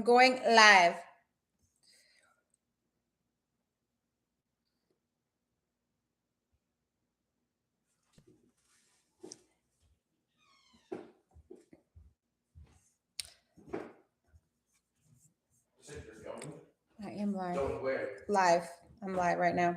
going live. I am live. Live. I'm live right now.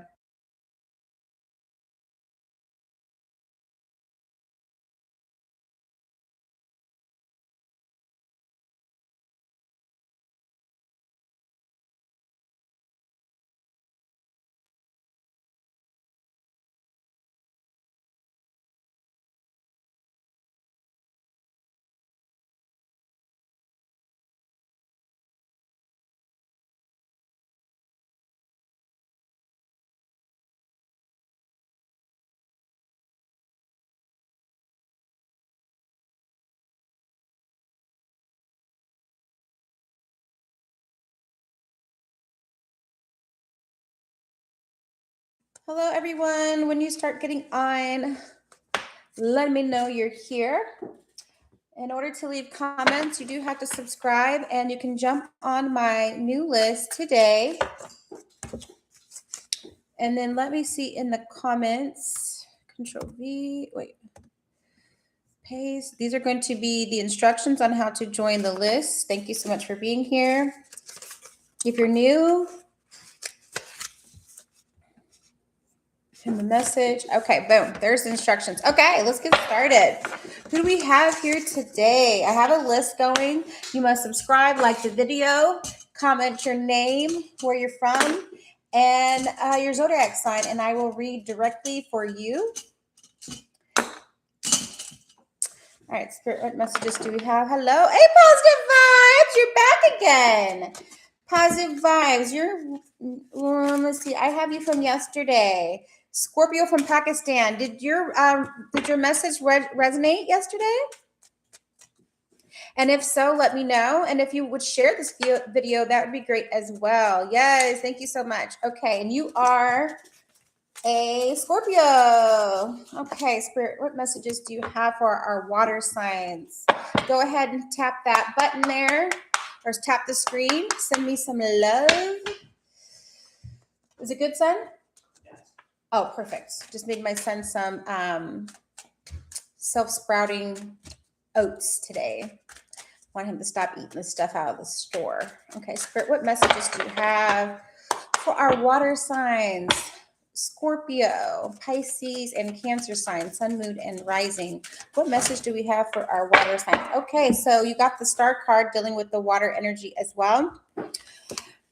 Hello, everyone. When you start getting on, let me know you're here. In order to leave comments, you do have to subscribe, and you can jump on my new list today. And then let me see in the comments, Control V, wait, paste. These are going to be the instructions on how to join the list. Thank you so much for being here. If you're new, send the message. Okay, boom, there's the instructions. Okay, let's get started. Who do we have here today? I have a list going. You must subscribe, like the video, comment your name, where you're from, and your Zodiac sign, and I will read directly for you. All right, Spirit, what messages do we have? Hello. Hey, positive vibes. You're back again. Positive vibes. Let's see. I have you from yesterday. Scorpio from Pakistan. Did your message resonate yesterday? And if so, let me know. And if you would share this video, that would be great as well. Yes, thank you so much. Okay, and you are a Scorpio. Okay, Spirit, what messages do you have for our water signs? Go ahead and tap that button there, or tap the screen. Send me some love. Is it good, son? Yes. Oh, perfect. Just made my son some self-sprouting oats today. Want him to stop eating the stuff out of the store. Okay, Spirit, what messages do you have for our water signs? Scorpio, Pisces, and Cancer signs, Sun, Moon, and Rising. What message do we have for our water signs? Okay, so you got the Star card dealing with the water energy as well.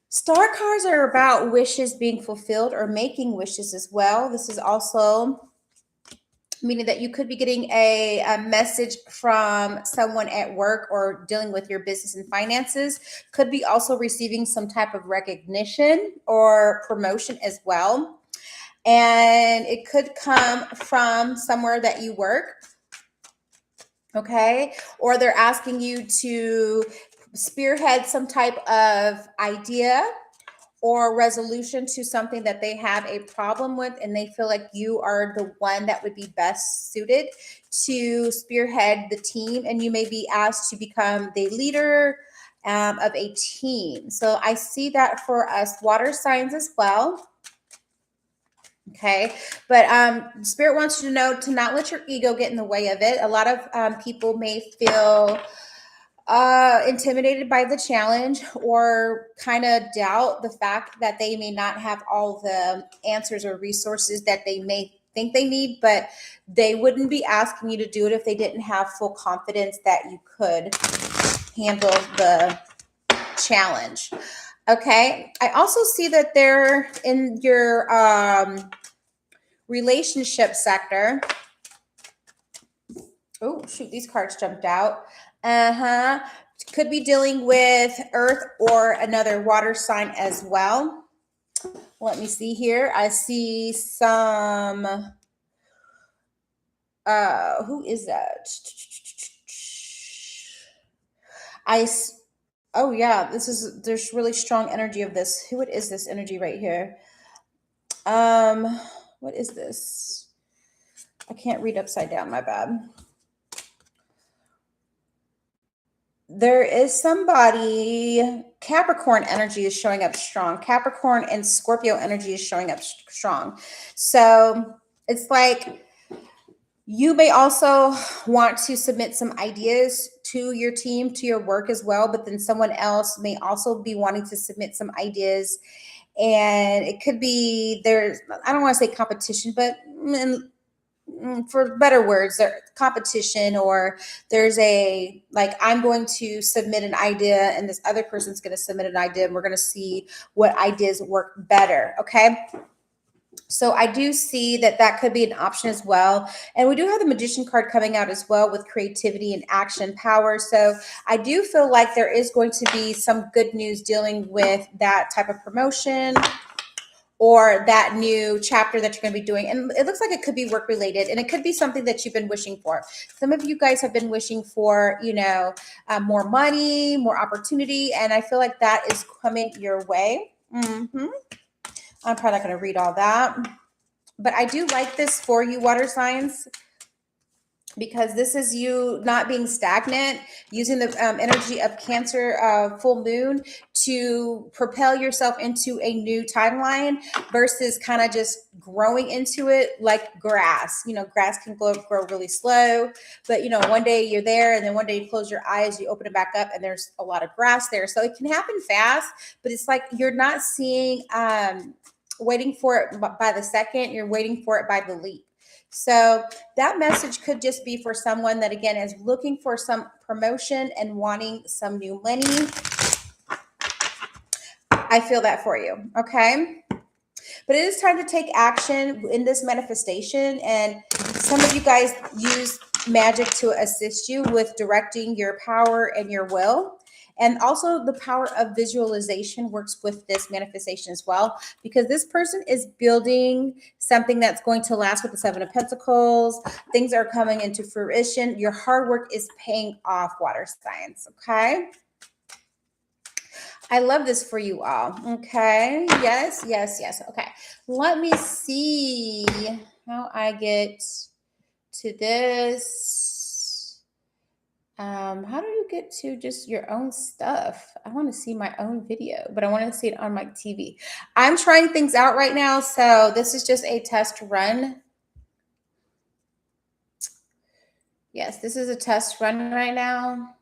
Star cards are about wishes being fulfilled or making wishes as well. This is also meaning that you could be getting a message from someone at work or dealing with your business and finances. Could be also receiving some type of recognition or promotion as well. And it could come from somewhere that you work, okay? Or they're asking you to spearhead some type of idea or resolution to something that they have a problem with, and they feel like you are the one that would be best suited to spearhead the team, and you may be asked to become the leader of a team. So I see that for us water signs as well. Okay, but Spirit wants you to know to not let your ego get in the way of it. A lot of people may feel intimidated by the challenge or kind of doubt the fact that they may not have all the answers or resources that they may think they need, but they wouldn't be asking you to do it if they didn't have full confidence that you could handle the challenge. Okay, I also see that they're in your relationship sector. Oh, shoot, these cards jumped out. Could be dealing with earth or another water sign as well. Let me see here. I see some, who is that? Oh yeah, there's really strong energy of this. Who is this energy right here? What is this? I can't read upside down, my bad. there is somebody, Capricorn energy is showing up strong. Capricorn and Scorpio energy is showing up strong. So it's like you may also want to submit some ideas to your team, to your work as well, but then someone else may also be wanting to submit some ideas. And it could be there's, I don't want to say competition, but for better words, there competition, or there's a like I'm going to submit an idea and this other person's going to submit an idea and we're going to see what ideas work better. Okay. So I do see that that could be an option as well. And we do have the Magician card coming out as well with creativity and action power. So I do feel like there is going to be some good news dealing with that type of promotion or that new chapter that you're going to be doing. And it looks like it could be work related, and it could be something that you've been wishing for. Some of you guys have been wishing for, more money, more opportunity. And I feel like that is coming your way. I'm probably not going to read all that, but I do like this for you, water signs, because this is you not being stagnant, using the energy of Cancer full moon to propel yourself into a new timeline versus kind of just growing into it like grass. Grass can grow really slow, but one day you're there and then one day you close your eyes, you open it back up and there's a lot of grass there. So it can happen fast, but it's like you're not seeing, waiting for it by the second, you're waiting for it by the leap. So that message could just be for someone that, again, is looking for some promotion and wanting some new money. I feel that for you. Okay. But it is time to take action in this manifestation. And some of you guys use magic to assist you with directing your power and your will. And also the power of visualization works with this manifestation as well, because this person is building something that's going to last with the Seven of Pentacles. Things are coming into fruition. Your hard work is paying off, water signs. Okay. I love this for you all. Okay. Yes. Okay. Let me see how I get to this. How do you get to just your own stuff? I want to see my own video, but I want to see it on my TV. I'm trying things out right now, so this is just a test run. Yes, this is a test run right now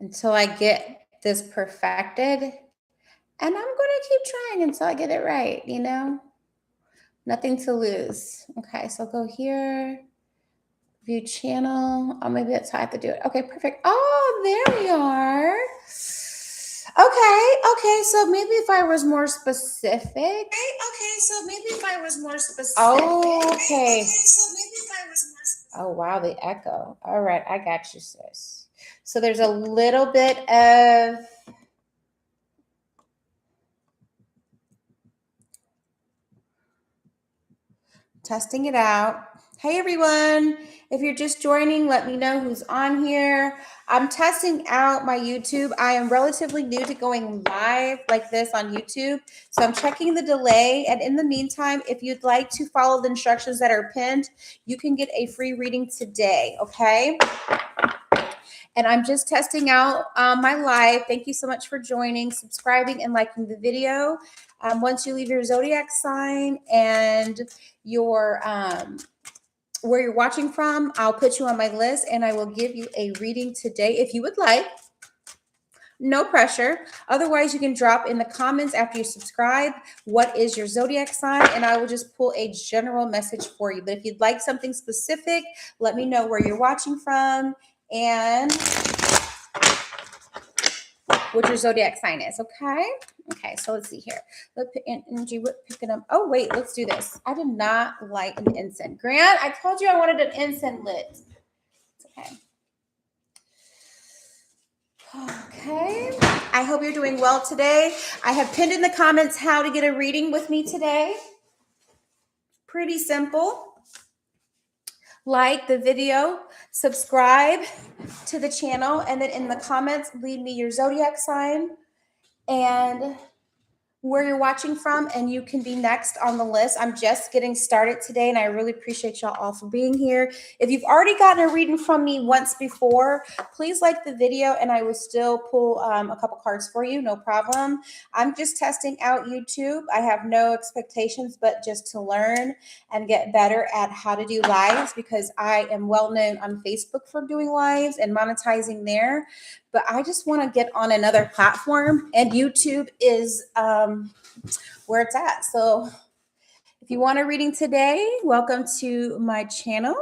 until I get this perfected. And I'm going to keep trying until I get it right, Nothing to lose. Okay, so go here. View channel. Oh, maybe that's how I have to do it. Okay, perfect. Oh, there we are. Okay. So maybe if I was more specific. Okay. Oh, wow, the echo. All right, I got you, sis. So there's a little bit of testing it out. Hey, everyone. If you're just joining, let me know who's on here. I'm testing out my YouTube. I am relatively new to going live like this on YouTube, so I'm checking the delay. And in the meantime, if you'd like to follow the instructions that are pinned, you can get a free reading today, okay? And I'm just testing out my live. Thank you so much for joining, subscribing, and liking the video. Once you leave your zodiac sign and your where you're watching from, I'll put you on my list and I will give you a reading today if you would like. No pressure. Otherwise, you can drop in the comments after you subscribe what is your zodiac sign, and I will just pull a general message for you. But if you'd like something specific, let me know where you're watching from and what your zodiac sign is. Okay, so let's see here. Let's put energy. What picking up? Oh, wait, let's do this. I did not light an incense. Grant, I told you I wanted an incense lit. It's okay. I hope you're doing well today. I have pinned in the comments how to get a reading with me today. Pretty simple. Like the video, subscribe to the channel, and then in the comments, leave me your zodiac sign and where you're watching from, and you can be next on the list. I'm just getting started today, and I really appreciate y'all all for being here. If you've already gotten a reading from me once before, please like the video, and I will still pull a couple cards for you, no problem. I'm just testing out YouTube. I have no expectations, but just to learn and get better at how to do lives, because I am well known on Facebook for doing lives and monetizing there. But I just want to get on another platform, and YouTube is where it's at. So if you want a reading today, welcome to my channel.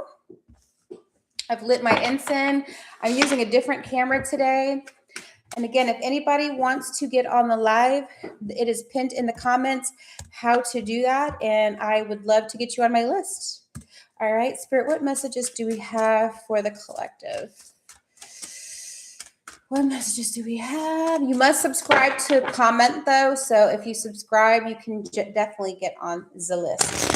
I've lit my incense. I'm using a different camera today. And again, if anybody wants to get on the live, it is pinned in the comments how to do that. And I would love to get you on my list. All right, Spirit, what messages do we have for the collective? What messages do we have? You must subscribe to comment, though. So if you subscribe, you can definitely get on the list.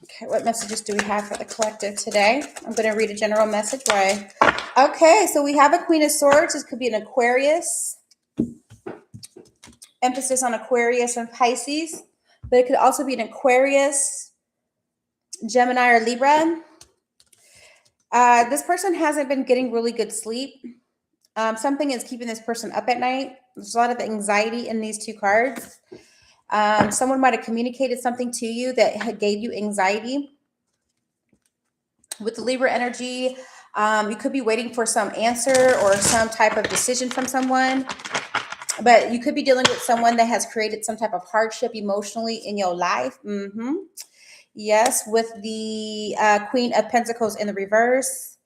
Okay, what messages do we have for the collective today? I'm going to read a general message. Okay, so we have a Queen of Swords. This could be an Aquarius. Emphasis on Aquarius and Pisces. But it could also be an Aquarius, Gemini, or Libra. This person hasn't been getting really good sleep. Something is keeping this person up at night. There's a lot of anxiety in these two cards. Someone might have communicated something to you that gave you anxiety. With the Libra energy, you could be waiting for some answer or some type of decision from someone. But you could be dealing with someone that has created some type of hardship emotionally in your life. Yes, with the Queen of Pentacles in the reverse.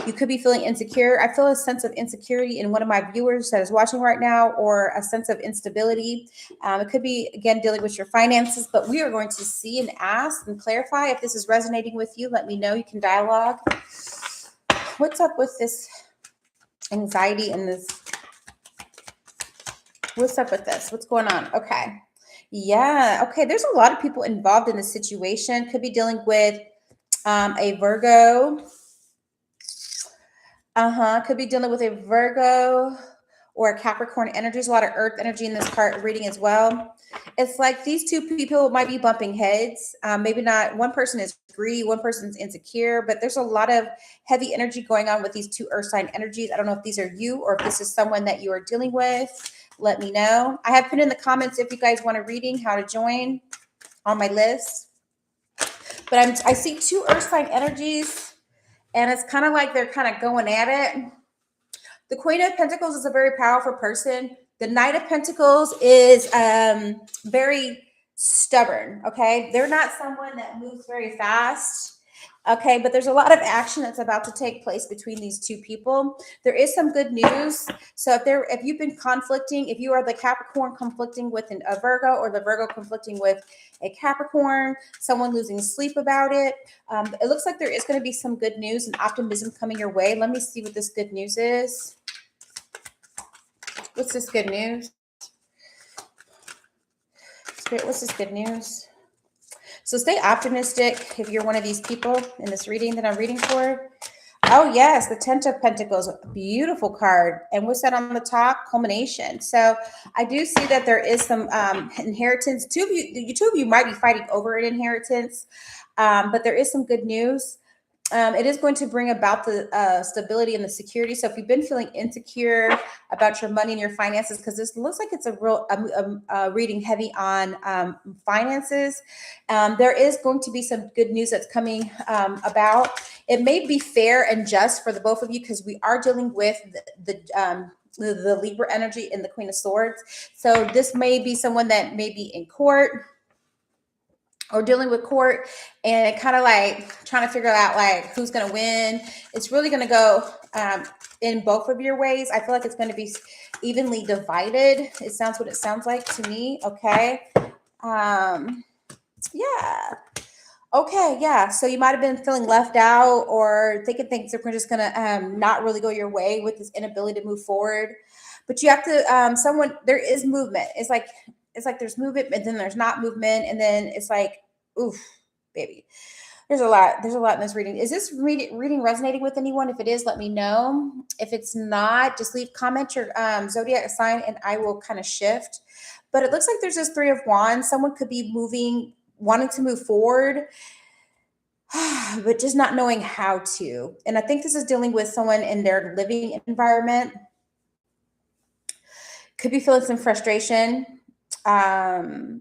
You could be feeling insecure. I feel a sense of insecurity in one of my viewers that is watching right now, or a sense of instability. It could be, again, dealing with your finances, but we are going to see and ask and clarify. If this is resonating with you, let me know. You can dialogue. What's up with this anxiety and this? What's up with this? What's going on? Okay. Yeah. Okay. There's a lot of people involved in this situation. Could be dealing with a Virgo. Could be dealing with a Virgo or a Capricorn energy. There's a lot of earth energy in this card reading as well. It's like these two people might be bumping heads. Maybe not. One person is greedy, one person's insecure, but there's a lot of heavy energy going on with these two earth sign energies. I don't know if these are you or if this is someone that you are dealing with. Let me know. I have put in the comments if you guys want a reading, how to join on my list. But I see two earth sign energies, and it's kind of like they're kind of going at it. The Queen of Pentacles is a very powerful person. The Knight of Pentacles is very stubborn, okay? They're not someone that moves very fast, okay? But there's a lot of action that's about to take place between these two people. There is some good news. So if you've been conflicting, if you are the Capricorn conflicting with a Virgo, or the Virgo conflicting with a Capricorn, someone losing sleep about it, it looks like there is going to be some good news and optimism coming your way. Let me see what this good news is. What's this good news? Spirit, what's this good news? So stay optimistic if you're one of these people in this reading that I'm reading for. Oh, yes, the Ten of Pentacles, beautiful card. And what's that on the top? Culmination. So I do see that there is some inheritance. Two of you might be fighting over an inheritance, but there is some good news. It is going to bring about the stability and the security. So if you've been feeling insecure about your money and your finances, because this looks like it's a real reading heavy on finances, there is going to be some good news that's coming about. It may be fair and just for the both of you, because we are dealing with the Libra energy and the Queen of Swords. So this may be someone that may be in court or dealing with court and kind of like trying to figure out like who's going to win. It's really going to go in both of your ways. I feel like it's going to be evenly divided. It sounds what it sounds like to me. Okay. Yeah. Okay. Yeah. So you might've been feeling left out or thinking things are just going to not really go your way with this inability to move forward, but you have to, there is movement. It's like there's movement, but then there's not movement. And then it's like, oof, baby. There's a lot. There's a lot in this reading. Is this reading resonating with anyone? If it is, let me know. If it's not, just leave comment your zodiac sign and I will kind of shift. But it looks like there's this Three of Wands. Someone could be wanting to move forward, but just not knowing how to. And I think this is dealing with someone in their living environment. Could be feeling some frustration. I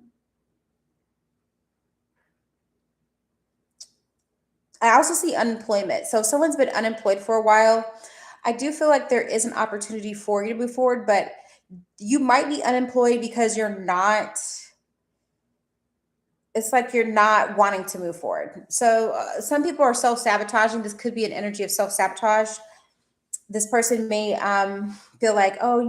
also see unemployment. So if someone's been unemployed for a while, I do feel like there is an opportunity for you to move forward, but you might be unemployed because it's like you're not wanting to move forward. So some people are self-sabotaging. This could be an energy of self-sabotage. This person may feel like, oh,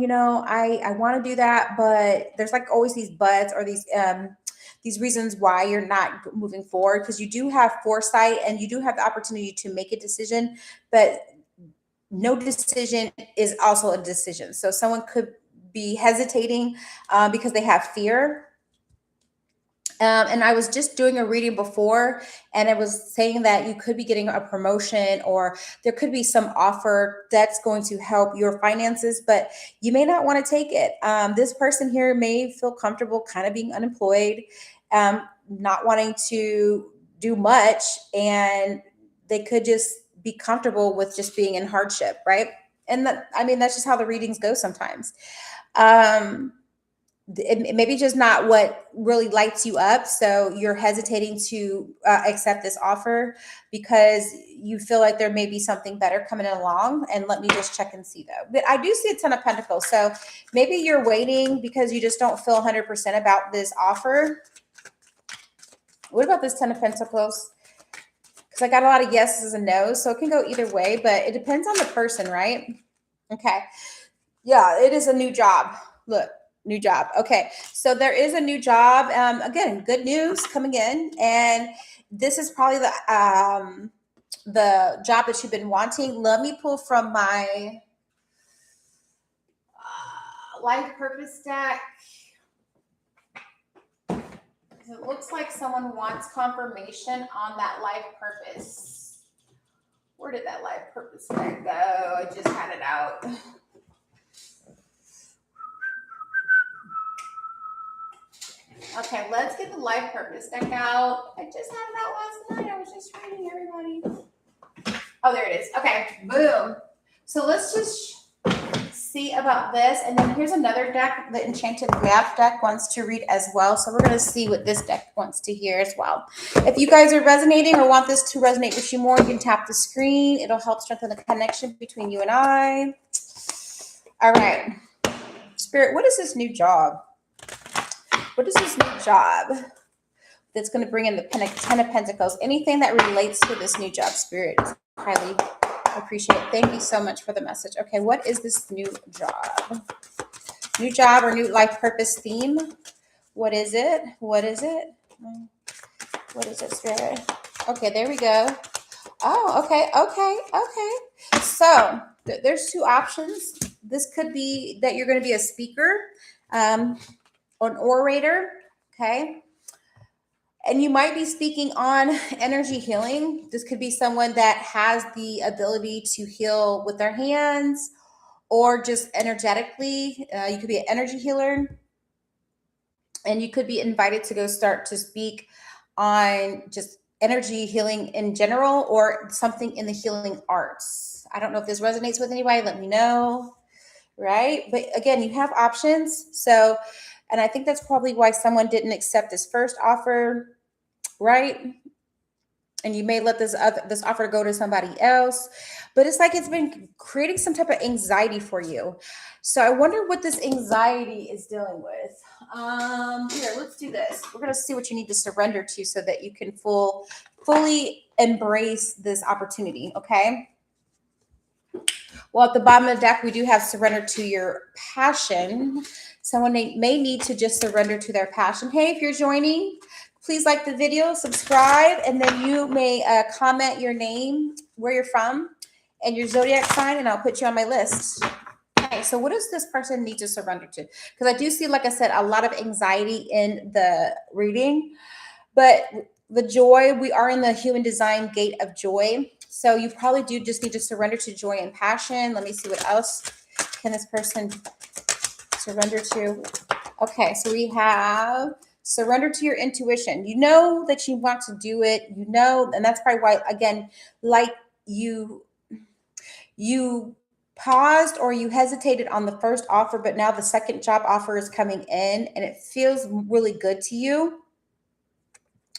I want to do that, but there's like always these buts or these reasons why you're not moving forward, because you do have foresight and you do have the opportunity to make a decision, but no decision is also a decision. So someone could be hesitating because they have fear. And I was just doing a reading before, and it was saying that you could be getting a promotion or there could be some offer that's going to help your finances, but you may not want to take it. This person here may feel comfortable kind of being unemployed, not wanting to do much, and they could just be comfortable with just being in hardship, right? And that's just how the readings go sometimes. It maybe just not what really lights you up. So you're hesitating to accept this offer because you feel like there may be something better coming along. And let me just check and see though. But I do see a Ten of Pentacles. So maybe you're waiting because you just don't feel 100% about this offer. What about this Ten of Pentacles? Because I got a lot of yeses and nos. So it can go either way, but it depends on the person, right? Okay. Yeah, it is a new job. Look. New job. Okay. So there is a new job. Again, good news coming in. And this is probably the job that you've been wanting. Let me pull from my life purpose deck. It looks like someone wants confirmation on that life purpose. Where did that life purpose deck go? I just had it out. Okay, let's get the life purpose deck out. I just had it out last night. I was just reading everybody. Oh, there it is. Okay, boom. So let's just see about this. And then here's another deck. The Enchanted Map deck wants to read as well. So we're going to see what this deck wants to hear as well. If you guys are resonating or want this to resonate with you more, you can tap the screen. It'll help strengthen the connection between you and I. All right. Spirit, what is this new job? What is this new job that's going to bring in the Ten of Pentacles? Anything that relates to this new job, Spirit, highly appreciate it. Thank you so much for the message. Okay, what is this new job? New job or new life purpose theme? What is it? What is it? What is it, Spirit? Okay, there we go. Oh, okay. So there's two options. This could be that you're going to be a speaker, an orator, okay? And you might be speaking on energy healing. This could be someone that has the ability to heal with their hands or just energetically. You could be an energy healer. And you could be invited to go start to speak on just energy healing in general or something in the healing arts. I don't know if this resonates with anybody. Let me know, right? But again, you have options. So, and I think that's probably why someone didn't accept this first offer, right? And you may let this offer go to somebody else, but it's like it's been creating some type of anxiety for you. So I wonder what this anxiety is dealing with. Here, let's do this. We're going to see what you need to surrender to so that you can fully embrace this opportunity, okay? Well, at the bottom of the deck, we do have surrender to your passion. Someone may need to just surrender to their passion. Hey, if you're joining, please like the video, subscribe, and then you may comment your name, where you're from, and your zodiac sign, and I'll put you on my list. Okay, so what does this person need to surrender to? Because I do see, like I said, a lot of anxiety in the reading, but the joy, we are in the human design gate of joy. So you probably do just need to surrender to joy and passion. Let me see what else can this person surrender to. Okay, so we have surrender to your intuition. You know that you want to do it, you know, and that's probably why, again, like you paused or you hesitated on the first offer, but now the second job offer is coming in and it feels really good to you.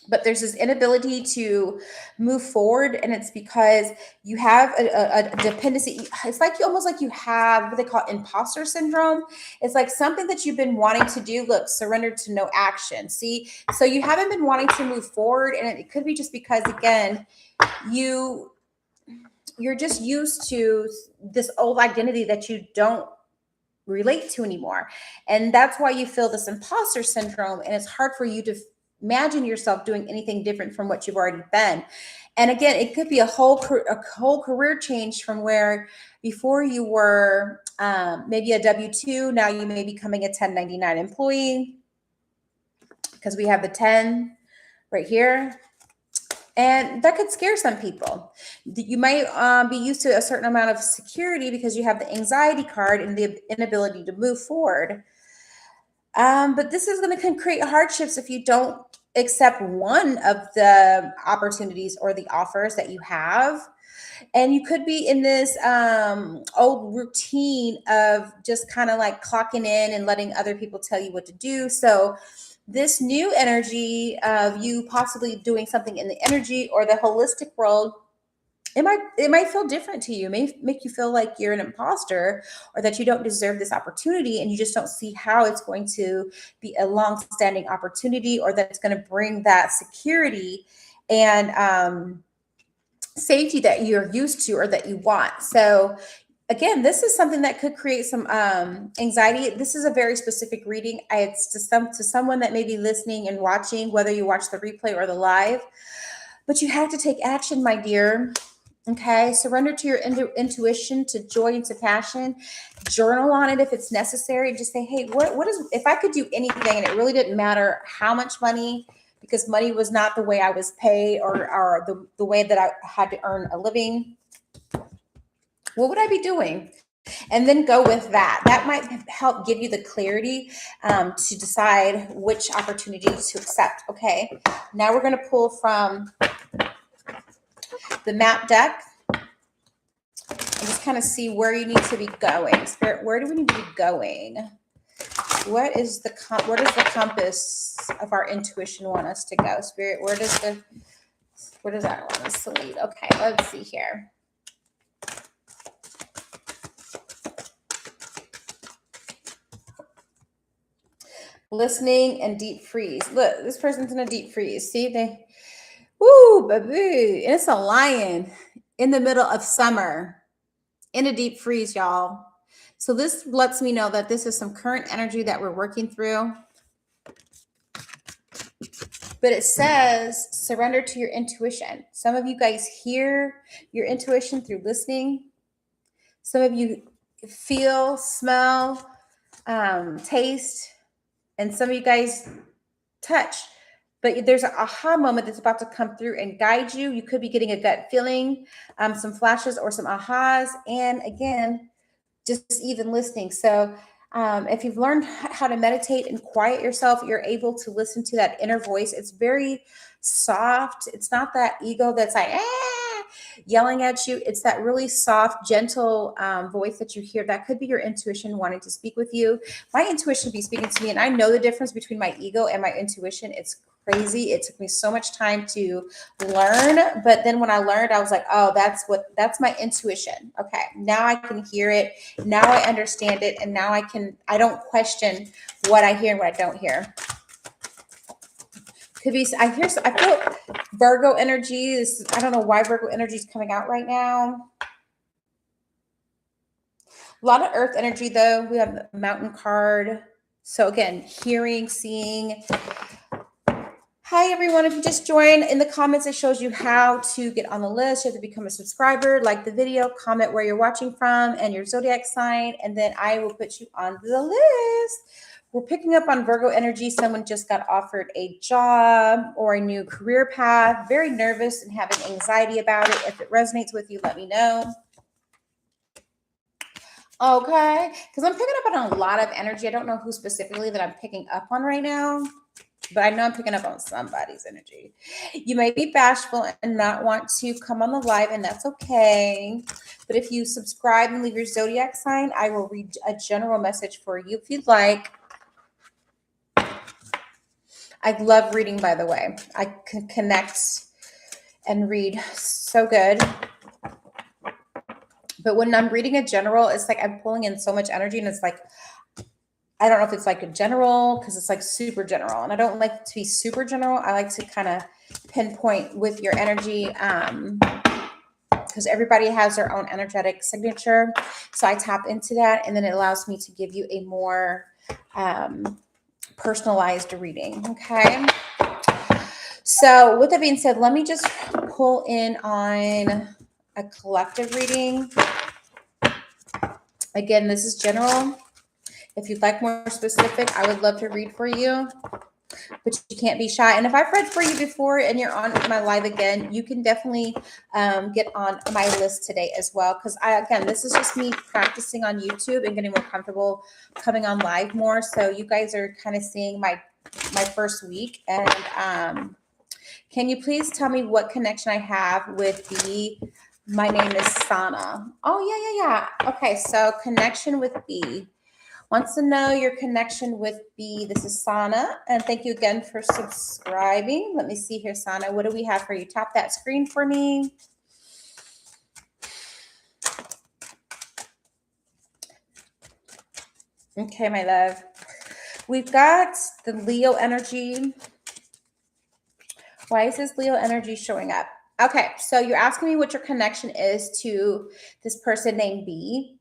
But there's this inability to move forward, and it's because you have a dependency. It's like almost like you have what they call imposter syndrome. It's like something that you've been wanting to do. Look, surrender to no action. See, so you haven't been wanting to move forward, and it could be just because, again, you're just used to this old identity that you don't relate to anymore, and that's why you feel this imposter syndrome, and it's hard for you to imagine yourself doing anything different from what you've already been. And again, it could be a whole career change from where before you were maybe a W-2, now you may be becoming a 1099 employee, because we have the 10 right here. And that could scare some people. You might be used to a certain amount of security because you have the anxiety card and the inability to move forward. But this is going to create hardships if you don't accept one of the opportunities or the offers that you have. And you could be in this old routine of just kind of like clocking in and letting other people tell you what to do. So this new energy of you possibly doing something in the energy or the holistic world, it might feel different to you. It may make you feel like you're an imposter or that you don't deserve this opportunity, and you just don't see how it's going to be a long-standing opportunity or that it's going to bring that security and safety that you're used to or that you want. So again, this is something that could create some anxiety. This is a very specific reading. It's to someone that may be listening and watching, whether you watch the replay or the live. But you have to take action, my dear. Okay, surrender to your intuition, to joy, and to passion. Journal on it if it's necessary. Just say, hey, what is, if I could do anything and it really didn't matter how much money, because money was not the way I was paid or the way that I had to earn a living, what would I be doing? And then go with that. That might help give you the clarity to decide which opportunity to accept. Okay, now we're going to pull from the map deck and just kind of see where you need to be going. Spirit, where do we need to be going? What is the compass of our intuition want us to go? Spirit, where does that want us to lead? Okay, let's see here. Listening and deep freeze. Look, this person's in a deep freeze. See, woo, baby. And it's a lion in the middle of summer in a deep freeze, y'all. So this lets me know that this is some current energy that we're working through. But it says surrender to your intuition. Some of you guys hear your intuition through listening. Some of you feel, smell, taste, and some of you guys touch. But there's an aha moment that's about to come through and guide you. You could be getting a gut feeling, some flashes or some ahas. And again, just even listening. So if you've learned how to meditate and quiet yourself, you're able to listen to that inner voice. It's very soft. It's not that ego that's like, yelling at you. It's that really soft, gentle voice that you hear. That could be your intuition wanting to speak with you. My intuition be speaking to me, and I know the difference between my ego and my intuition. It's crazy. It took me so much time to learn, but then when I learned, I was like, oh, that's my intuition. Okay, now I can hear it. Now I understand it, and now I don't question what I hear and what I don't hear. Could be, I feel Virgo energy is, I don't know why Virgo energy is coming out right now. A lot of earth energy though. We have the mountain card. So again, hearing, seeing. Hi everyone, if you just joined, in the comments it shows you how to get on the list. You have to become a subscriber, like the video, comment where you're watching from and your zodiac sign, and then I will put you on the list. We're picking up on Virgo energy. Someone just got offered a job or a new career path. Very nervous and having anxiety about it. If it resonates with you, let me know. Okay, because I'm picking up on a lot of energy. I don't know who specifically that I'm picking up on right now, but I know I'm picking up on somebody's energy. You may be bashful and not want to come on the live, and that's okay. But if you subscribe and leave your zodiac sign, I will read a general message for you if you'd like. I love reading, by the way. I can connect and read so good. But when I'm reading a general, it's like I'm pulling in so much energy, and it's like, I don't know if it's like a general because it's like super general, and I don't like to be super general. I like to kind of pinpoint with your energy because everybody has their own energetic signature. So I tap into that, and then it allows me to give you a more personalized reading. Okay. So with that being said, let me just pull in on a collective reading. Again, this is general. If you'd like more specific, I would love to read for you, but you can't be shy. And if I've read for you before and you're on my live again, you can definitely get on my list today as well. Because again, this is just me practicing on YouTube and getting more comfortable coming on live more. So you guys are kind of seeing my first week. And can you please tell me what connection I have with B? My name is Sana. Oh, yeah. Okay, so connection with B. Wants to know your connection with B. This is Sana, and thank you again for subscribing. Let me see here, Sana. What do we have for you? Tap that screen for me. Okay, my love. We've got the Leo energy. Why is this Leo energy showing up? Okay, so you're asking me what your connection is to this person named B.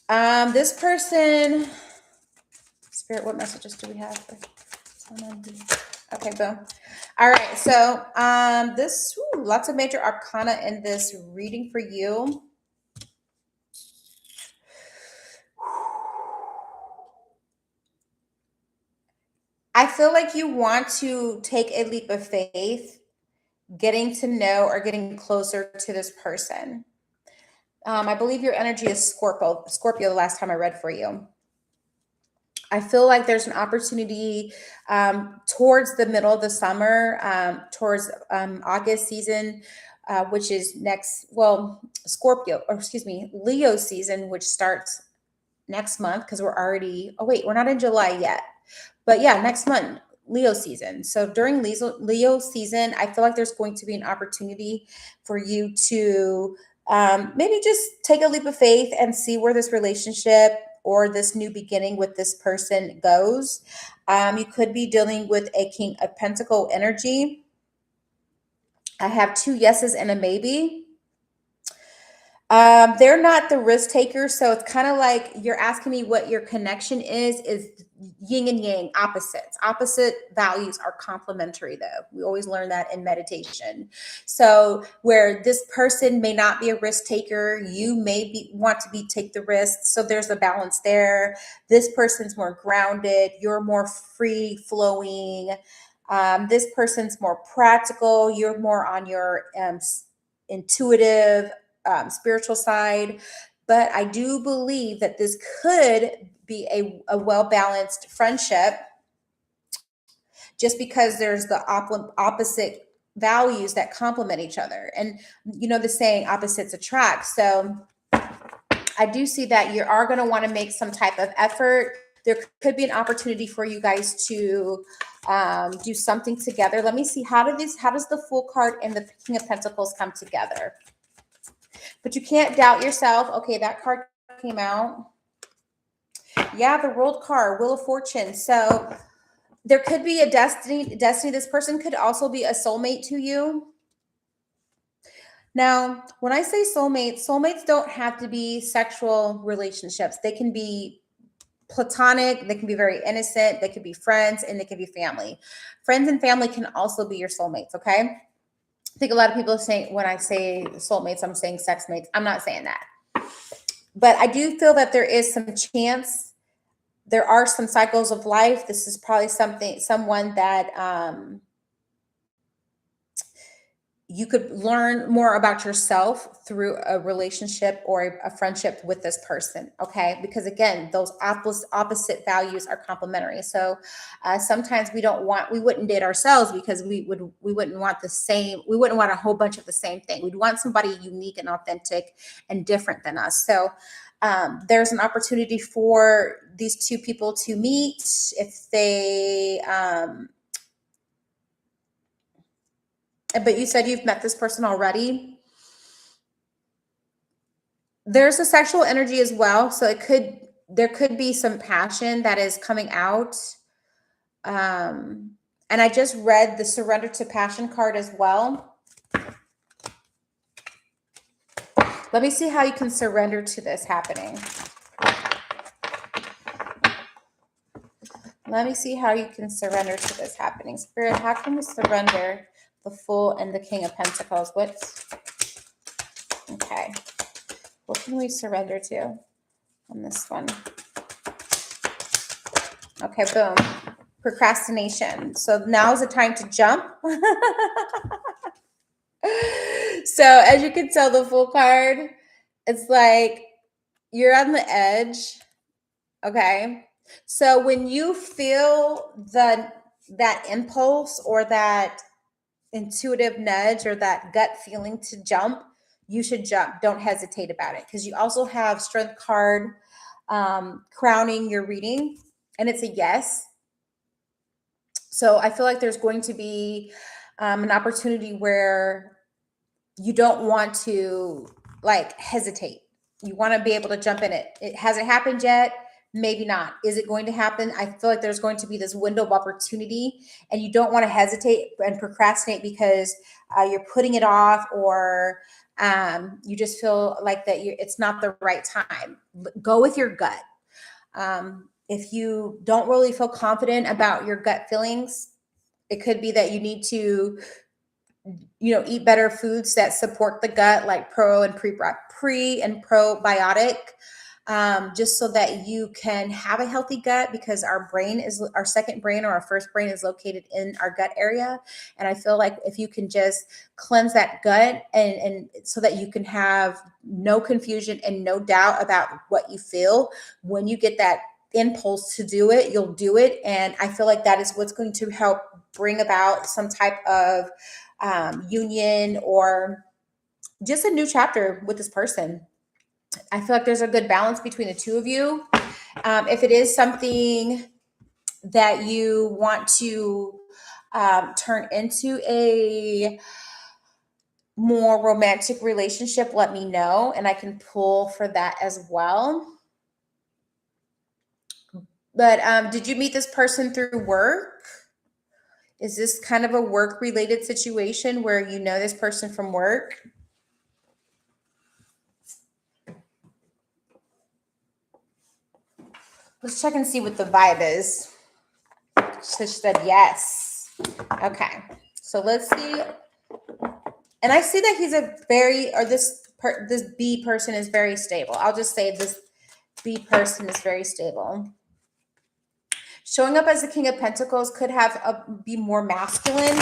This person, Spirit, what messages do we have for someone? Okay, boom. All right, so lots of major arcana in this reading for you. I feel like you want to take a leap of faith, getting to know or getting closer to this person. I believe your energy is Scorpio the last time I read for you. I feel like there's an opportunity towards the middle of the summer, towards August season, which is Leo season, which starts next month because we're not in July yet. But yeah, next month, Leo season. So during Leo season, I feel like there's going to be an opportunity for you to maybe just take a leap of faith and see where this relationship or this new beginning with this person goes. You could be dealing with a King of Pentacle energy. I have 2 yeses and a maybe. They're not the risk takers, so it's kind of like you're asking me what your connection is yin and yang, opposites. Opposite values are complementary, though. We always learn that in meditation. So where this person may not be a risk taker, you may want to take the risk. So there's a balance there. This person's more grounded. You're more free flowing. This person's more practical. You're more on your intuitive, spiritual side. But I do believe that this could be a well-balanced friendship just because there's the opposite values that complement each other. And you know the saying, opposites attract. So I do see that you are going to want to make some type of effort. There could be an opportunity for you guys to do something together. Let me see, how does the Fool card and the King of Pentacles come together? But you can't doubt yourself. Okay, that card came out. Yeah, the World card, Wheel of Fortune. So there could be a destiny. This person could also be a soulmate to you. Now, when I say soulmates don't have to be sexual relationships. They can be platonic. They can be very innocent. They could be friends, and they can be family. Friends and family can also be your soulmates, okay? I think a lot of people say when I say soulmates, I'm saying sex mates. I'm not saying that. But I do feel that there is some chance. There are some cycles of life. This is probably someone that you could learn more about yourself through a relationship or a friendship with this person. Okay, because again, those opposite values are complementary. So sometimes we wouldn't date ourselves because we wouldn't want the same. We wouldn't want a whole bunch of the same thing. We'd want somebody unique and authentic and different than us. So there's an opportunity for these two people to meet if they but you said you've met this person already. There's a sexual energy as well. So there could be some passion that is coming out. And I just read the surrender to passion card as well. Let me see how you can surrender to this happening. Let me see how you can surrender to this happening. Spirit, how can we surrender the Fool and the King of Pentacles? Okay. What can we surrender to on this one? Okay, boom. Procrastination. So now is the time to jump. So as you can tell, the Fool card, it's like you're on the edge. Okay. So when you feel that impulse or that intuitive nudge or that gut feeling to jump, you should jump. Don't hesitate about it, because you also have Strength card crowning your reading, and it's a yes. So I feel like there's going to be an opportunity where you don't want to like hesitate. You want to be able to jump in it. It hasn't happened yet. Maybe not. Is it going to happen? I feel like there's going to be this window of opportunity, and you don't want to hesitate and procrastinate because you're putting it off, or you just feel like that it's not the right time. Go with your gut. If you don't really feel confident about your gut feelings, it could be that you need to, eat better foods that support the gut, like pro and probiotic. Just so that you can have a healthy gut, because our second brain or our first brain is located in our gut area. And I feel like if you can just cleanse that gut and so that you can have no confusion and no doubt about what you feel, when you get that impulse to do it, you'll do it. And I feel like that is what's going to help bring about some type of union or just a new chapter with this person. I feel like there's a good balance between the two of you. If it is something that you want to turn into a more romantic relationship, let me know, and I can pull for that as well. But did you meet this person through work? Is this kind of a work-related situation where you know this person from work? Let's check and see what the vibe is. She said yes. Okay. So let's see. And I see that he's this B person is very stable. I'll just say this B person is very stable. Showing up as the King of Pentacles could be more masculine,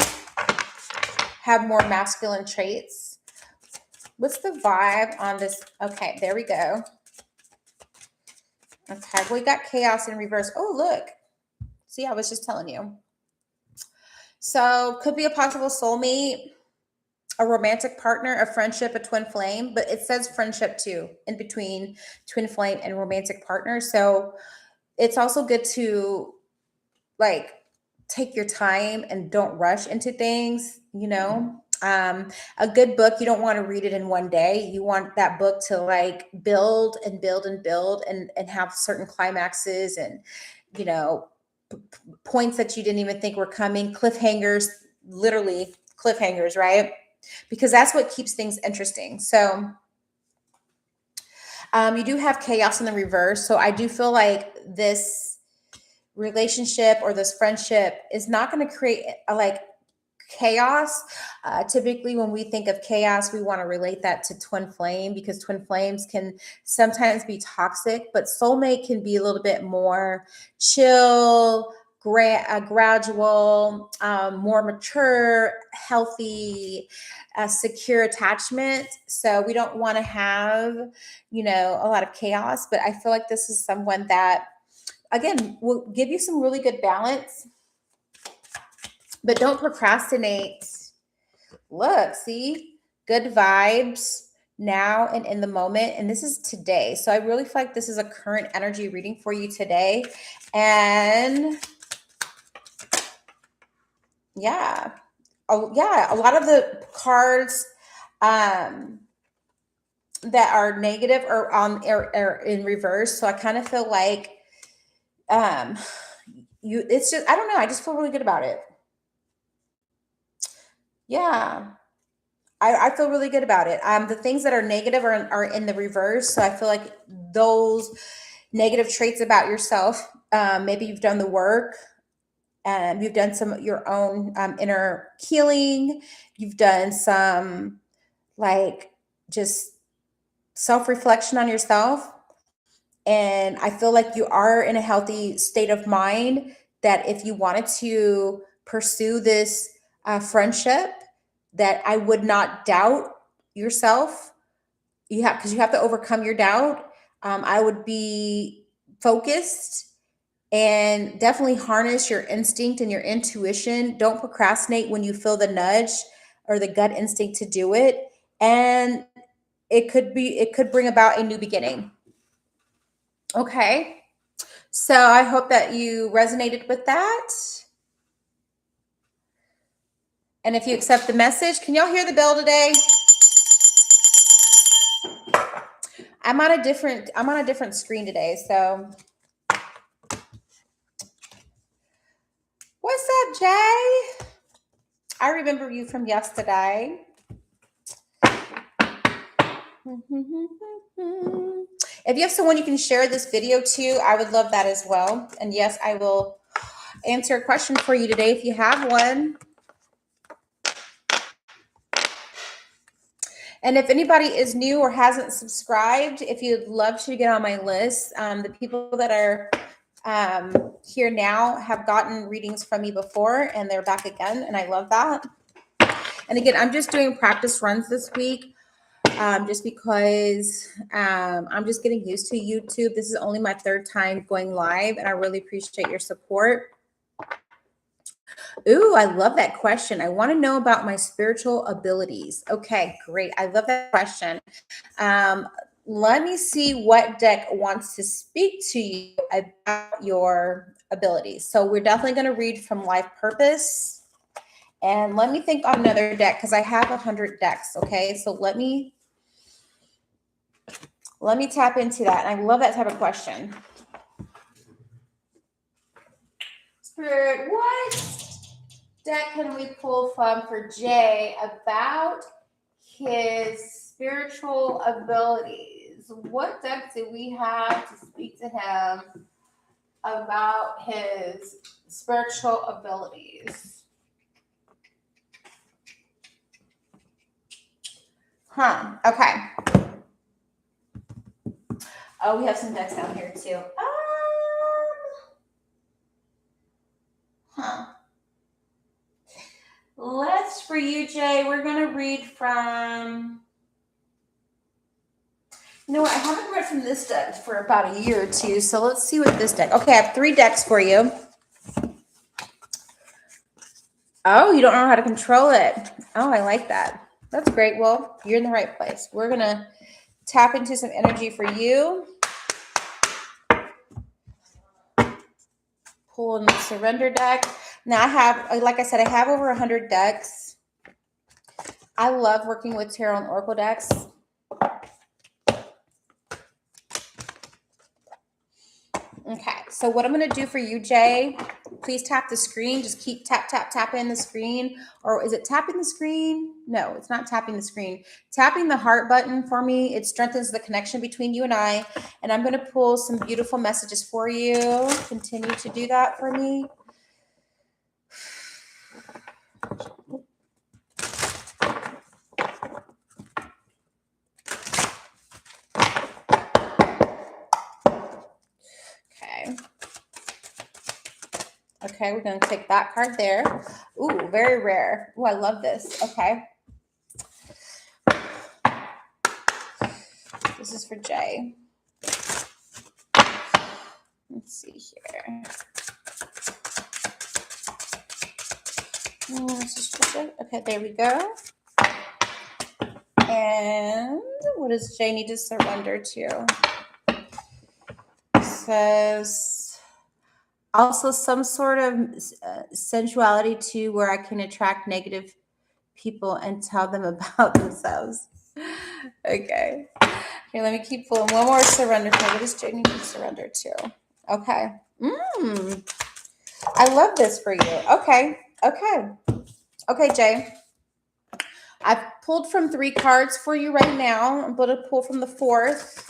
have more masculine traits. What's the vibe on this? Okay, there we go. Okay, we got chaos in reverse. Oh, look. See, I was just telling you. So could be a possible soulmate, a romantic partner, a friendship, a twin flame, but it says friendship too, in between twin flame and romantic partner. So it's also good to like take your time and don't rush into things, a good book, you don't want to read it in one day. You want that book to like build and build and build and have certain climaxes and, points that you didn't even think were coming, cliffhangers, literally cliffhangers, right? Because that's what keeps things interesting. So you do have chaos in the reverse. So I do feel like this relationship or this friendship is not going to create chaos. Typically, when we think of chaos, we want to relate that to twin flame because twin flames can sometimes be toxic, but soulmate can be a little bit more chill, gradual, more mature, healthy, secure attachment. So we don't want to have, a lot of chaos, but I feel like this is someone that, again, will give you some really good balance, but don't procrastinate. Look, see, good vibes now and in the moment. And this is today. So I really feel like this is a current energy reading for you today. And yeah. Oh, yeah. A lot of the cards that are negative are in reverse. So I kind of feel like it's just, I don't know. I just feel really good about it. Yeah. I feel really good about it. The things that are negative are in the reverse. So I feel like those negative traits about yourself, maybe you've done the work and you've done some your own inner healing. You've done some like just self-reflection on yourself. And I feel like you are in a healthy state of mind that if you wanted to pursue this friendship, that I would not doubt yourself. Because you have to overcome your doubt. I would be focused and definitely harness your instinct and your intuition. Don't procrastinate when you feel the nudge or the gut instinct to do it. And it could bring about a new beginning. Okay. So I hope that you resonated with that. And if you accept the message, can y'all hear the bell today? I'm on a different screen today. So what's up, Jay? I remember you from yesterday. If you have someone you can share this video to, I would love that as well. And yes, I will answer a question for you today if you have one. And if anybody is new or hasn't subscribed, if you'd love to get on my list, the people that are here now have gotten readings from me before and they're back again. And I love that. And again, I'm just doing practice runs this week just because I'm just getting used to YouTube. This is only my third time going live and I really appreciate your support. Ooh, I love that question. I want to know about my spiritual abilities. Okay, great. I love that question. Let me see what deck wants to speak to you about your abilities. So we're definitely going to read from Life Purpose. And let me think on another deck because I have 100 decks. Okay, so let me tap into that. And I love that type of question. Spirit, what deck can we pull from for Jay about his spiritual abilities? What deck do we have to speak to him about his spiritual abilities? Okay. Oh, we have some decks down here too. Let's, for you, Jay, we're going to read from, you know what, I haven't read from this deck for about a year or two, so let's see what this deck, okay, I have 3 decks for you. Oh, you don't know how to control it. Oh, I like that. That's great. Well, you're in the right place. We're going to tap into some energy for you. Pull in the surrender deck. Now I have, like I said, I have over 100 decks. I love working with tarot and oracle decks. Okay, so what I'm going to do for you, Jay, please tap the screen. Just keep tapping the screen. Or is it tapping the screen? No, it's not tapping the screen. Tapping the heart button for me, it strengthens the connection between you and I. And I'm going to pull some beautiful messages for you. Continue to do that for me. Okay, we're going to take that card there. Ooh, very rare. Ooh, I love this. Okay. This is for Jay. Let's see here. Okay, there we go. And what does Jay need to surrender to? It says also some sort of sensuality to where I can attract negative people and tell them about themselves. Okay. Here, let me keep pulling. One more surrender card. What does Jay need to surrender to? Okay. I love this for you. Okay. Okay. Okay, Jay. I've pulled from 3 cards for you right now. I'm going to pull from the 4th.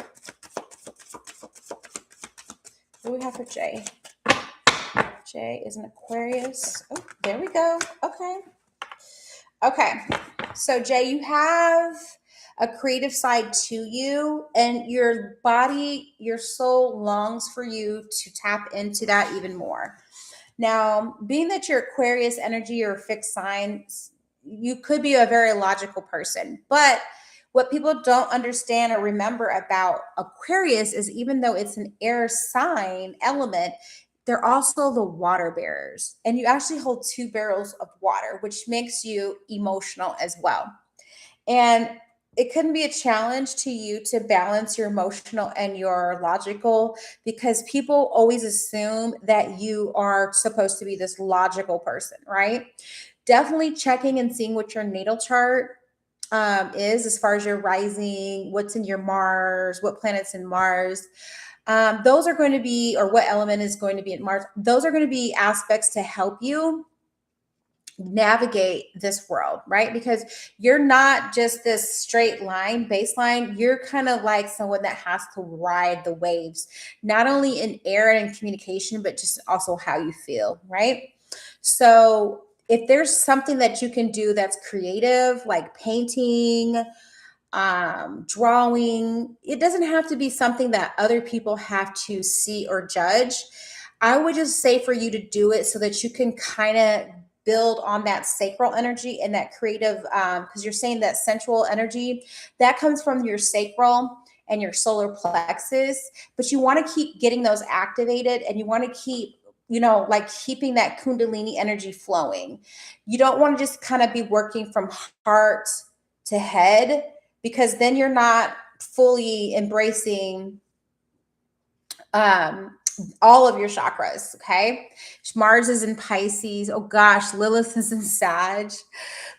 What do we have for Jay? Jay is an Aquarius. Oh, there we go. Okay. Okay. So, Jay, you have a creative side to you, and your body, your soul longs for you to tap into that even more. Now, being that you're Aquarius energy or fixed signs, you could be a very logical person, but what people don't understand or remember about Aquarius is even though it's an air sign element, they're also the water bearers. And you actually hold 2 barrels of water, which makes you emotional as well. And it can be a challenge to you to balance your emotional and your logical because people always assume that you are supposed to be this logical person, right? Definitely checking and seeing what your natal chart is as far as your rising, what's in your Mars, what planets in Mars. Those are going to be, or what element is going to be in Mars. Those are going to be aspects to help you navigate this world, right? Because you're not just this straight line baseline. You're kind of like someone that has to ride the waves, not only in air and communication, but just also how you feel, right? So if there's something that you can do that's creative, like painting, drawing, it doesn't have to be something that other people have to see or judge. I would just say for you to do it so that you can kind of build on that sacral energy and that creative, because you're saying that sensual energy that comes from your sacral and your solar plexus, but you want to keep getting those activated, and you want to keep, like keeping that kundalini energy flowing. You don't want to just kind of be working from heart to head, because then you're not fully embracing all of your chakras. Okay. Mars is in Pisces. Oh gosh, Lilith is in Sag.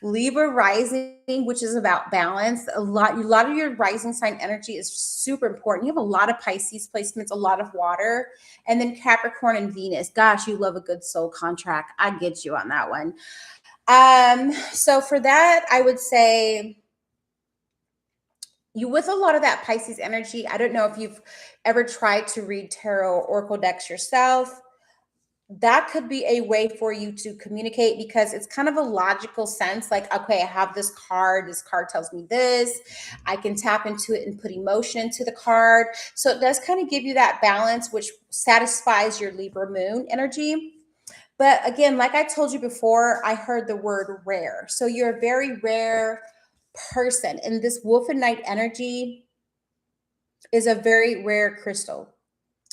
Libra rising, which is about balance. A lot of your rising sign energy is super important. You have a lot of Pisces placements, a lot of water, and then Capricorn and Venus. Gosh, you love a good soul contract. I get you on that one. So for that, I would say you, with a lot of that Pisces energy, I don't know if you've ever tried to read tarot or oracle decks yourself. That could be a way for you to communicate, because it's kind of a logical sense. Like, okay, I have this card. This card tells me this. I can tap into it and put emotion into the card. So it does kind of give you that balance, which satisfies your Libra moon energy. But again, like I told you before, I heard the word rare. So you're a very rare person, and this wolfenite energy is a very rare crystal.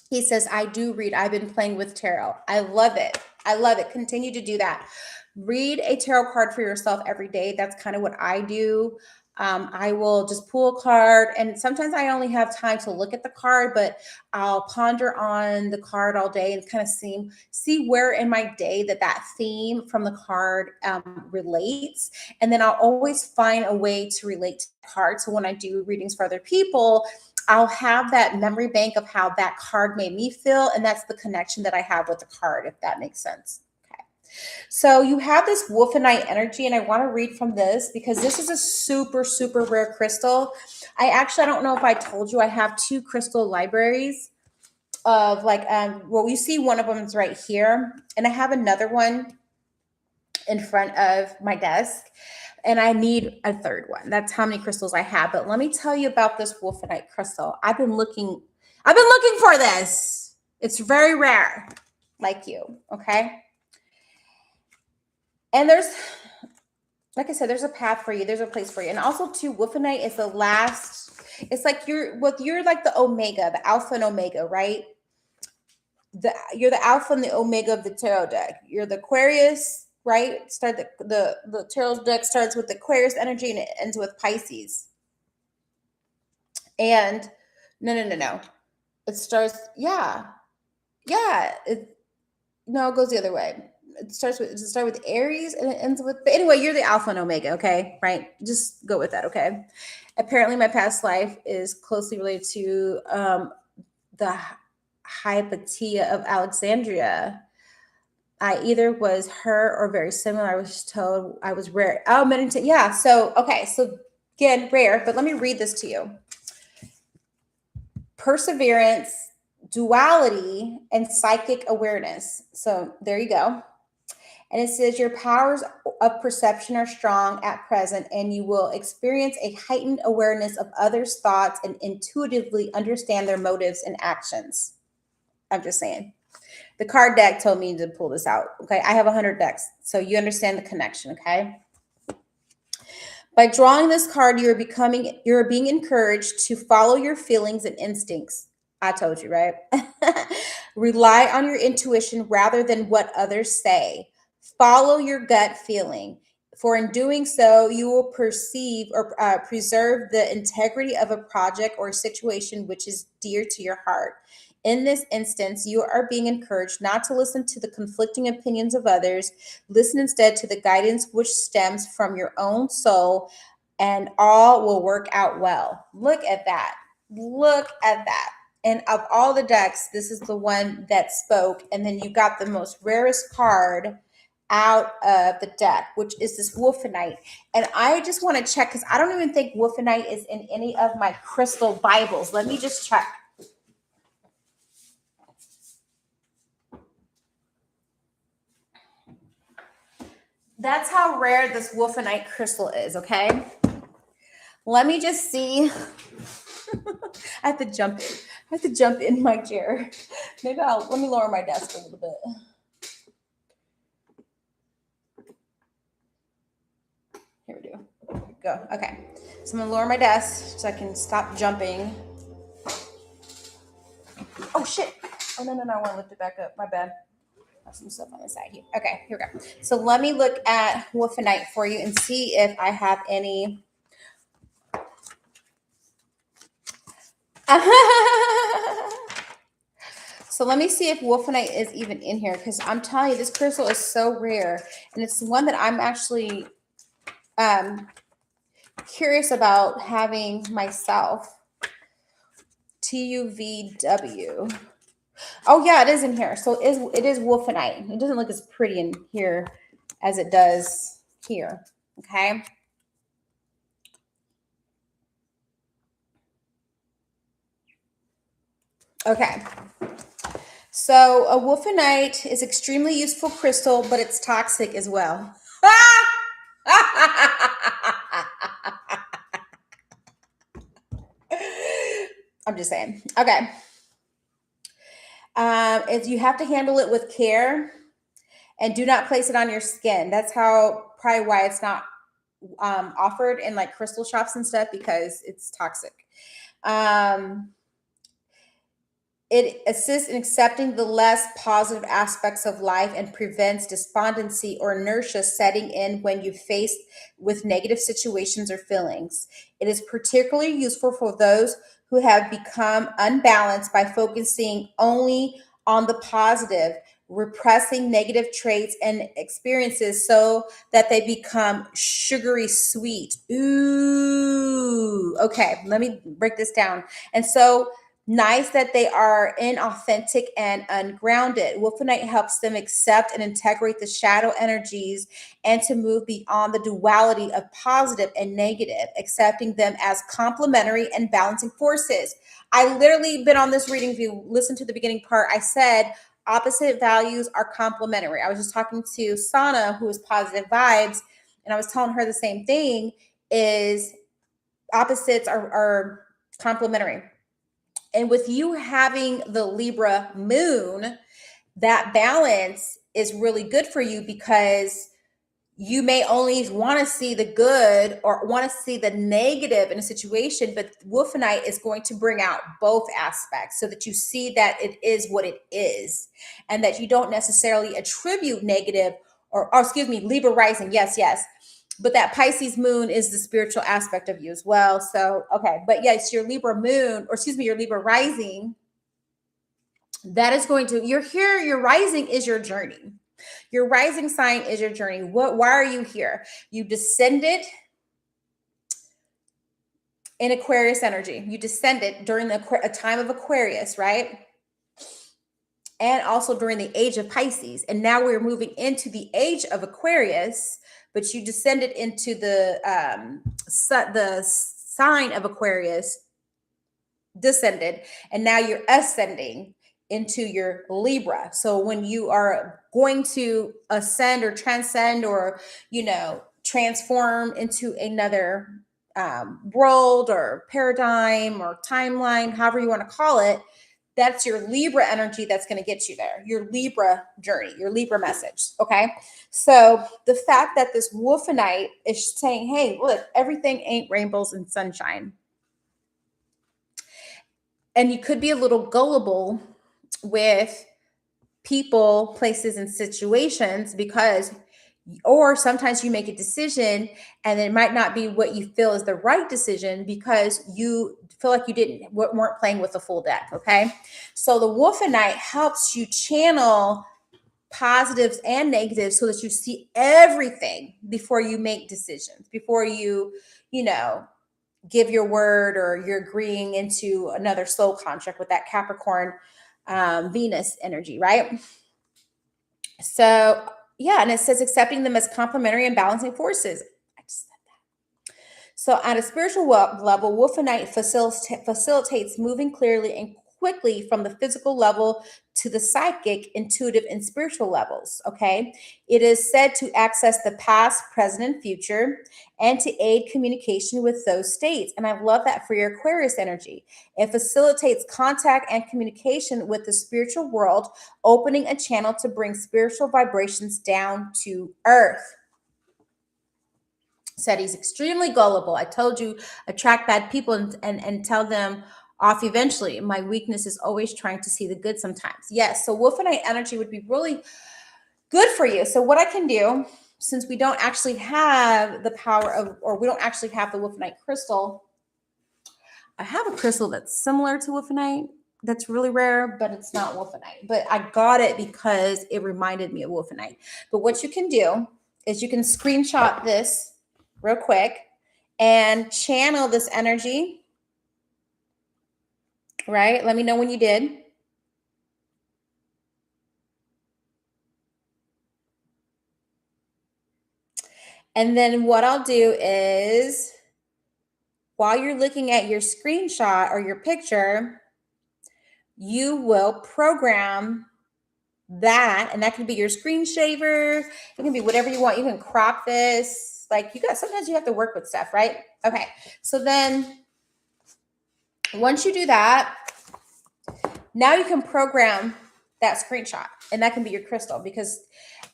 He says, I do read. I've been playing with tarot. I love it. I love it. Continue to do that. Read a tarot card for yourself every day. That's kind of what I do. I will just pull a card, and sometimes I only have time to look at the card, but I'll ponder on the card all day and kind of see where in my day that theme from the card relates. And then I'll always find a way to relate to the card. So when I do readings for other people, I'll have that memory bank of how that card made me feel. And that's the connection that I have with the card, if that makes sense. Okay. So you have this wolfenite energy, and I want to read from this because this is a super, super rare crystal. I don't know if I told you, I have 2 crystal libraries of like, well, you see one of them is right here, and I have another one in front of my desk, and I need a 3rd one. That's how many crystals I have. But let me tell you about this wolfenite crystal. I've been looking for this. It's very rare, like you. Okay. And there's, like I said, there's a path for you. There's a place for you. And also too, Wolfenite is the last, it's like you're like the Omega, the Alpha and Omega, right? You're the Alpha and the Omega of the tarot deck. You're the Aquarius, right? The tarot deck starts with Aquarius energy and it ends with Pisces. And no. It starts, yeah. No, it goes the other way. It starts with Aries and it ends with, but anyway, you're the Alpha and Omega, okay? Right? Just go with that, okay? Apparently my past life is closely related to the Hypatia of Alexandria. I either was her or very similar. I was told I was rare. Oh, meditate. Yeah. So, okay. So again, rare, but let me read this to you. Perseverance, duality, and psychic awareness. So there you go. And it says your powers of perception are strong at present, and you will experience a heightened awareness of others' thoughts and intuitively understand their motives and actions. I'm just saying. The card deck told me to pull this out. Okay. I have 100 decks. So you understand the connection. Okay. By drawing this card, you're being encouraged to follow your feelings and instincts. I told you, right? Rely on your intuition rather than what others say. Follow your gut feeling. For in doing so, you will perceive or preserve the integrity of a project or situation which is dear to your heart. In this instance, you are being encouraged not to listen to the conflicting opinions of others. Listen instead to the guidance which stems from your own soul, and all will work out well. Look at that. Look at that. And of all the decks, this is the one that spoke. And then you got the most rarest card out of the deck, which is this Wolfenite. And I just want to check because I don't even think Wolfenite is in any of my crystal Bibles. Let me just check. That's how rare this Wolfenite crystal is, okay? Let me just see. I have to jump in my chair. Maybe let me lower my desk a little bit. Here we go. Okay. So I'm gonna lower my desk so I can stop jumping. Oh shit. Oh no, I want to lift it back up. My bad. Some stuff on the side here. Okay, here we go. So let me look at Wolfenite for you and see if I have any. So let me see if Wolfenite is even in here because I'm telling you, this crystal is so rare. And it's one that I'm actually curious about having myself. TUVW. Oh yeah, it is in here. So it is Wolfenite. It doesn't look as pretty in here as it does here. Okay. Okay. So a Wolfenite is extremely useful crystal, but it's toxic as well. I'm just saying. Okay. You have to handle it with care and do not place it on your skin. That's probably why it's not offered in like crystal shops and stuff because it's toxic. It assists in accepting the less positive aspects of life and prevents despondency or inertia setting in when you face with negative situations or feelings. It is particularly useful for those who have become unbalanced by focusing only on the positive, repressing negative traits and experiences so that they become sugary sweet. Ooh, okay, let me break this down. And so, nice that they are inauthentic and ungrounded. Wolfenite helps them accept and integrate the shadow energies and to move beyond the duality of positive and negative, accepting them as complementary and balancing forces. I literally been on this reading. If you listen to the beginning part, I said opposite values are complementary. I was just talking to Sana, who is positive vibes, and I was telling her the same thing, is opposites are complementary. And with you having the Libra moon, that balance is really good for you because you may only want to see the good or want to see the negative in a situation, but Wolfenite is going to bring out both aspects so that you see that it is what it is and that you don't necessarily attribute negative or excuse me, Libra rising. Yes, yes. But that Pisces moon is the spiritual aspect of you as well. So, okay. But yes, your Libra moon, or excuse me, your Libra rising, that is going to, you're here, your rising is your journey. Your rising sign is your journey. Why are you here? You descended in Aquarius energy. You descended during a time of Aquarius, right? And also during the age of Pisces. And now we're moving into the age of Aquarius, but you descended into the sign of Aquarius, descended, and now you're ascending into your Libra. So when you are going to ascend or transcend or, transform into another world or paradigm or timeline, however you want to call it, that's your Libra energy that's going to get you there. Your Libra journey, your Libra message. Okay. So the fact that this Wolfenite is saying, hey, look, everything ain't rainbows and sunshine. And you could be a little gullible with people, places, and situations or sometimes you make a decision and it might not be what you feel is the right decision because you feel like you weren't playing with the full deck. Okay. So the Wolfenite helps you channel positives and negatives so that you see everything before you make decisions, before you give your word or you're agreeing into another soul contract with that Capricorn Venus energy, right? So, yeah, and it says accepting them as complementary and balancing forces. I just said that. So, at a spiritual level, Wolfenite facilitates moving clearly and quickly from the physical level to the psychic, intuitive, and spiritual levels. Okay. It is said to access the past, present, and future and to aid communication with those states. And I love that for your Aquarius energy. It facilitates contact and communication with the spiritual world, opening a channel to bring spiritual vibrations down to earth. Said he's extremely gullible. I told you, attract bad people and tell them off eventually. My weakness is always trying to see the good sometimes. Yes, so Wolfenite energy would be really good for you. So what I can do, since we don't actually have the power of, or we don't actually have the Wolfenite crystal, I have a crystal that's similar to Wolfenite. That's really rare, but it's not Wolfenite. But I got it because it reminded me of Wolfenite. But what you can do is you can screenshot this real quick and channel this energy. Right? Let me know when you did. And then what I'll do is, while you're looking at your screenshot or your picture, you will program that, and that can be your screensaver. It can be whatever you want. You can crop this. Like sometimes you have to work with stuff, right? Okay. So then once you do that, now you can program that screenshot, and that can be your crystal, because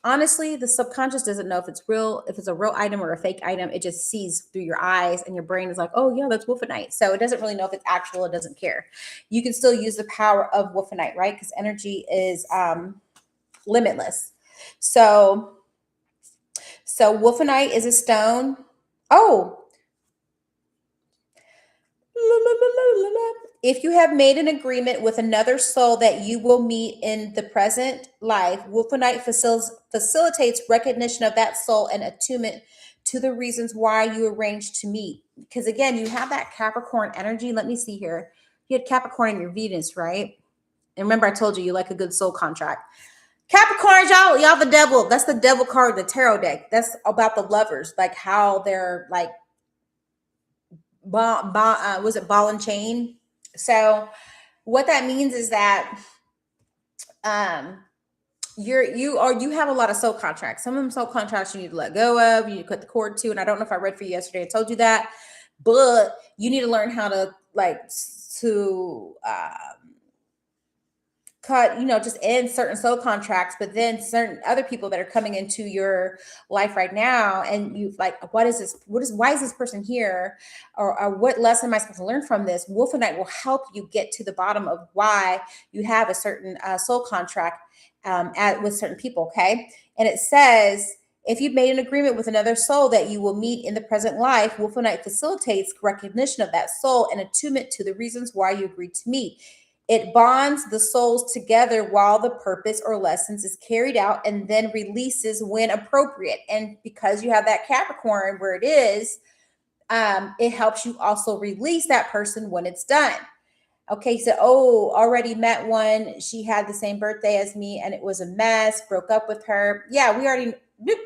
honestly, the subconscious doesn't know if it's real, if it's a real item or a fake item. It just sees through your eyes, and your brain is like, oh yeah, that's Wolfenite. So it doesn't really know if it's actual. It doesn't care. You can still use the power of Wolfenite, right? Because energy is limitless. So Wolfenite is a stone. Oh, if you have made an agreement with another soul that you will meet in the present life, Wolfenite facilitates recognition of that soul and attunement to the reasons why you arranged to meet. Because again, you have that Capricorn energy. Let me see here. You had Capricorn in your Venus, right? And remember, I told you like a good soul contract. Capricorns, y'all the devil. That's the devil card, the tarot deck. That's about the lovers, like how they're like, was it ball and chain? So what that means is that you have a lot of soul contracts. Some of them soul contracts you need to let go of, you need to cut the cord to. And I don't know if I read for you yesterday, I told you that, but you need to learn how to cut, just end certain soul contracts, but then certain other people that are coming into your life right now, and you like, why is this person here, or what lesson am I supposed to learn from this? Wolfenite will help you get to the bottom of why you have a certain soul contract with certain people. Okay, and it says, if you've made an agreement with another soul that you will meet in the present life, Wolfenite facilitates recognition of that soul and attunement to the reasons why you agreed to meet. It bonds the souls together while the purpose or lessons is carried out, and then releases when appropriate. And because you have that Capricorn where it is, it helps you also release that person when it's done. Okay, so, already met one. She had the same birthday as me and it was a mess, broke up with her. Yeah,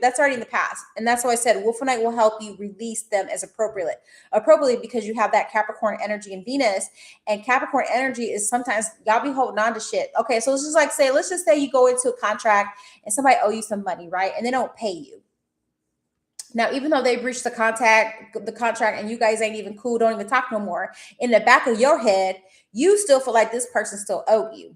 that's already in the past. And that's why I said Wolfenite will help you release them as appropriately, because you have that Capricorn energy in Venus. And Capricorn energy is sometimes y'all be holding on to shit. Okay, so let's just say you go into a contract and somebody owe you some money, right? And they don't pay you. Now, even though they breached the contract and you guys ain't even cool, don't even talk no more, in the back of your head, you still feel like this person still owed you.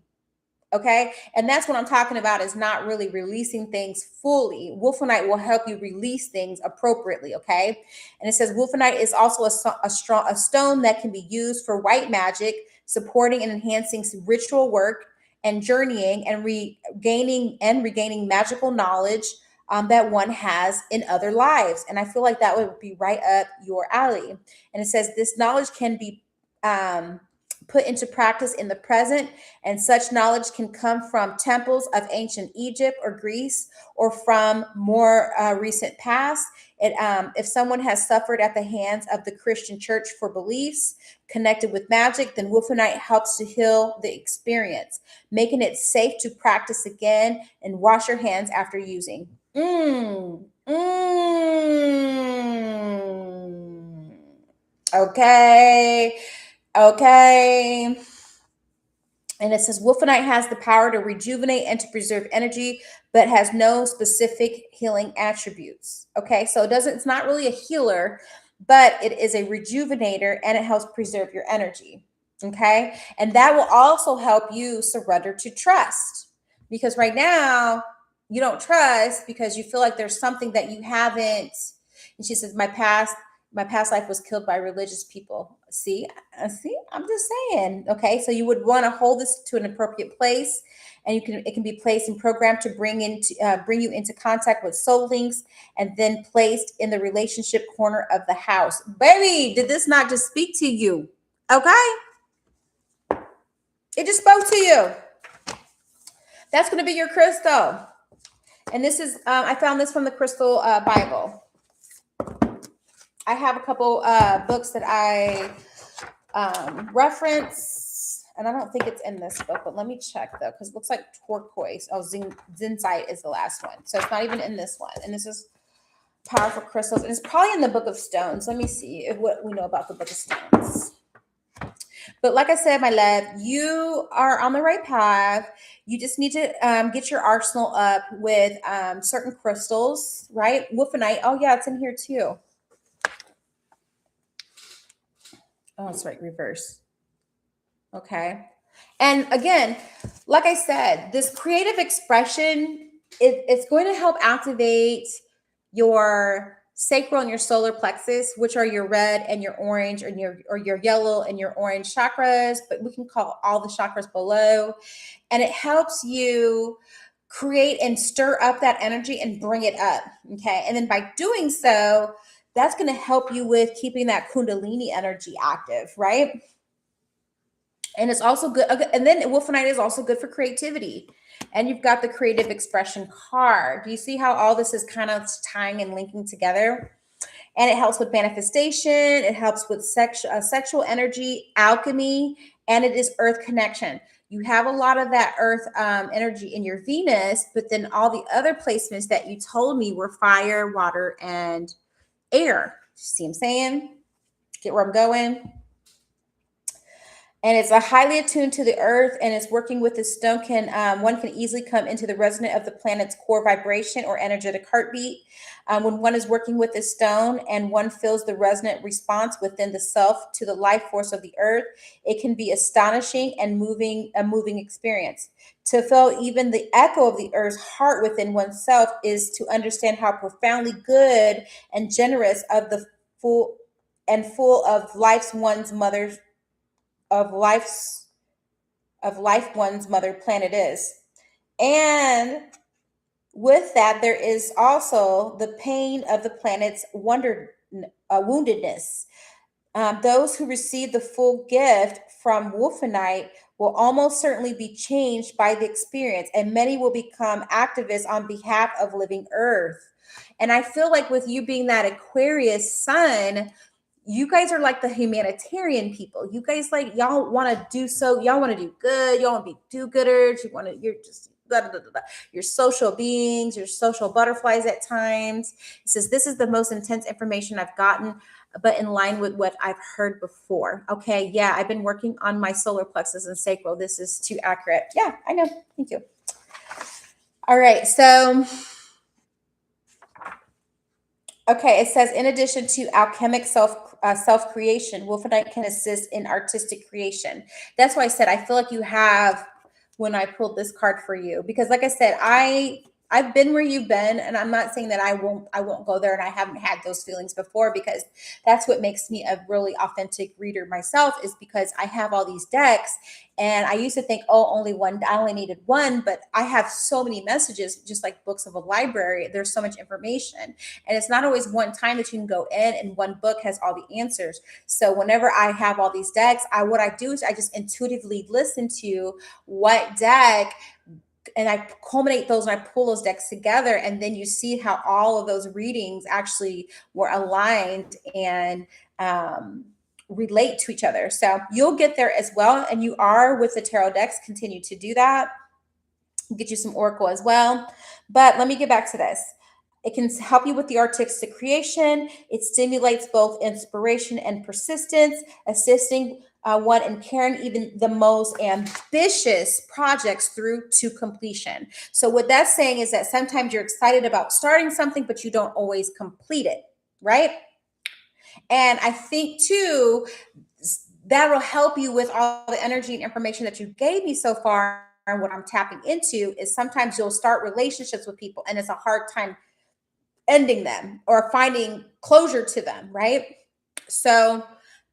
Okay. And that's what I'm talking about, is not really releasing things fully. Wolfenite will help you release things appropriately. Okay. And it says Wolfenite is also a stone that can be used for white magic, supporting and enhancing ritual work and journeying and regaining magical knowledge that one has in other lives. And I feel like that would be right up your alley. And it says this knowledge can be put into practice in the present, and such knowledge can come from temples of ancient Egypt or Greece, or from more recent past. If someone has suffered at the hands of the Christian church for beliefs connected with magic, then Wolfenite helps to heal the experience, making it safe to practice again and wash your hands after using. Okay. And it says Wolfenite has the power to rejuvenate and to preserve energy, but has no specific healing attributes. Okay, so it's not really a healer, but it is a rejuvenator, and it helps preserve your energy. Okay, and that will also help you surrender to trust, because right now you don't trust because you feel like there's something that you haven't. And she says, my past life was killed by religious people. See, I'm just saying. Okay, so you would want to hold this to an appropriate place, and it can be placed and programmed to bring you into contact with soul links, and then placed in the relationship corner of the house. Baby, did this not just speak to you? Okay, it just spoke to you. That's going to be your crystal, and this is I found this from the Crystal Bible. I have a couple books that I reference, and I don't think it's in this book, but let me check though, because it looks like turquoise. Oh, Zinzite is the last one, so it's not even in this one. And this is Powerful Crystals, and it's probably in the Book of Stones. Let me see what we know about the Book of Stones. But like I said, my love, you are on the right path. You just need to get your arsenal up with certain crystals, right? Wolfenite. Oh yeah, it's in here too. Oh, that's right, reverse. Okay. And again, like I said, this creative expression, it's going to help activate your sacral and your solar plexus, which are your red and your orange, or your yellow and your orange chakras, but we can call all the chakras below. And it helps you create and stir up that energy and bring it up. Okay. And then by doing so, that's going to help you with keeping that Kundalini energy active, right? And it's also good. And then Wolfenite is also good for creativity. And you've got the creative expression card. Do you see how all this is kind of tying and linking together? And it helps with manifestation. It helps with sexual energy, alchemy, and it is earth connection. You have a lot of that earth energy in your Venus, but then all the other placements that you told me were fire, water, and air. See what I'm saying? Get where I'm going? And it's a highly attuned to the earth, and it's working with the stone. One can easily come into the resonance of the planet's core vibration or energetic heartbeat. When one is working with a stone and one feels the resonant response within the self to the life force of the earth, it can be astonishing and a moving experience. To feel even the echo of the earth's heart within oneself is to understand how profoundly good and generous of the full of life's one's mother's of life's of life one's mother planet is. And with that, there is also the pain of the planet's woundedness. Those who receive the full gift from Wolfenite will almost certainly be changed by the experience, and many will become activists on behalf of living Earth. And I feel like with you being that Aquarius sun, you guys are like the humanitarian people. You guys y'all want to y'all want to do good. Y'all want to be do-gooders. You're just blah, blah, blah, blah. You're social beings, you're social butterflies at times. It says, this is the most intense information I've gotten, but in line with what I've heard before. Okay, yeah, I've been working on my solar plexus and sacral. This is too accurate. Yeah, I know. Thank you. All right, so okay, it says, in addition to alchemic self-creation, Wolfenite can assist in artistic creation. That's why I said I feel like you have when I pulled this card for you, because like I said, I've been where you've been, and I'm not saying that I won't go there, and I haven't had those feelings before, because that's what makes me a really authentic reader myself, is because I have all these decks, and I used to think, oh, I only needed one, but I have so many messages, just like books of a library. There's so much information, and it's not always one time that you can go in and one book has all the answers. So whenever I have all these decks, what I do is I just intuitively listen to what deck, and I culminate those and I pull those decks together. And then you see how all of those readings actually were aligned and relate to each other. So you'll get there as well. And you are with the tarot decks. Continue to do that. Get you some oracle as well. But let me get back to this. It can help you with the artistic creation. It stimulates both inspiration and persistence, assisting one in carrying even the most ambitious projects through to completion. So what that's saying is that sometimes you're excited about starting something, but you don't always complete it, right? And I think too, that'll help you with all the energy and information that you gave me so far. And what I'm tapping into is sometimes you'll start relationships with people and it's a hard time ending them or finding closure to them, right? So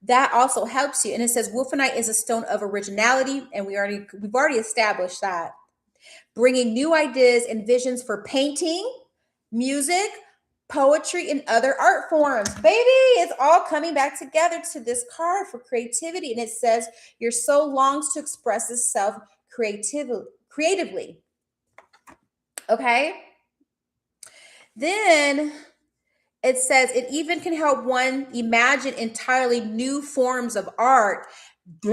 that also helps you. And it says Wolfenite is a stone of originality, and we've already established that. Bringing new ideas and visions for painting, music, poetry, and other art forms. Baby, it's all coming back together to this card for creativity. And it says your soul longs to express itself creatively. Okay? Then it says it even can help one imagine entirely new forms of art. Damn!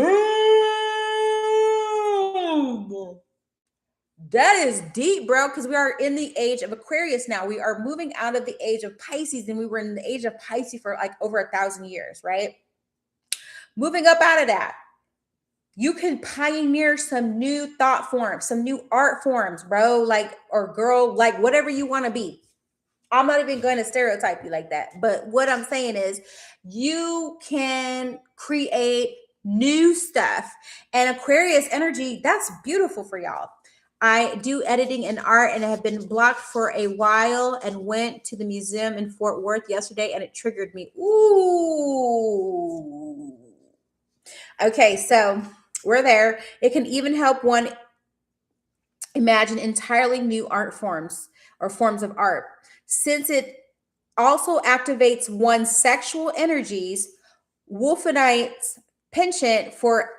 That is deep, bro, because we are in the age of Aquarius now. We are moving out of the age of Pisces, and we were in the age of Pisces for like over 1,000 years, right? Moving up out of that, you can pioneer some new thought forms, some new art forms, bro, like, or girl, like whatever you want to be. I'm not even going to stereotype you like that. But what I'm saying is you can create new stuff. And Aquarius energy, that's beautiful for y'all. I do editing and art, and I have been blocked for a while and went to the museum in Fort Worth yesterday, and it triggered me. Ooh. Okay, so we're there. It can even help one imagine entirely new art forms or forms of art. Since it also activates one's sexual energies, Wolfenite's penchant for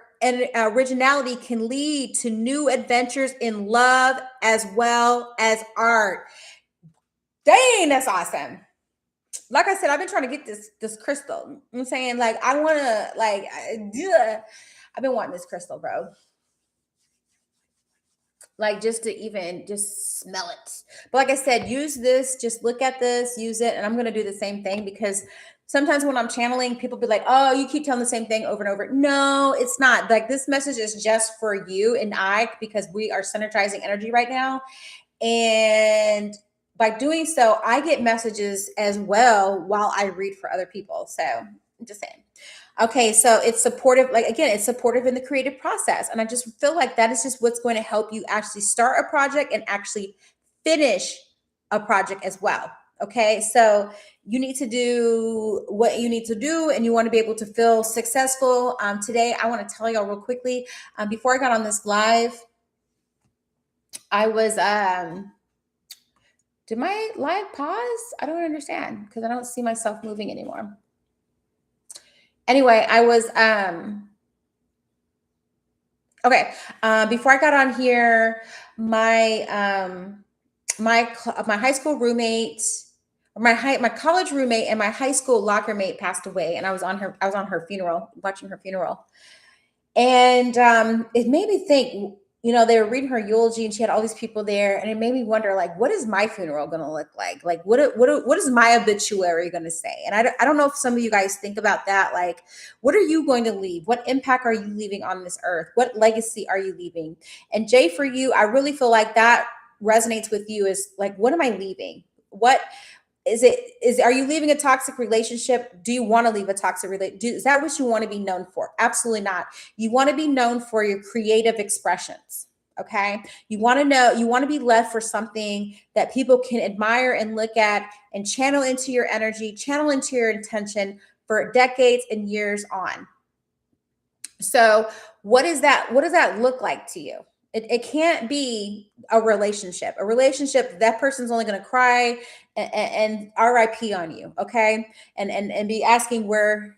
originality can lead to new adventures in love as well as art. Dang, that's awesome. Like I said, I've been trying to get this crystal. I'm saying, like, I want to, like, I've been wanting this crystal, bro. Like, just to even just smell it. But like I said, use this, just look at this, use it. And I'm going to do the same thing, because sometimes when I'm channeling, people be like, oh, you keep telling the same thing over and over. No, it's not. Like, this message is just for you and I, because we are synergizing energy right now. And by doing so, I get messages as well while I read for other people. So I'm just saying. Okay, so it's supportive. Like again, it's supportive in the creative process. And I just feel like that is just what's going to help you actually start a project and actually finish a project as well. Okay, so you need to do what you need to do and you want to be able to feel successful. Today, I want to tell y'all real quickly, before I got on this live, I was, did my live pause? I don't understand because I don't see myself moving anymore. Anyway, I was, okay. Before I got on here, my high school roommate, my college roommate, and my high school locker mate passed away, and I was on her funeral, watching her funeral, and it made me think. They were reading her eulogy, and she had all these people there, and it made me wonder, like, what is my funeral going to look like? Like, what is my obituary going to say? And I don't know if some of you guys think about that. Like, what are you going to leave? What impact are you leaving on this earth? What legacy are you leaving? And Jay, for you, I really feel like that resonates with you. Is like, what am I leaving? What are you leaving a toxic relationship? Do you want to leave a toxic relationship? Is that what you want to be known for? Absolutely not. You want to be known for your creative expressions. Okay. You want to be left for something that people can admire and look at and channel into your energy, channel into your intention for decades and years on. So what does that look like to you? It can't be a relationship. A relationship, that person's only going to cry and RIP on you, okay? And be asking where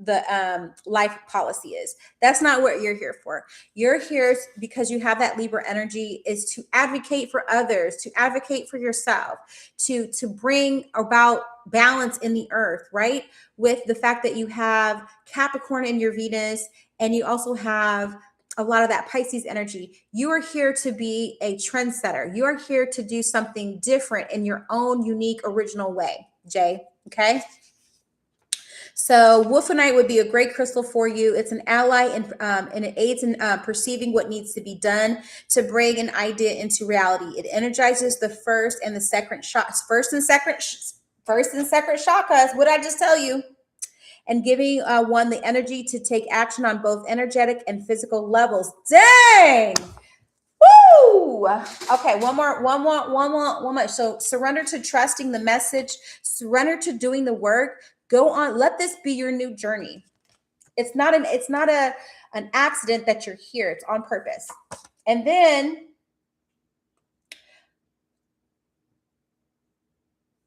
the life policy is. That's not what you're here for. You're here because you have that Libra energy, is to advocate for others, to advocate for yourself, to bring about balance in the earth, right? With the fact that you have Capricorn in your Venus, and you also have a lot of that Pisces energy. You are here to be a trendsetter. You are here to do something different in your own unique, original way, Jay. Okay. So wolfenite would be a great crystal for you. It's an ally and it aids in perceiving what needs to be done to bring an idea into reality. It energizes the first and second chakras. What did I just tell you? And giving one the energy to take action on both energetic and physical levels. Dang! Woo! Okay, one more. So surrender to trusting the message, surrender to doing the work. Go on, let this be your new journey. It's not an accident that you're here. It's on purpose. And then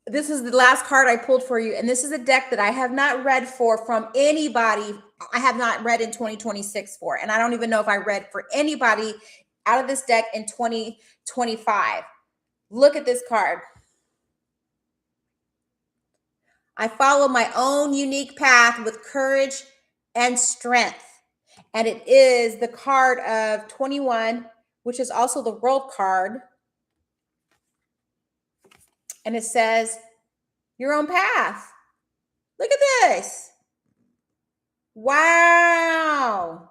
this is the last card I pulled for you. And this is a deck that I have not read from anybody. I have not read in 2026 for. And I don't even know if I read for anybody out of this deck in 2025. Look at this card. I follow my own unique path with courage and strength. And it is the card of 21, which is also the World card. And it says, your own path. Look at this. Wow.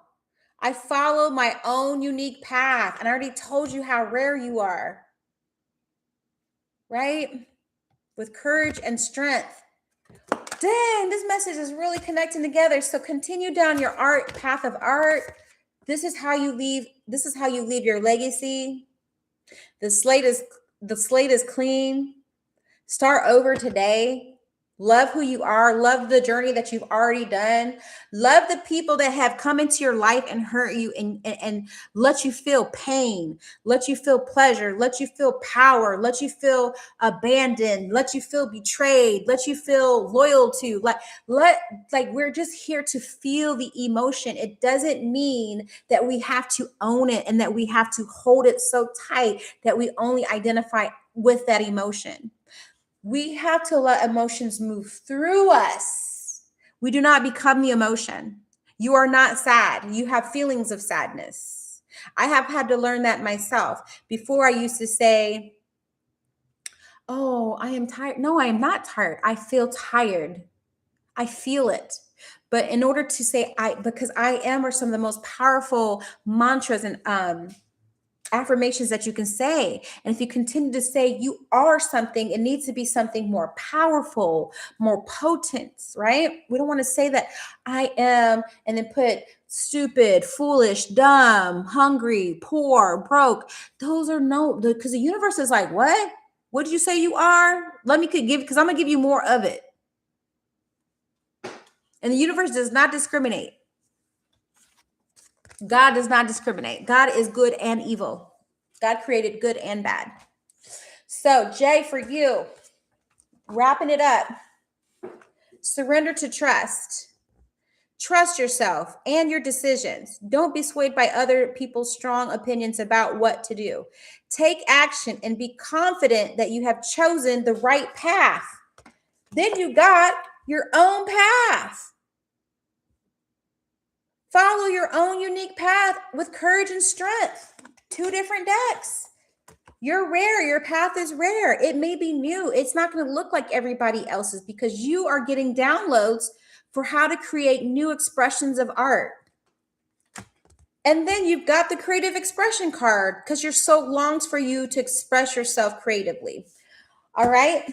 I follow my own unique path. And I already told you how rare you are. Right? With courage and strength. Dang, this message is really connecting together. So continue down your path of art. This is how you leave your legacy. The slate is clean. Start over today. Love who you are. Love the journey that you've already done. Love the people that have come into your life and hurt you and let you feel pain, let you feel pleasure, let you feel power, let you feel abandoned, let you feel betrayed, let you feel loyal to. Like we're just here to feel the emotion. It doesn't mean that we have to own it and that we have to hold it so tight that we only identify with that emotion. We have to let emotions move through us. We do not become the emotion. You are not sad. You have feelings of sadness. I have had to learn that myself. Before I used to say, oh, I am tired. No, I am not tired. I feel tired. I feel it. But in order to say because I am are some of the most powerful mantras and affirmations that you can say. And if you continue to say you are something, it needs to be something more powerful, more potent, right? We don't want to say that I am and then put stupid, foolish, dumb, hungry, poor, broke. Those are because the universe is like, what did you say you are? Let me give, because I'm going to give you more of it. And the universe does not discriminate. God does not discriminate. God is good and evil. God created good and bad. So, Jay, for you, wrapping it up, surrender to trust. Trust yourself and your decisions. Don't be swayed by other people's strong opinions about what to do. Take action and be confident that you have chosen the right path. Then you got your own path. Follow your own unique path with courage and strength. 2 different decks. You're rare. Your path is rare. It may be new. It's not going to look like everybody else's because you are getting downloads for how to create new expressions of art. And then you've got the creative expression card because your soul longs for you to express yourself creatively. All right.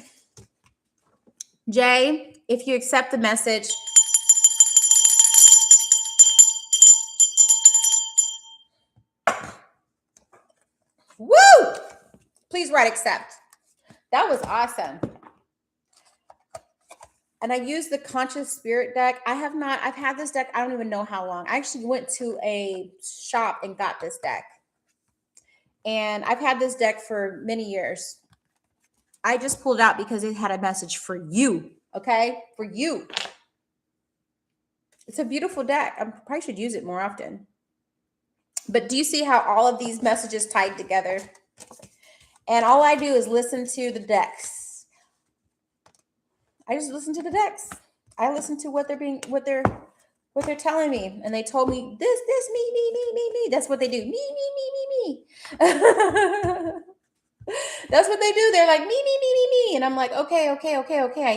Jay, if you accept the message, woo! Please write accept. That was awesome. And I use the Conscious Spirit deck. I've had this deck, I don't even know how long. I actually went to a shop and got this deck. And I've had this deck for many years. I just pulled it out because it had a message for you, okay? For you. It's a beautiful deck. I probably should use it more often. But do you see how all of these messages tied together? And all I do is listen to the decks. I just listen to the decks. I listen to what they're telling me. And they told me this, me. That's what they do. Me. That's what they do. They're like, me. And I'm like, okay. I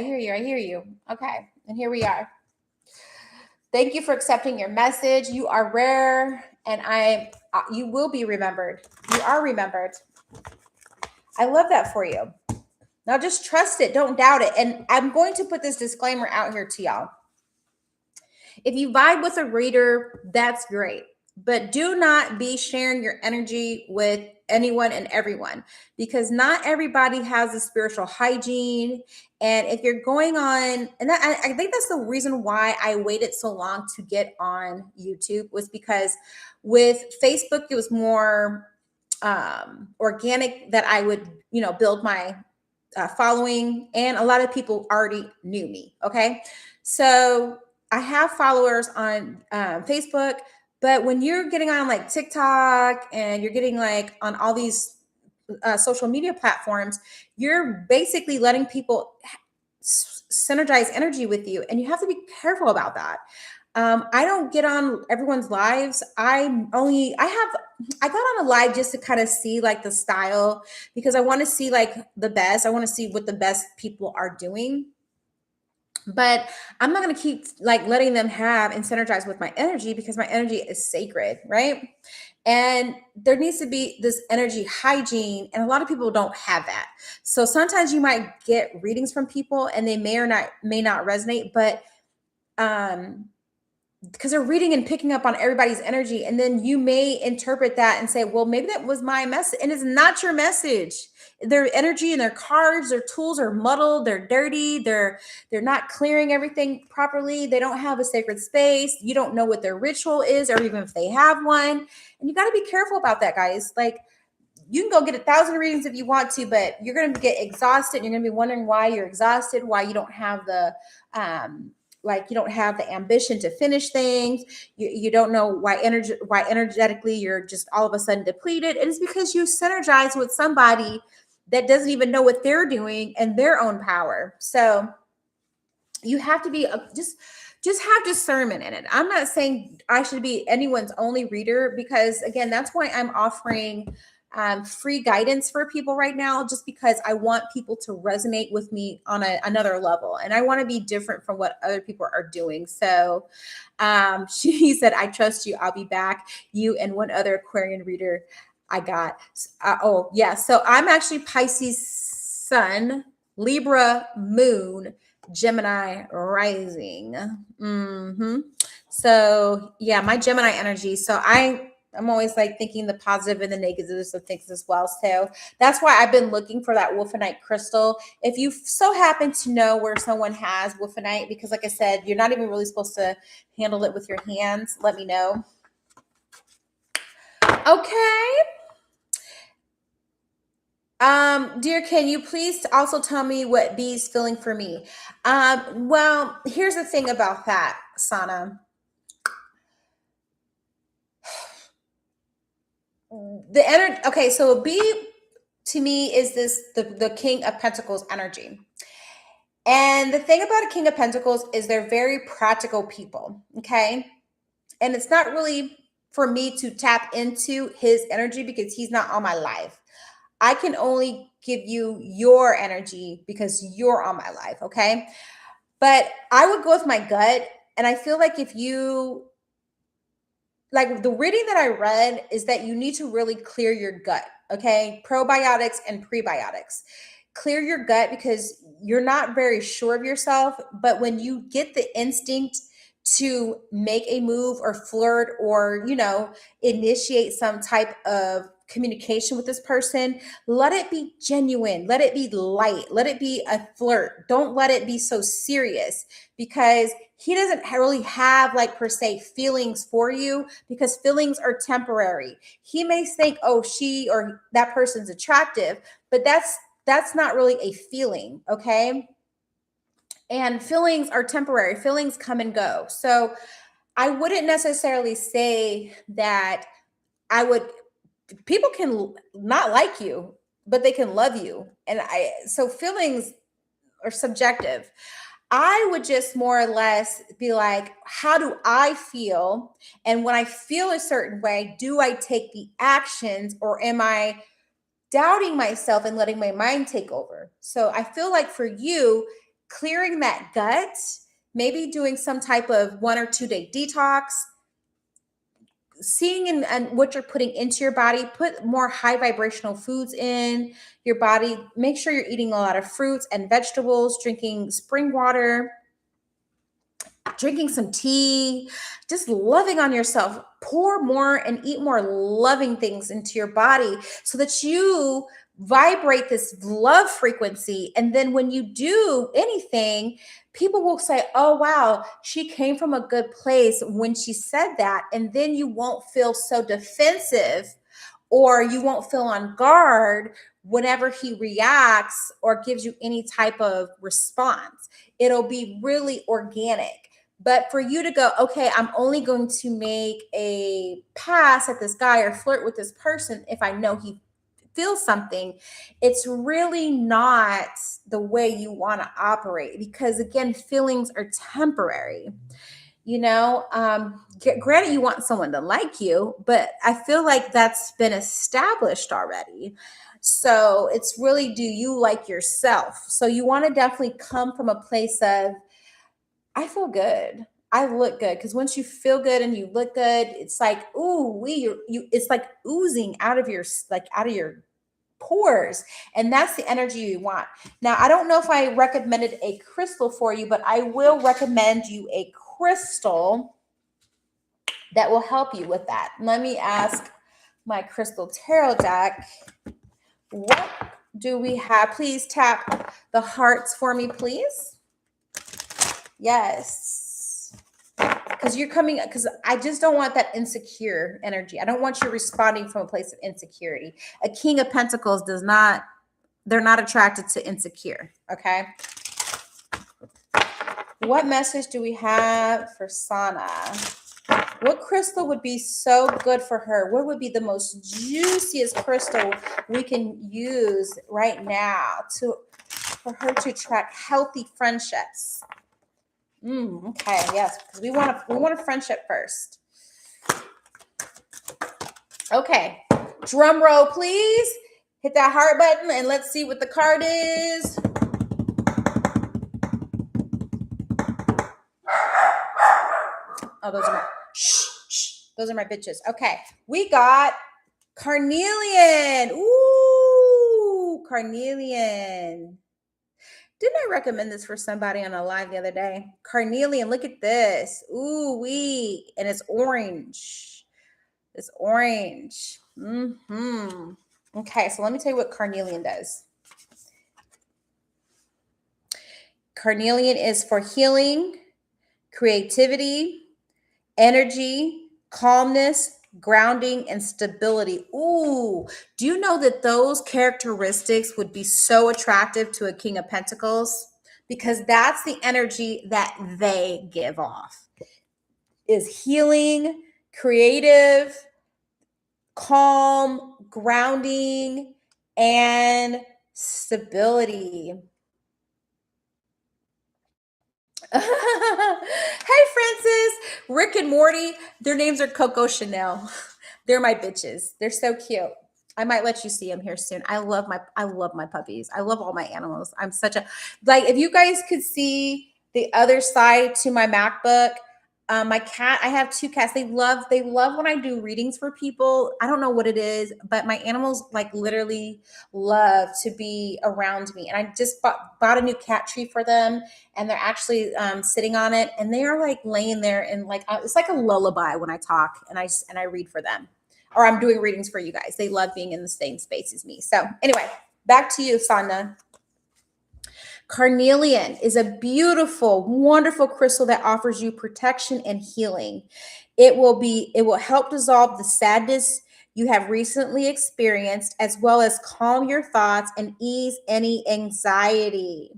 hear you. Okay. And here we are. Thank you for accepting your message. You are rare and you will be remembered. You are remembered. I love that for you. Now just trust it. Don't doubt it. And I'm going to put this disclaimer out here to y'all. If you vibe with a reader, that's great. But do not be sharing your energy with anyone and everyone because not everybody has a spiritual hygiene. And if you're going on, and I think that's the reason why I waited so long to get on YouTube was because with Facebook, it was more organic that I would, build my following, and a lot of people already knew me. Okay. So I have followers on Facebook, but when you're getting on like TikTok and you're getting like on all these social media platforms, you're basically letting people synergize energy with you. And you have to be careful about that. I don't get on everyone's lives. I got on a live just to kind of see like the style because I want to see like the best. I want to see what the best people are doing. But I'm not going to keep like letting them have and synergize with my energy because my energy is sacred, right? And there needs to be this energy hygiene, and a lot of people don't have that. So sometimes you might get readings from people and they may not resonate, but because they're reading and picking up on everybody's energy. And then you may interpret that and say, well, maybe that was my message. And it's not your message. Their energy and their cards, their tools are muddled. They're dirty. They're not clearing everything properly. They don't have a sacred space. You don't know what their ritual is, or even if they have one. And you got to be careful about that, guys. Like, you can go get 1,000 readings if you want to, but you're going to get exhausted. You're going to be wondering why you're exhausted, why you don't have the, you don't have the ambition to finish things. You don't know why energetically you're just all of a sudden depleted. And it's because you synergize with somebody that doesn't even know what they're doing and their own power. So you have to be just have discernment in it. I'm not saying I should be anyone's only reader because, again, that's why I'm offering free guidance for people right now, just because I want people to resonate with me on another level. And I want to be different from what other people are doing. So she said, I trust you. I'll be back. You and one other Aquarian reader. I got, oh, yeah. So I'm actually Pisces sun, Libra moon, Gemini rising. So yeah, my Gemini energy. So I'm always like thinking the positive and the negatives of things as well. So that's why I've been looking for that wolfenite crystal. If you so happen to know where someone has wolfenite, because like I said, you're not even really supposed to handle it with your hands, let me know. Okay. Dear, can you please also tell me what B is feeling for me? Well, here's the thing about that, Sana. The energy, okay, so B to me is the King of Pentacles energy. And the thing about a King of Pentacles is they're very practical people, okay? And it's not really for me to tap into his energy because he's not on my life. I can only give you your energy because you're on my life, okay? But I would go with my gut. And I feel like if you, like the reading that I read is that you need to really clear your gut, okay? Probiotics and prebiotics. Clear your gut because you're not very sure of yourself. But when you get the instinct to make a move or flirt or, initiate some type of communication with this person, let it be genuine, let it be light, let it be a flirt. Don't let it be so serious because he doesn't really have like per se feelings for you because feelings are temporary. He may think, oh, she or that person's attractive, but that's not really a feeling, okay? And feelings are temporary. Feelings come and go. So I wouldn't necessarily say that I would, people can not like you, but they can love you. So feelings are subjective. I would just more or less be like, how do I feel? And when I feel a certain way, do I take the actions or am I doubting myself and letting my mind take over? So I feel like for you, clearing that gut, maybe doing some type of 1 or 2 day detox, seeing and what you're putting into your body, put more high vibrational foods in your body. Make sure you're eating a lot of fruits and vegetables, drinking spring water, drinking some tea, just loving on yourself. Pour more and eat more loving things into your body so that you vibrate this love frequency. And then when you do anything, people will say, oh, wow, she came from a good place when she said that. And then you won't feel so defensive or you won't feel on guard whenever he reacts or gives you any type of response. It'll be really organic. But for you to go, okay, I'm only going to make a pass at this guy or flirt with this person if I know he feels something, it's really not the way you want to operate because, again, feelings are temporary. Granted, you want someone to like you, but I feel like that's been established already. So it's really, do you like yourself? So you want to definitely come from a place of, I feel good. I look good because once you feel good and you look good, it's like, ooh, it's like oozing out of your pores, and that's the energy you want. Now, I don't know if I recommended a crystal for you, but I will recommend you a crystal that will help you with that. Let me ask my crystal tarot deck. What do we have? Please tap the hearts for me, please. Yes. Because I just don't want that insecure energy. I don't want you responding from a place of insecurity. A King of Pentacles they're not attracted to insecure, okay? What message do we have for Sana? What crystal would be so good for her? What would be the most juiciest crystal we can use right now for her to attract healthy friendships? Okay, yes, because we want a friendship first. Okay, drum roll, please. Hit that heart button and let's see what the card is. Oh, those are my bitches. Okay, we got Carnelian. Ooh, carnelian. Didn't I recommend this for somebody on a live the other day? Carnelian, look at this. Ooh, wee. And it's orange. It's orange. Okay, so let me tell you what carnelian does. Carnelian is for healing, creativity, energy, calmness, grounding, and stability. Ooh, do you know that those characteristics would be so attractive to a King of Pentacles? Because that's the energy that they give off. Is healing, creative, calm, grounding, and stability. Hey, Francis, Rick and Morty, their names are Coco Chanel. They're my bitches. They're so cute. I might let you see them here soon. I love my puppies. I love all my animals. I'm such a, like, if you guys could see the other side to my MacBook, my cat, I have two cats. They love when I do readings for people. I don't know what it is, but my animals like literally love to be around me. And I just bought a new cat tree for them, and they're actually sitting on it, and they are like laying there, and like it's like a lullaby when I talk and I read for them, or I'm doing readings for you guys. They love being in the same space as me. So anyway, back to you, Sana. Carnelian is a beautiful, wonderful crystal that offers you protection and healing. It will help dissolve the sadness you have recently experienced, as well as calm your thoughts and ease any anxiety.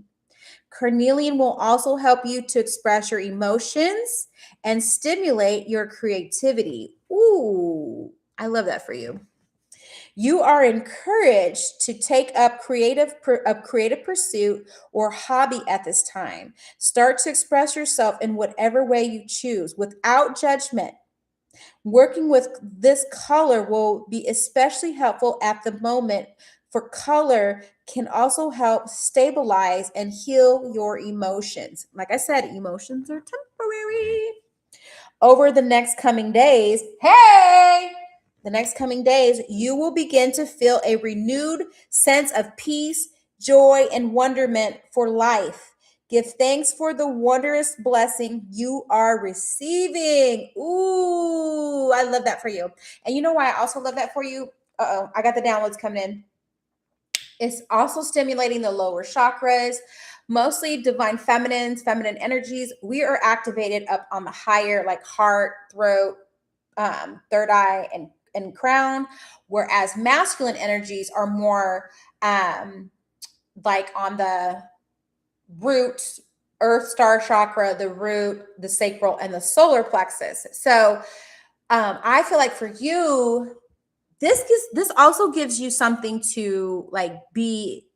Carnelian will also help you to express your emotions and stimulate your creativity. Ooh, I love that for you. You are encouraged to take up a creative pursuit or hobby at this time. Start to express yourself in whatever way you choose without judgment. Working with this color will be especially helpful at the moment, for color can also help stabilize and heal your emotions. Like I said, emotions are temporary. Over the next coming days, you will begin to feel a renewed sense of peace, joy, and wonderment for life. Give thanks for the wondrous blessing you are receiving. Ooh, I love that for you. And you know why I also love that for you? I got the downloads coming in. It's also stimulating the lower chakras, mostly divine feminine energies. We are activated up on the higher, like heart, throat, third eye, and crown, whereas masculine energies are more like on the root, earth star chakra, the root, the sacral, and the solar plexus. So I feel like for you, this also gives you something to like be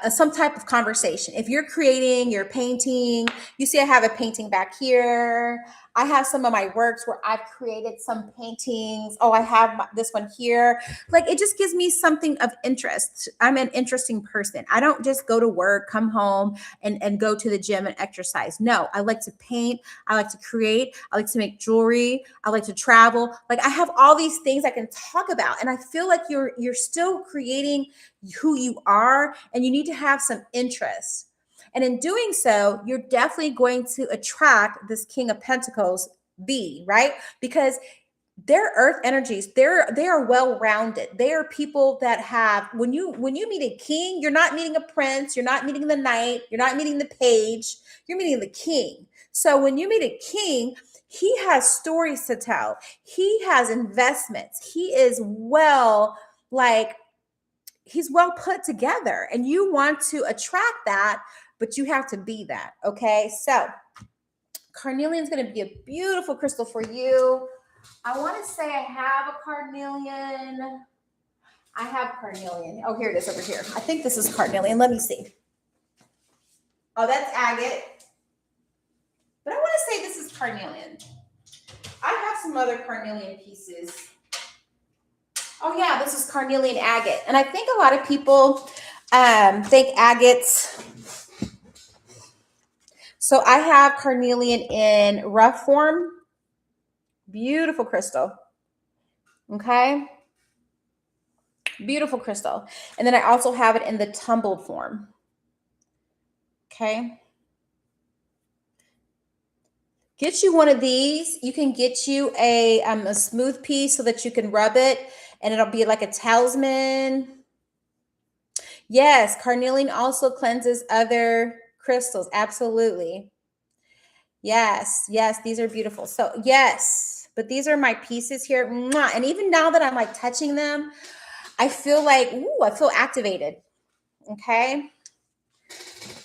some type of conversation. If you're creating, you're painting, you see I have a painting back here. I have some of my works where I've created some paintings. Oh, I have this one here. Like, it just gives me something of interest. I'm an interesting person. I don't just go to work, come home, and go to the gym and exercise. No, I like to paint. I like to create. I like to make jewelry. I like to travel. Like, I have all these things I can talk about. And I feel like you're still creating who you are, and you need to have some interest. And in doing so, you're definitely going to attract this King of Pentacles B, right? Because they're earth energies. They are well-rounded. They are people that have, when you meet a king, you're not meeting a prince, you're not meeting the knight, you're not meeting the page, you're meeting the king. So when you meet a king, he has stories to tell. He has investments. He is he's well put together, and you want to attract that, but you have to be that. Okay. So carnelian is going to be a beautiful crystal for you. I want to say I have a carnelian. Oh, here it is over here. I think this is carnelian. Let me see. Oh, that's agate. But I want to say this is carnelian. I have some other carnelian pieces. Oh yeah, this is carnelian agate. And I think a lot of people think agates. So I have carnelian in rough form. Beautiful crystal. Okay. Beautiful crystal. And then I also have it in the tumbled form. Okay. Get you one of these. You can get you a smooth piece so that you can rub it and it'll be like a talisman. Yes, carnelian also cleanses other crystals. Absolutely. Yes, yes, these are beautiful. So, yes, but these are my pieces here. Mwah. And even now that I'm like touching them, I feel like, ooh, I feel activated. Okay.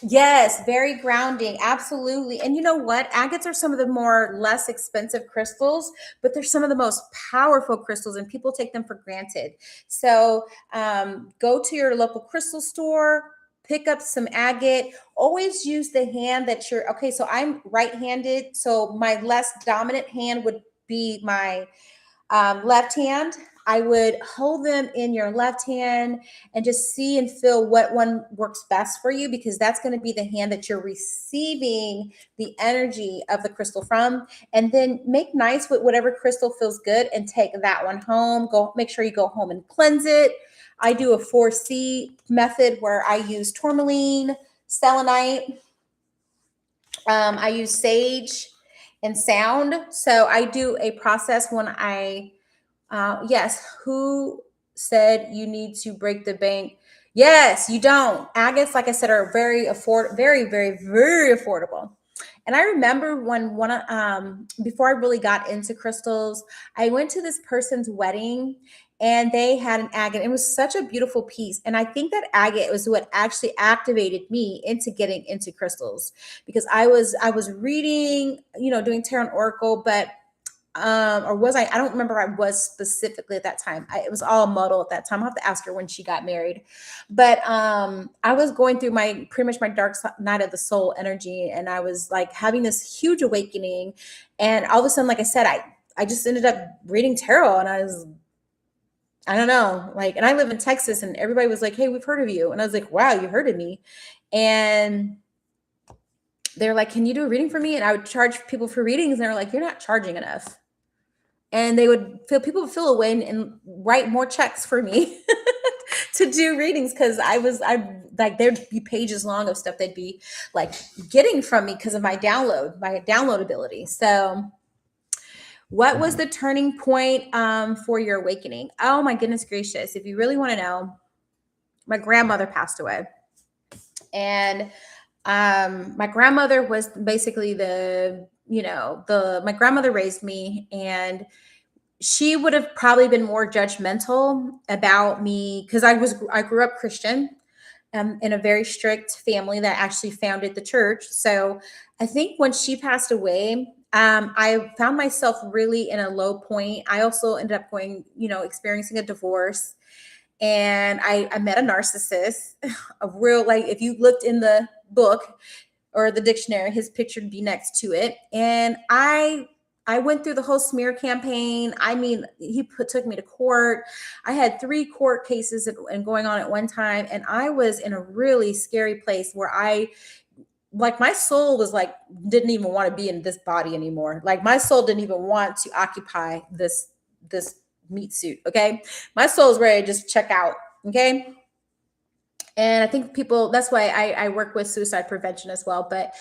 Yes, very grounding. Absolutely. And you know what? Agates are some of the more less expensive crystals, but they're some of the most powerful crystals, and people take them for granted. So go to your local crystal store, pick up some agate. Always use the hand that you're, okay, so I'm right handed. So my less dominant hand would be my left hand. I would hold them in your left hand and just see and feel what one works best for you, because that's going to be the hand that you're receiving the energy of the crystal from. And then make nice with whatever crystal feels good and take that one home. Go make sure you go home and cleanse it. I do a 4C method where I use tourmaline, selenite, I use sage and sound. So I do a process when yes, who said you need to break the bank? Yes, you don't. Agates, like I said, are very, very, very affordable. And I remember when before I really got into crystals, I went to this person's wedding and they had an agate. It was such a beautiful piece. And I think that agate was what actually activated me into getting into crystals, because I was reading, doing tarot and oracle, but or was I don't remember. I was specifically at that time. It was all muddle at that time. I'll have to ask her when she got married. But I was going through pretty much my dark night of the soul energy, and I was like having this huge awakening. And all of a sudden, like I said, I just ended up reading tarot, and I don't know, like, and I live in Texas, and everybody was like, "Hey, we've heard of you," and I was like, "Wow, you heard of me?" And they're like, "Can you do a reading for me?" And I would charge people for readings, and they're like, "You're not charging enough." And people would fill away and write more checks for me to do readings, because I like, there'd be pages long of stuff they'd be like getting from me because of my download ability. So what was the turning point for your awakening? Oh my goodness gracious. If you really want to know, my grandmother passed away. And my grandmother was basically my grandmother raised me, and she would have probably been more judgmental about me because I grew up Christian, in a very strict family that actually founded the church. So I think when she passed away, I found myself really in a low point. I also ended up experiencing a divorce, and I met a narcissist, a real, like, if you looked in the book or the dictionary, his picture would be next to it. And I went through the whole smear campaign. I mean, he took me to court. I had 3 court cases and going on at one time. And I was in a really scary place where my soul was like, didn't even want to be in this body anymore. Like, my soul didn't even want to occupy this meat suit. Okay. My soul is ready to just check out. Okay. And I think that's why I work with suicide prevention as well. But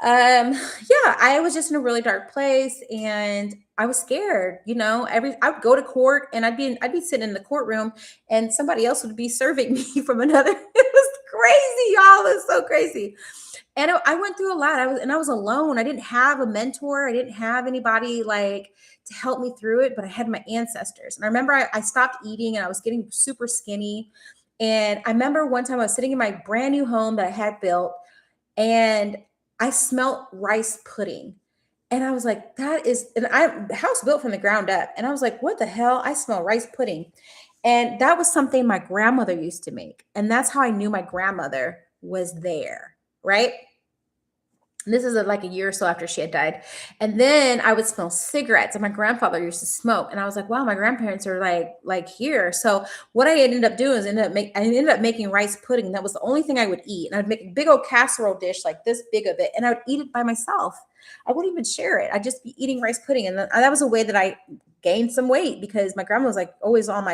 yeah, I was just in a really dark place, and I was scared. I would go to court, and I'd be sitting in the courtroom, and somebody else would be serving me from another. It was crazy, y'all. It was so crazy. And I went through a lot. I was alone. I didn't have a mentor. I didn't have anybody like to help me through it, but I had my ancestors. And I remember I stopped eating, and I was getting super skinny. And I remember one time I was sitting in my brand new home that I had built, and I smelled rice pudding. And I was like, the house built from the ground up. And I was like, what the hell? I smell rice pudding. And that was something my grandmother used to make. And that's how I knew my grandmother was there. Right. And this is like a year or so after she had died. And then I would smell cigarettes, and my grandfather used to smoke. And I was like, wow, my grandparents are like here. So what I ended up doing is I ended up making rice pudding. That was the only thing I would eat. And I'd make a big old casserole dish like this big of it, and I would eat it by myself. I wouldn't even share it. I'd just be eating rice pudding. And that was a way that I gained some weight because my grandma was like always on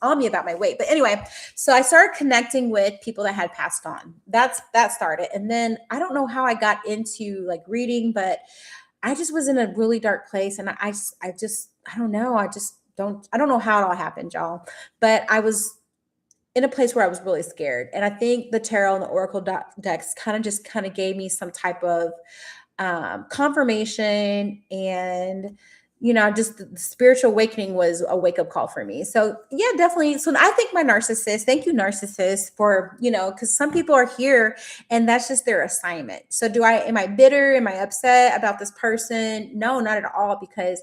on me about my weight. But anyway, so I started connecting with people that had passed on. That started. And then I don't know how I got into like reading, but I just was in a really dark place. And I don't know. I don't know how it all happened, y'all. But I was in a place where I was really scared. And I think the tarot and the oracle decks kind of gave me some type of confirmation, and just the spiritual awakening was a wake-up call for me. So yeah, definitely. So I think my narcissist, thank you, narcissist, for because some people are here and that's just their assignment. So am I bitter? Am I upset about this person? No, not at all, because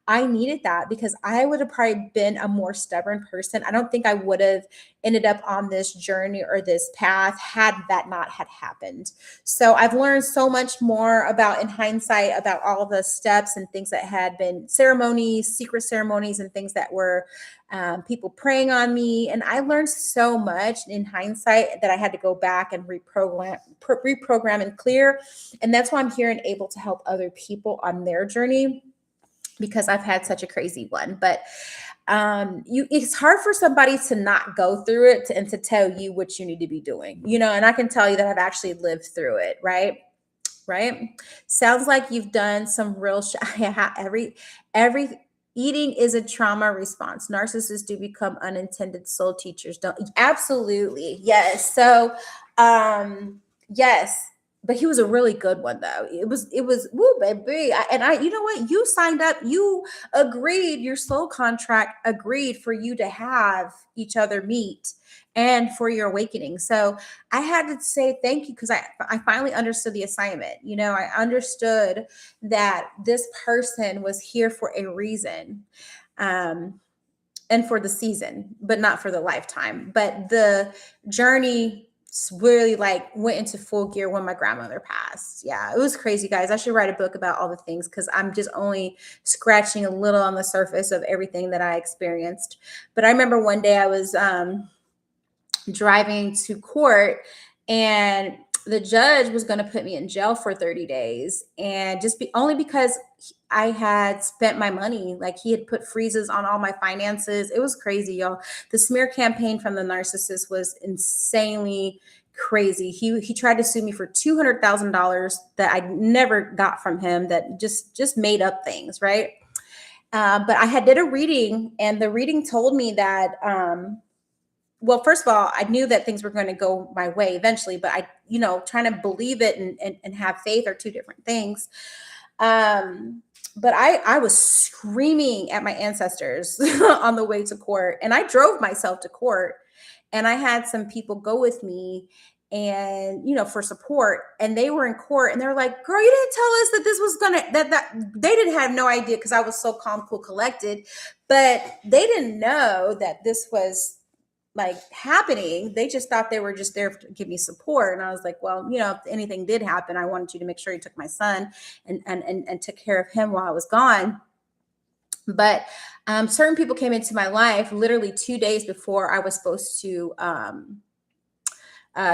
I needed that, because I would have probably been a more stubborn person. I don't think I would have ended up on this journey or this path had that not had happened. So I've learned so much more about, in hindsight, about all the steps and things that had been ceremonies, secret ceremonies, and things that were people praying on me. And I learned so much in hindsight that I had to go back and reprogram and clear. And that's why I'm here and able to help other people on their journey, because I've had such a crazy one. But it's hard for somebody to not go through it and to tell you what you need to be doing, and I can tell you that I've actually lived through it. Right. Sounds like you've done some real every eating is a trauma response. Narcissists do become unintended soul teachers. Don't absolutely. Yes. So, yes. But he was a really good one, though. It was, woo, baby. You know what? You signed up, you agreed, your soul contract agreed for you to have each other meet and for your awakening. So I had to say thank you, because I finally understood the assignment. I understood that this person was here for a reason. And for the season, but not for the lifetime. But the journey really went into full gear when my grandmother passed. Yeah, it was crazy, guys. I should write a book about all the things, because I'm just only scratching a little on the surface of everything that I experienced. But I remember one day I was driving to court, and the judge was going to put me in jail for 30 days, and only because I had spent my money. Like, he had put freezes on all my finances. It was crazy, y'all. The smear campaign from the narcissist was insanely crazy. He tried to sue me for $200,000 that I never got from him, that just made up things, right? But I did a reading, and the reading told me that well, first of all, I knew that things were going to go my way eventually, but trying to believe it and have faith are two different things. But I was screaming at my ancestors on the way to court, and I drove myself to court, and I had some people go with me, and for support, and they were in court, and they were like, girl, you didn't tell us that this was that they didn't have no idea, because I was so calm, cool, collected, but they didn't know that this was happening. They just thought they were just there to give me support. And I was like, well, if anything did happen, I wanted you to make sure you took my son and took care of him while I was gone. But certain people came into my life literally 2 days before I was supposed to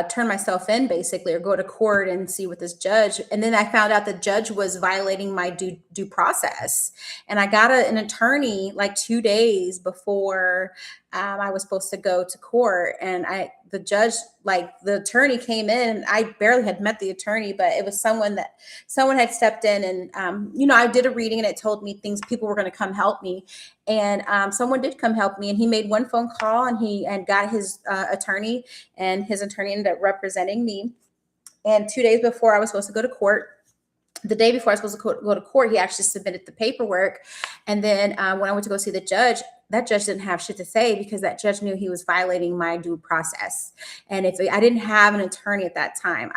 turn myself in, basically, or go to court and see with this judge. And then I found out the judge was violating my due process. And I got an attorney 2 days before I was supposed to go to court. And the judge, the attorney came in, and I barely had met the attorney, but it was someone had stepped in, and I did a reading, and it told me people were going to come help me. And someone did come help me, and he made one phone call, and got his attorney, and his attorney ended up representing me. And 2 days before I was supposed to go to court, the day before I was supposed to go to court, he actually submitted the paperwork. And then when I went to go see the judge, that judge didn't have shit to say, because that judge knew he was violating my due process. And if I didn't have an attorney at that time,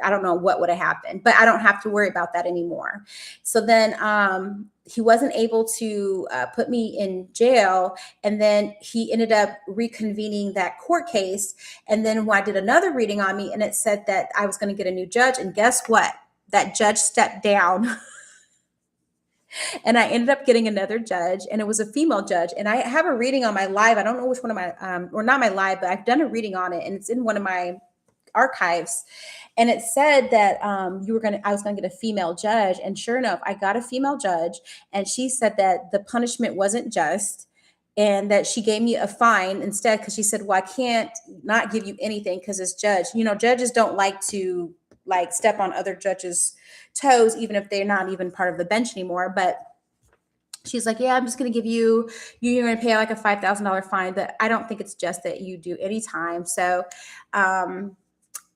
I don't know what would have happened, but I don't have to worry about that anymore. So then he wasn't able to put me in jail. And then he ended up reconvening that court case. And then when I did another reading on me, and it said that I was going to get a new judge. And guess what? That judge stepped down. And I ended up getting another judge, and it was a female judge. And I have a reading on my live. I don't know which one of my, or not my live, but I've done a reading on it, and it's in one of my archives. And it said that I was gonna get a female judge. And sure enough, I got a female judge, and she said that the punishment wasn't just, and that she gave me a fine instead, because she said, well, I can't not give you anything because it's judge. Judges don't like to like step on other judges' toes, even if they're not even part of the bench anymore. But she's like, yeah, I'm just going to give you're going to pay like a $5,000 fine, but I don't think it's just that you do any time. So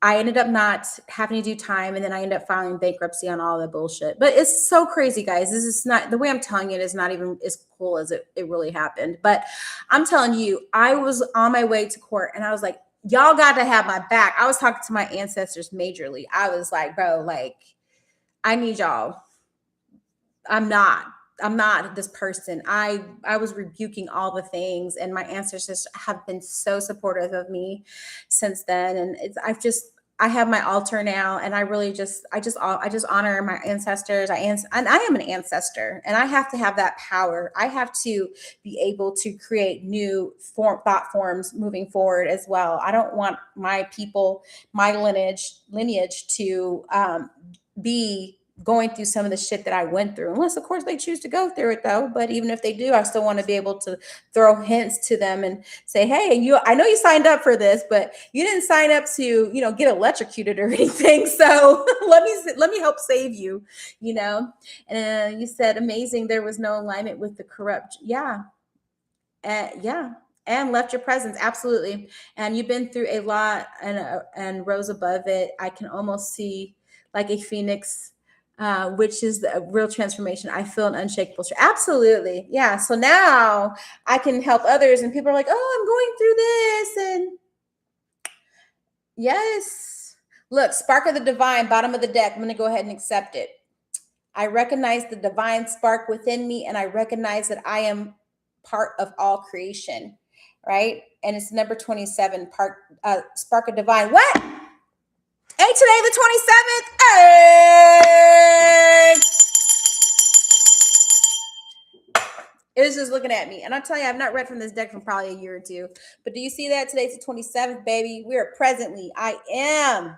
I ended up not having to do time, and then I ended up filing bankruptcy on all the bullshit. But it's so crazy, guys. This is not, the way I'm telling it is not even as cool as it really happened. But I'm telling you, I was on my way to court, and I was like, y'all got to have my back. I was talking to my ancestors majorly. I was like, bro, like, I need y'all. I'm not this person. I was rebuking all the things, and my ancestors have been so supportive of me since then. And I have my altar now, and I just honor my ancestors. And I am an ancestor, and I have to have that power. I have to be able to create new thought forms moving forward as well. I don't want my people, my lineage to be going through some of the shit that I went through, unless of course they choose to go through it though. But even if they do, I still want to be able to throw hints to them and say, hey, I know you signed up for this, but you didn't sign up to, get electrocuted or anything. So let me help save you, And you said amazing. There was no alignment with the corrupt. Yeah. Yeah. And left your presence. Absolutely. And you've been through a lot and rose above it. I can almost see like a phoenix, which is the real transformation. I feel an unshakable strength. Absolutely. Yeah. So now I can help others, and people are like, oh, I'm going through this. And yes, look, spark of the divine, bottom of the deck. I'm going to go ahead and accept it. I recognize the divine spark within me, and I recognize that I am part of all creation. Right. And it's number 27, spark of divine. What? Hey, today the 27th. Hey! It was just looking at me. And I'll tell you, I've not read from this deck for probably a year or two. But do you see that? Today's the 27th, baby. We are presently. I am.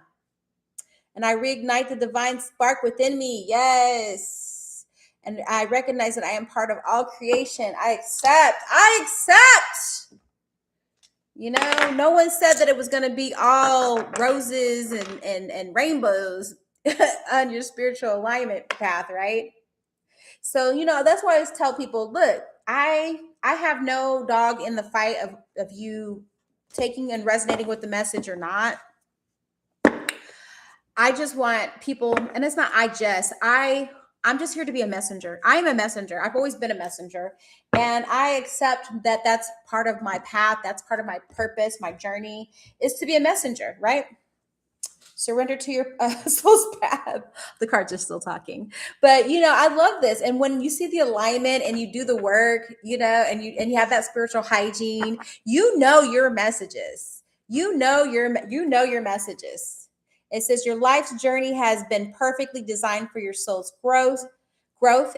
And I reignite the divine spark within me. Yes. And I recognize that I am part of all creation. I accept. No one said that it was going to be all roses and rainbows on your spiritual alignment path, right? So, that's why I always tell people, look, I have no dog in the fight of you taking and resonating with the message or not. I just want people, and it's not I'm just here to be a messenger. I am a messenger. I've always been a messenger. And I accept that that's part of my path. That's part of my purpose. My journey is to be a messenger, right? Surrender to your soul's path. The cards are still talking. But, I love this. And when you see the alignment and you do the work, and you have that spiritual hygiene, your messages. You know your messages. It says your life's journey has been perfectly designed for your soul's growth.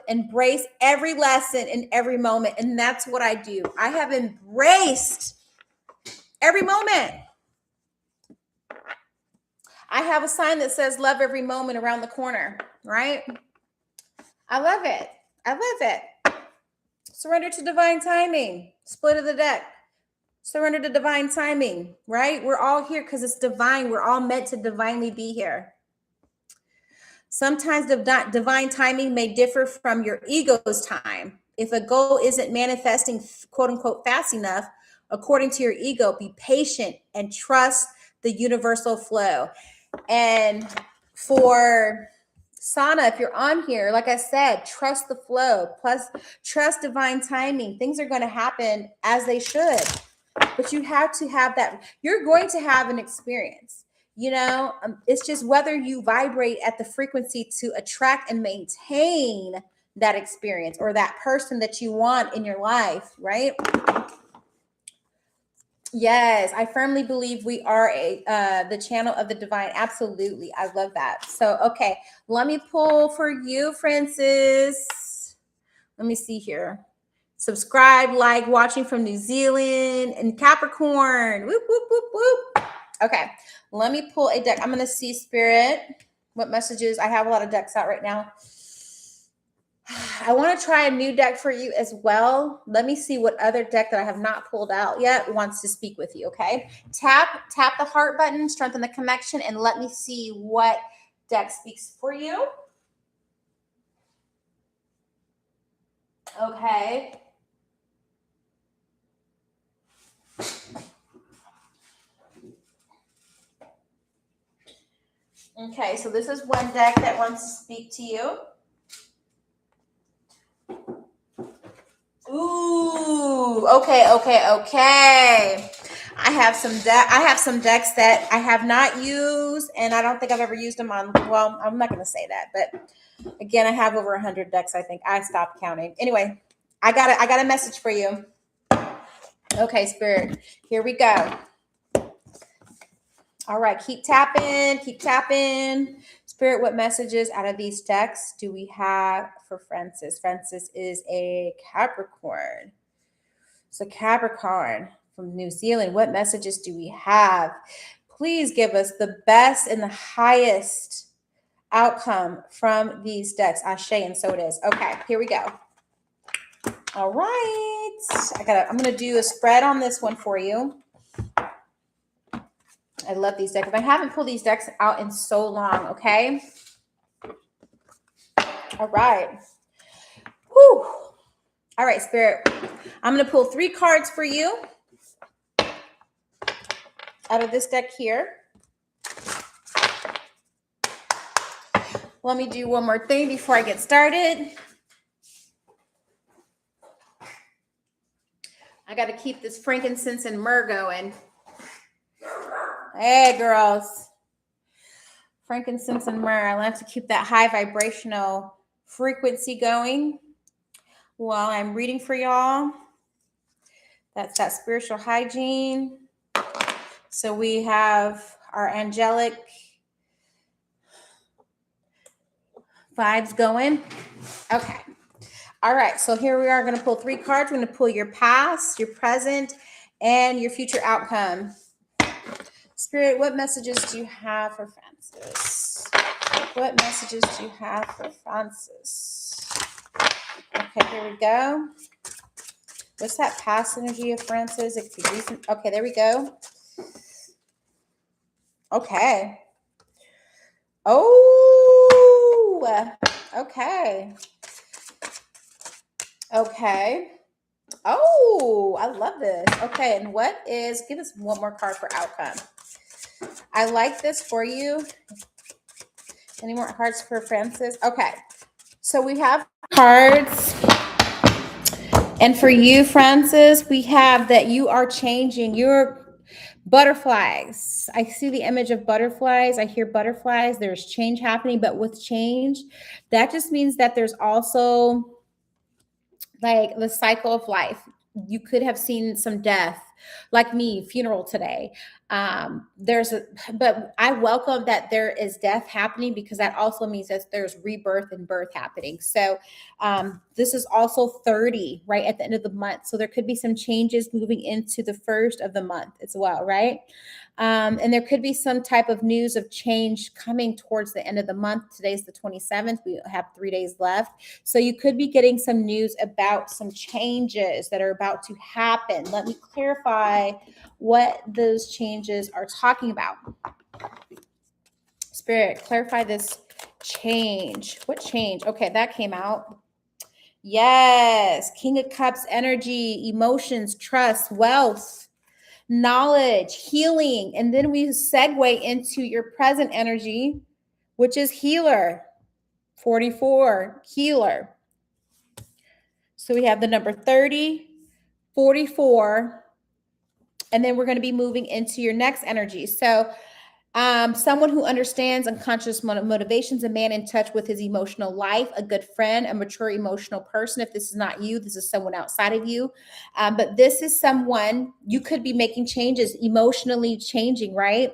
Embrace every lesson in every moment. And that's what I do. I have embraced every moment. I have a sign that says love every moment around the corner, right? I love it. Surrender to divine timing. Split of the deck. Surrender to divine timing, right? We're all here because it's divine. We're all meant to divinely be here. Sometimes the divine timing may differ from your ego's time. If a goal isn't manifesting, quote unquote, fast enough, according to your ego, be patient and trust the universal flow. And for Sana, if you're on here, like I said, trust the flow, plus trust divine timing. Things are going to happen as they should. But you have to have that. You're going to have an experience. It's just whether you vibrate at the frequency to attract and maintain that experience or that person that you want in your life, right? Yes, I firmly believe we are the channel of the divine. Absolutely. I love that. So, okay, let me pull for you, Francis. Let me see here. Subscribe, like, watching from New Zealand and Capricorn. Whoop, whoop, whoop, whoop. Okay, let me pull a deck. I'm going to see, Spirit, what messages. I have a lot of decks out right now. I want to try a new deck for you as well. Let me see what other deck that I have not pulled out yet wants to speak with you, okay? Tap the heart button, strengthen the connection, and let me see what deck speaks for you. Okay. Okay, so this is one deck that wants to speak to you. Ooh, okay. I have some decks that I have not used, and I don't think I've ever used them on. Well, I'm not going to say that, but again, I have over 100 decks. I think I stopped counting. Anyway, I got a message for you. Okay, Spirit, here we go. All right, keep tapping. Spirit, what messages out of these decks do we have for Francis? Francis is a Capricorn. So Capricorn from New Zealand, what messages do we have? Please give us the best and the highest outcome from these decks. Ashe, and so it is. Okay, here we go. All right. I'm going to do a spread on this one for you. I love these decks. I haven't pulled these decks out in so long, okay? All right. Whew. All right, Spirit. I'm going to pull 3 cards for you out of this deck here. Let me do one more thing before I get started. I got to keep this frankincense and myrrh going. Hey, girls. Frankincense and myrrh. I like to keep that high vibrational frequency going while I'm reading for y'all. That's that spiritual hygiene. So we have our angelic vibes going. Okay. All right. So here we are going to pull 3 cards. We're going to pull your past, your present, and your future outcome. Spirit, what messages do you have for Francis? What messages do you have for Francis? Okay, here we go. What's that past energy of Francis? It could be recent. Okay, there we go. Okay. Oh, okay. Okay. Oh, I love this. Okay, and give us one more card for outcome. I like this for you. Any more cards for Francis? Okay. So we have cards. And for you, Francis, we have that you are changing your butterflies. I see the image of butterflies. I hear butterflies. There's change happening, but with change, that just means that there's also like the cycle of life. You could have seen some death, like me, funeral today. But I welcome that there is death happening, because that also means that there's rebirth and birth happening. So this is also 30, right, at the end of the month. So there could be some changes moving into the first of the month as well, right? And there could be some type of news of change coming towards the end of the month. Today's the 27th. We have 3 days left. So you could be getting some news about some changes that are about to happen. Let me clarify what those changes are talking about. Spirit, clarify this change. What change? Okay, that came out. Yes. King of Cups energy, emotions, trust, wealth, knowledge, healing. And then we segue into your present energy, which is healer. 44, healer. So we have the number 30, 44, and then we're going to be moving into your next energy. So someone who understands unconscious motivations, a man in touch with his emotional life, a good friend, a mature emotional person. If this is not you, this is someone outside of you. But this is someone you could be making changes, emotionally changing, right?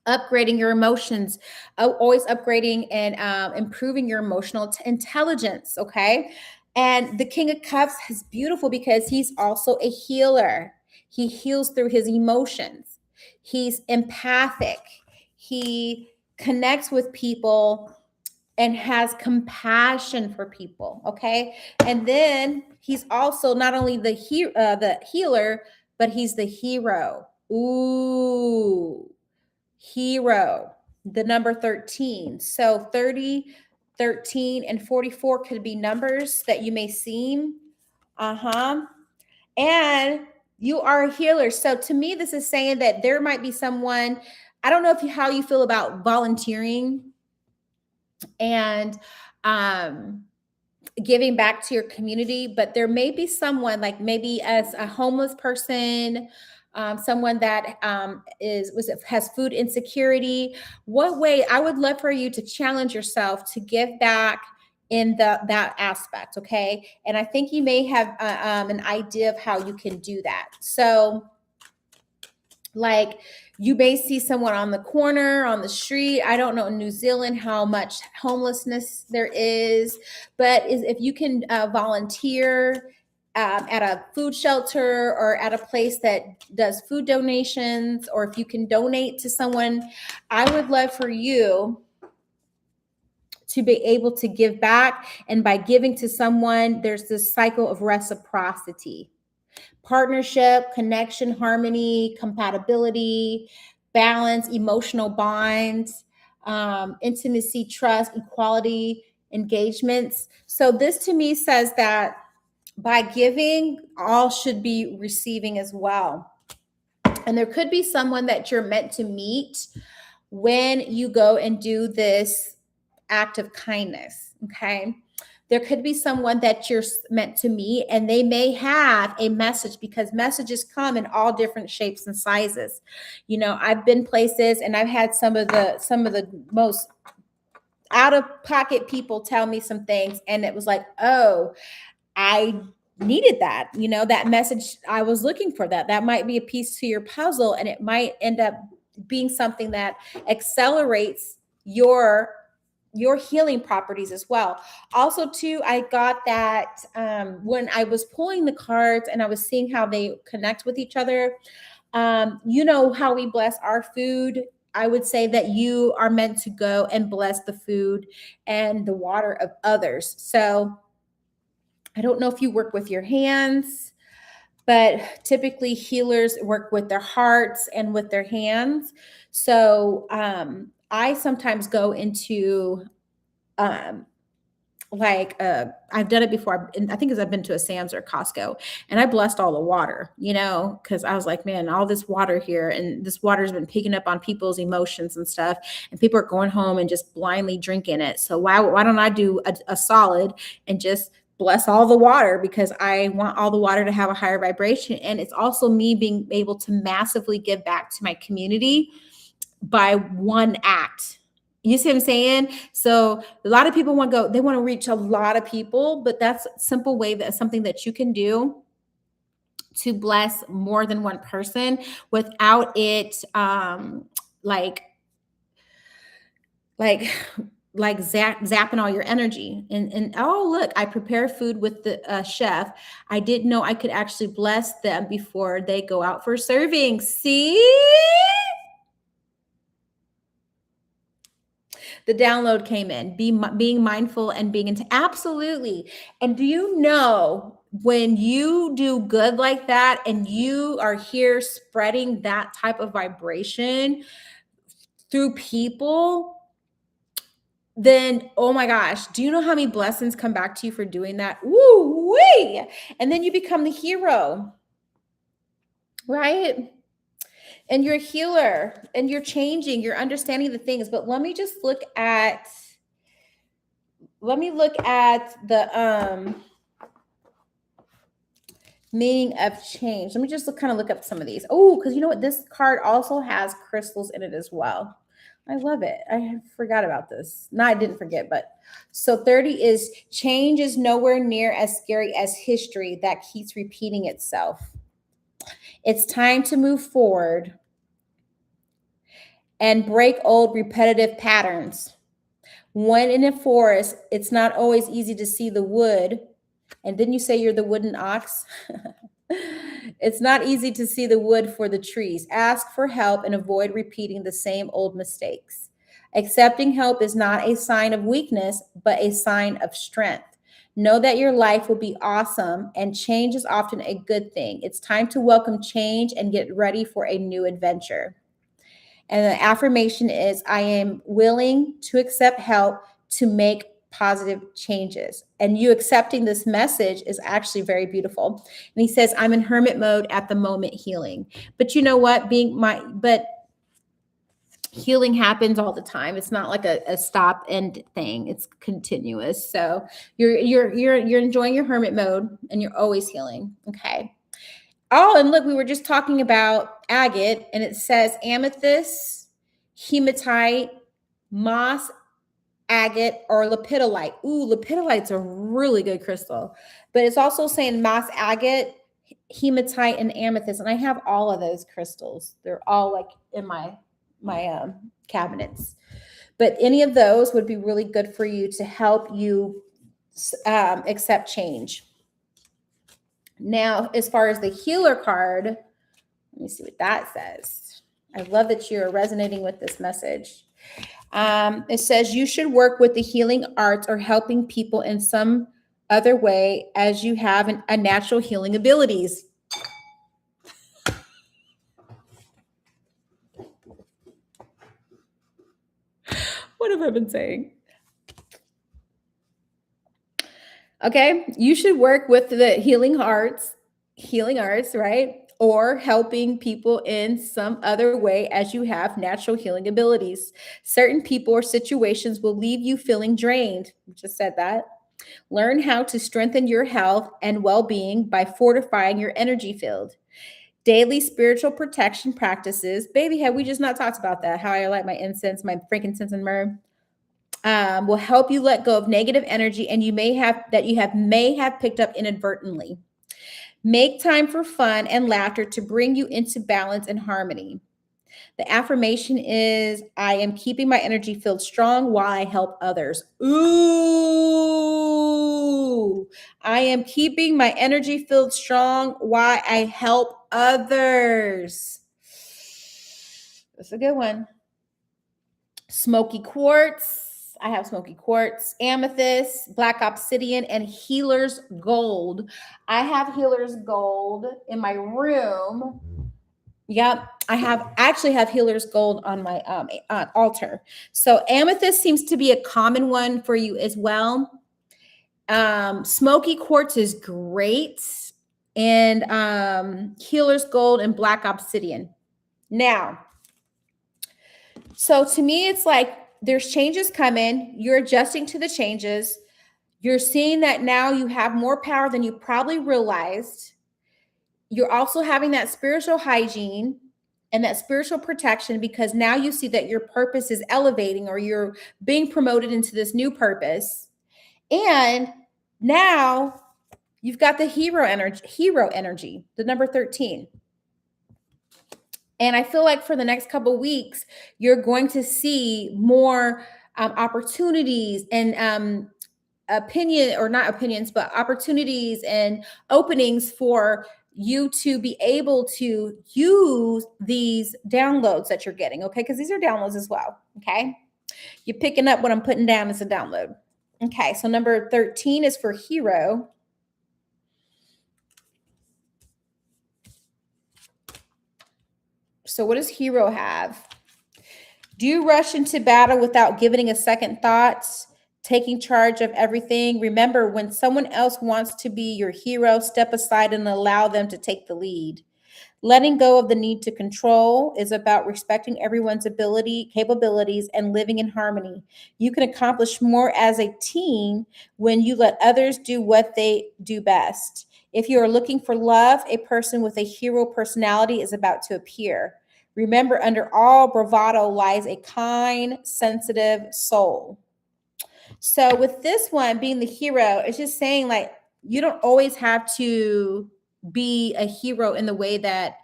Upgrading your emotions, always upgrading and improving your emotional intelligence, okay? And the King of Cups is beautiful because he's also a healer. He heals through his emotions. He's empathic. He connects with people and has compassion for people. Okay. And then he's also not only the healer, but he's the hero. Ooh, hero, the number 13. So 30, 13, and 44 could be numbers that you may see. And you are a healer. So to me, this is saying that there might be someone, I don't know how you feel about volunteering and giving back to your community, but there may be someone, like maybe as a homeless person, someone that has food insecurity. What way? I would love for you to challenge yourself to give back in that aspect. Okay. And I think you may have an idea of how you can do that. So like, you may see someone on the corner, on the street. I don't know in New Zealand how much homelessness there is, but if you can volunteer at a food shelter or at a place that does food donations, or if you can donate to someone, I would love for you to be able to give back. And by giving to someone, there's this cycle of reciprocity. Partnership, connection, harmony, compatibility, balance, emotional bonds, intimacy, trust, equality, engagements. So this to me says that by giving, all should be receiving as well. And there could be someone that you're meant to meet when you go and do this act of kindness. Okay. There could be someone that you're meant to meet, and they may have a message, because messages come in all different shapes and sizes. You know, I've been places and I've had some of the most out of pocket people tell me some things, and it was like, oh, I needed that. You know, that message, I was looking for that. That might be a piece to your puzzle, and it might end up being something that accelerates your healing properties as well. Also too, I got that when I was pulling the cards and I was seeing how they connect with each other. You know how we bless our food. I would say that you are meant to go and bless the food and the water of others. So I don't know if you work with your hands, but typically healers work with their hearts and with their hands. So I sometimes go into I've done it before. I think I've been to a Sam's or Costco, and I blessed all the water, you know, because I was like, man, all this water here, and this water's been picking up on people's emotions and stuff, and people are going home and just blindly drinking it. So why don't I do a solid and just bless all the water, because I want all the water to have a higher vibration. And it's also me being able to massively give back to my community by one act. You see what I'm saying? So a lot of people they want to reach a lot of people, but that's a simple way, that's something that you can do to bless more than one person without it like zapping all your energy. And oh, look, I prepare food with the chef. I didn't know I could actually bless them before they go out for serving. See? The download came in, being mindful and being into, absolutely. And do you know, when you do good like that and you are here spreading that type of vibration through people, then, oh my gosh, do you know how many blessings come back to you for doing that? Woo wee! And then you become the hero, right? And you're a healer, and you're changing, you're understanding the things. But let me look at the meaning of change. Let me just kind of look up some of these. Oh, because you know what? This card also has crystals in it as well. I love it. I forgot about this. No, I didn't forget, but so 30 is change is nowhere near as scary as history that keeps repeating itself. It's time to move forward and break old repetitive patterns. When in a forest, it's not always easy to see the wood. And didn't you say you're the wooden ox? It's not easy to see the wood for the trees. Ask for help and avoid repeating the same old mistakes. Accepting help is not a sign of weakness, but a sign of strength. Know that your life will be awesome, and change is often a good thing. It's time to welcome change and get ready for a new adventure. And the affirmation is I am willing to accept help to make positive changes. And you accepting this message is actually very beautiful. And he says, I'm in hermit mode at the moment healing. But you know what? But healing happens all the time. It's not like a stop end thing. It's continuous. So you're enjoying your hermit mode and you're always healing. Okay. Oh, and look, we were just talking about agate, and it says amethyst, hematite, moss, agate, or lepidolite. Ooh, lepidolite's a really good crystal. But it's also saying moss, agate, hematite, and amethyst. And I have all of those crystals. They're all like in my cabinets. But any of those would be really good for you to help you accept change. Now, as far as the healer card, let me see what that says. I love that you're resonating with this message. It says you should work with the healing arts or helping people in some other way as you have a natural healing abilities. What have I been saying? Okay, you should work with the healing arts, right? Or helping people in some other way as you have natural healing abilities. Certain people or situations will leave you feeling drained. I just said that. Learn how to strengthen your health and well-being by fortifying your energy field. Daily spiritual protection practices. Baby, have we just not talked about that? How I light my incense, my frankincense and myrrh. Will help you let go of negative energy and you may have picked up inadvertently. Make time for fun and laughter to bring you into balance and harmony. The affirmation is I am keeping my energy field strong while I help others. Ooh, I am keeping my energy field strong while I help others. That's a good one. Smoky quartz. I have smoky quartz, amethyst, black obsidian, and healer's gold. I have healer's gold in my room. Yep, I actually have healer's gold on my altar. So amethyst seems to be a common one for you as well. Smoky quartz is great, and healer's gold and black obsidian. Now, so to me, it's like there's changes coming. You're adjusting to the changes. You're seeing that now you have more power than you probably realized. You're also having that spiritual hygiene and that spiritual protection because now you see that your purpose is elevating or you're being promoted into this new purpose. And now you've got the hero energy, the number 13. And I feel like for the next couple of weeks, you're going to see more opportunities and opportunities and openings for you to be able to use these downloads that you're getting, okay? Because these are downloads as well, okay? You're picking up what I'm putting down as a download. Okay, so number 13 is for hero. So what does hero have? Do you rush into battle without giving a second thought? Taking charge of everything? Remember, when someone else wants to be your hero, step aside and allow them to take the lead. Letting go of the need to control is about respecting everyone's capabilities, and living in harmony. You can accomplish more as a team when you let others do what they do best. If you are looking for love, a person with a hero personality is about to appear. Remember, under all bravado lies a kind, sensitive soul. So with this one being the hero, it's just saying like you don't always have to be a hero in the way that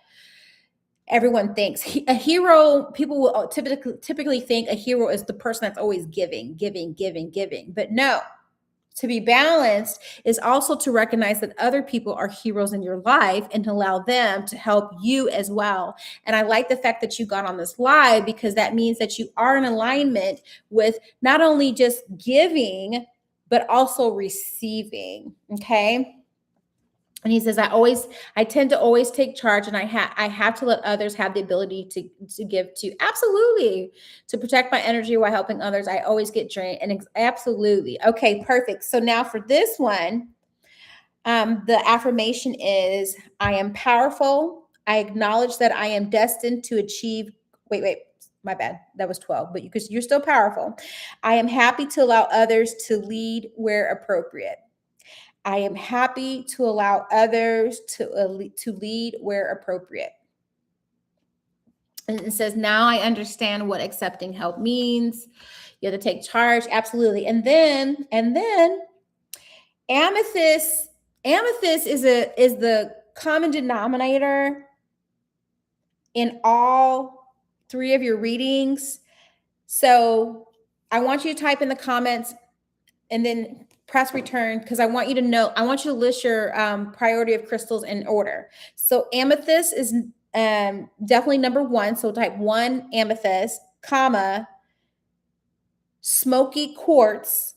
everyone thinks. A hero, people will typically think a hero is the person that's always giving. But no, To be balanced is also to recognize that other people are heroes in your life and to allow them to help you as well. And I like the fact that you got on this live because that means that you are in alignment with not only just giving, but also receiving. Okay. And he says, I tend to always take charge, and I have to let others have the ability to give to. Absolutely. To protect my energy while helping others. I always get drained. And absolutely. Okay, perfect. So now for this one, the affirmation is, I am powerful. I acknowledge that I am destined to achieve. Wait, my bad. That was 12, but because you're still powerful. I am happy to allow others to lead where appropriate. I am happy to allow others to lead where appropriate. And it says, now I understand what accepting help means. You have to take charge. Absolutely. And then amethyst is the common denominator in all three of your readings. So I want you to type in the comments and then press return, because I want you to list your priority of crystals in order. So amethyst is definitely number 1. So type 1 amethyst, comma, smoky quartz,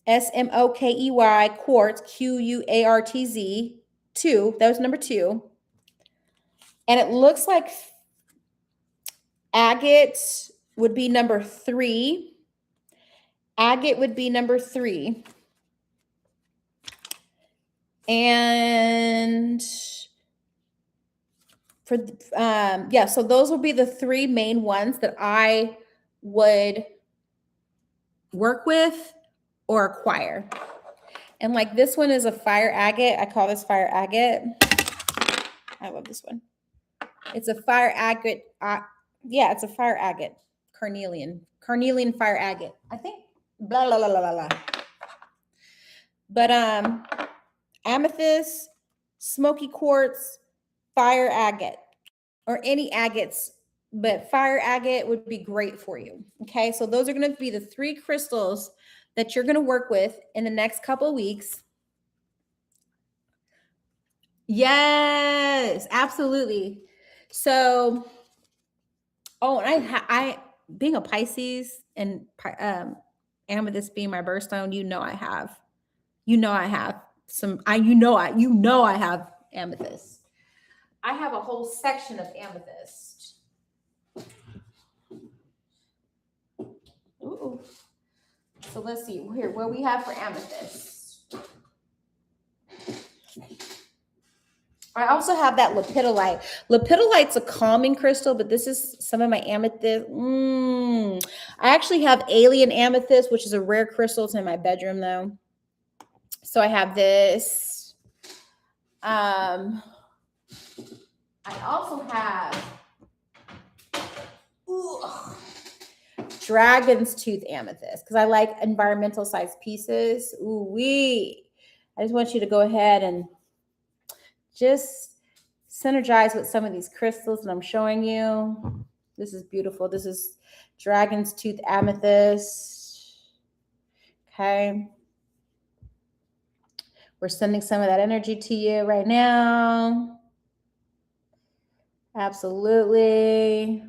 SMOKEY, quartz, QUARTZ, 2. That was number 2. And it looks like agate would be number 3. Agate would be number 3. And for so those will be the 3 main ones that I would work with or acquire. And like this one is a fire agate. I call this fire agate. I love this one. It's a fire agate. It's a fire agate. Carnelian fire agate. I think blah blah blah blah blah. But amethyst, smoky quartz, fire agate, or any agates, but fire agate would be great for you. Okay, so those are going to be the 3 crystals that you're going to work with in the next couple of weeks. Yes, absolutely. So, and I being a Pisces and amethyst being my birthstone, I have some. I have amethyst. I have a whole section of amethyst. Ooh. So let's see here what we have for amethyst. I also have that lepidolite. Lepidolite's a calming crystal, but this is some of my amethyst. I actually have alien amethyst, which is a rare crystal. It's in my bedroom though. So I have this. I also have dragon's tooth amethyst because I like environmental size pieces. Ooh-wee. I just want you to go ahead and just synergize with some of these crystals that I'm showing you. This is beautiful. This is dragon's tooth amethyst. Okay. We're sending some of that energy to you right now. Absolutely.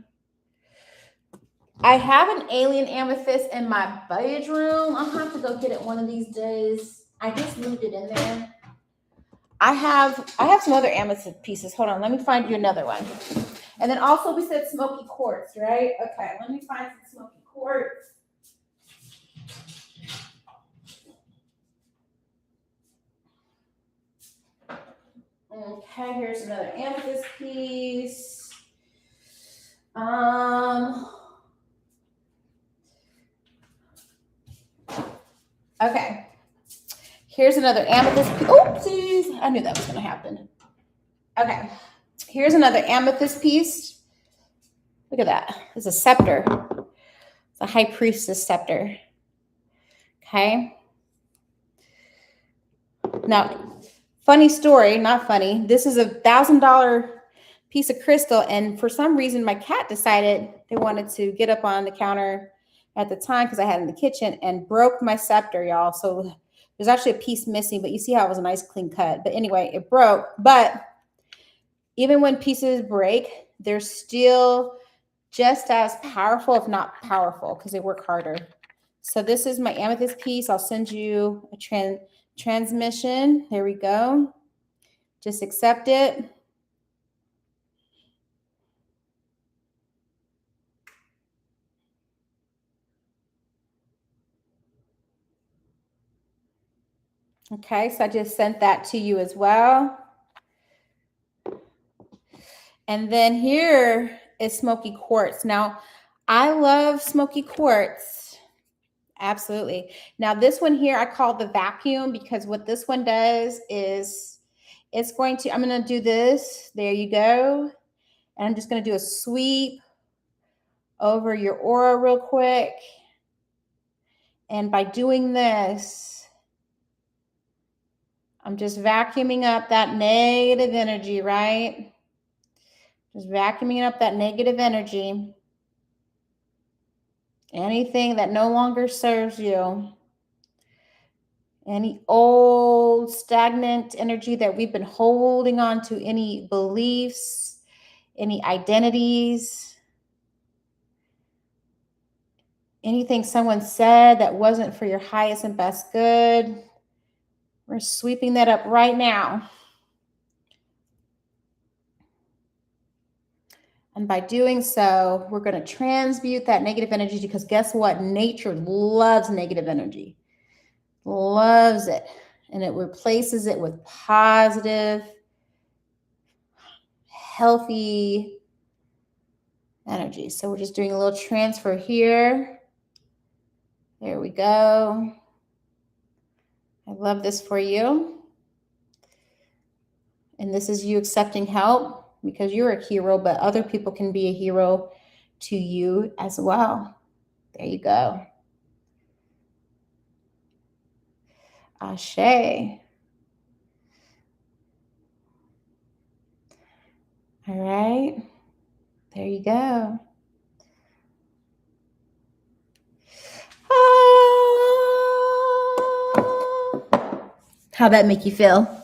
I have an alien amethyst in my bedroom. I'll have to go get it one of these days. I just moved it in there. I have some other amethyst pieces. Hold on, let me find you another one. And then also we said smoky quartz, right? Okay, let me find some smoky quartz. Okay, here's another amethyst piece. Okay. Here's another amethyst. Oopsies. I knew that was going to happen. Okay. Here's another amethyst piece. Look at that. It's a scepter. It's a high priestess scepter. Okay. Now, funny story, not funny. This is a $1,000 piece of crystal. And for some reason, my cat decided they wanted to get up on the counter at the time because I had it in the kitchen and broke my scepter, y'all. So There's actually a piece missing, but you see how it was a nice clean cut. But anyway, it broke. But even when pieces break, they're still just as powerful, if not powerful, because they work harder. So this is my amethyst piece. I'll send you a transmission. There we go. Just accept it. Okay, so I just sent that to you as well. And then here is smoky quartz. Now, I love smoky quartz. Absolutely. Now, this one here, I call the vacuum, because what this one does is it's going to, I'm going to do this. There you go. And I'm just going to do a sweep over your aura real quick. And by doing this, I'm just vacuuming up that negative energy, right? Just vacuuming up that negative energy. Anything that no longer serves you. Any old stagnant energy that we've been holding on to, any beliefs, any identities, anything someone said that wasn't for your highest and best good. We're sweeping that up right now. And by doing so, we're going to transmute that negative energy, because guess what? Nature loves negative energy. Loves it. And it replaces it with positive, healthy energy. So we're just doing a little transfer here. There we go. I love this for you. And this is you accepting help, because you're a hero, but other people can be a hero to you as well. There you go. Ashe. All right. There you go. How'd that make you feel?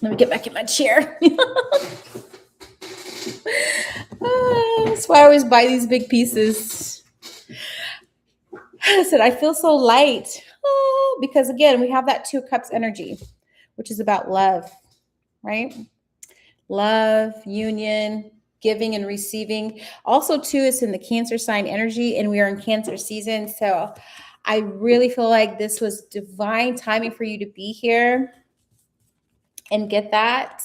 Let me get back in my chair. That's why I always buy these big pieces. I said, I feel so light. Oh, because again, we have that 2 of Cups energy, which is about love, right? Love, union, giving and receiving. Also, too, it's in the Cancer sign energy, and we are in Cancer season. So I really feel like this was divine timing for you to be here and get that,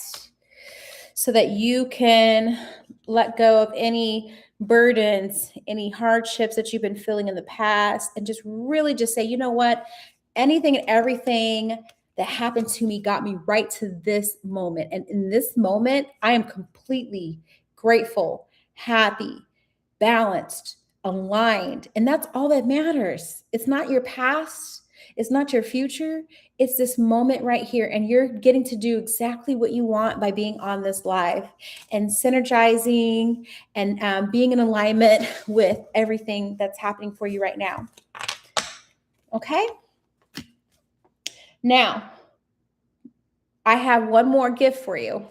so that you can let go of any burdens, any hardships that you've been feeling in the past, and just really just say, you know what? Anything and everything that happened to me got me right to this moment. And in this moment, I am completely grateful, happy, balanced, aligned. And that's all that matters. It's not your past. It's not your future. It's this moment right here. And you're getting to do exactly what you want by being on this live and synergizing and being in alignment with everything that's happening for you right now. Okay? Now, I have one more gift for you.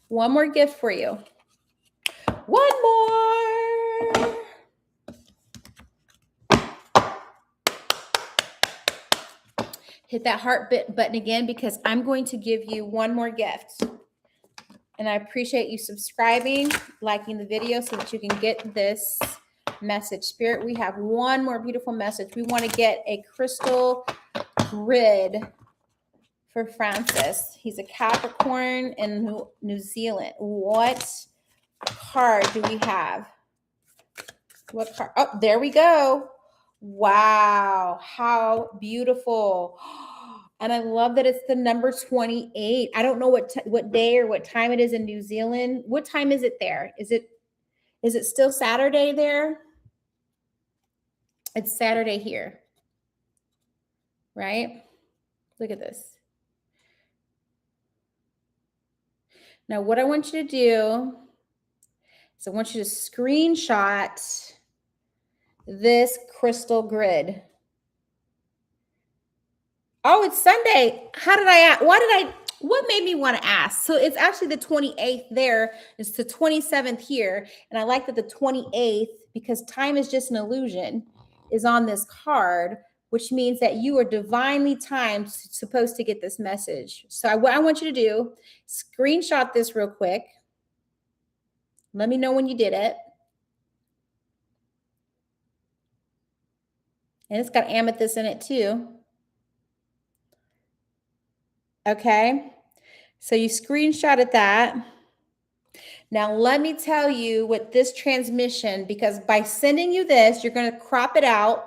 One more gift for you. One more. Hit that heart button again, because I'm going to give you one more gift. And I appreciate you subscribing, liking the video, so that you can get this message. Spirit, we have one more beautiful message. We want to get a crystal grid for Francis. He's a Capricorn in New Zealand. What card do we have? What card? Oh, there we go. Wow, how beautiful. And I love that it's the number 28. I don't know what day or what time it is in New Zealand. What time is it there? Is it still Saturday there? It's Saturday here. Right? Look at this. Now, what I want you to do is I want you to screenshot this crystal grid. Oh, it's Sunday. What made me want to ask? So it's actually the 28th there. It's the 27th here. And I like that the 28th, because time is just an illusion, is on this card, which means that you are divinely timed, supposed to get this message. So what I want you to do, screenshot this real quick. Let me know when you did it. And it's got amethyst in it too. Okay. So you screenshotted that. Now, let me tell you what this transmission, because by sending you this, you're going to crop it out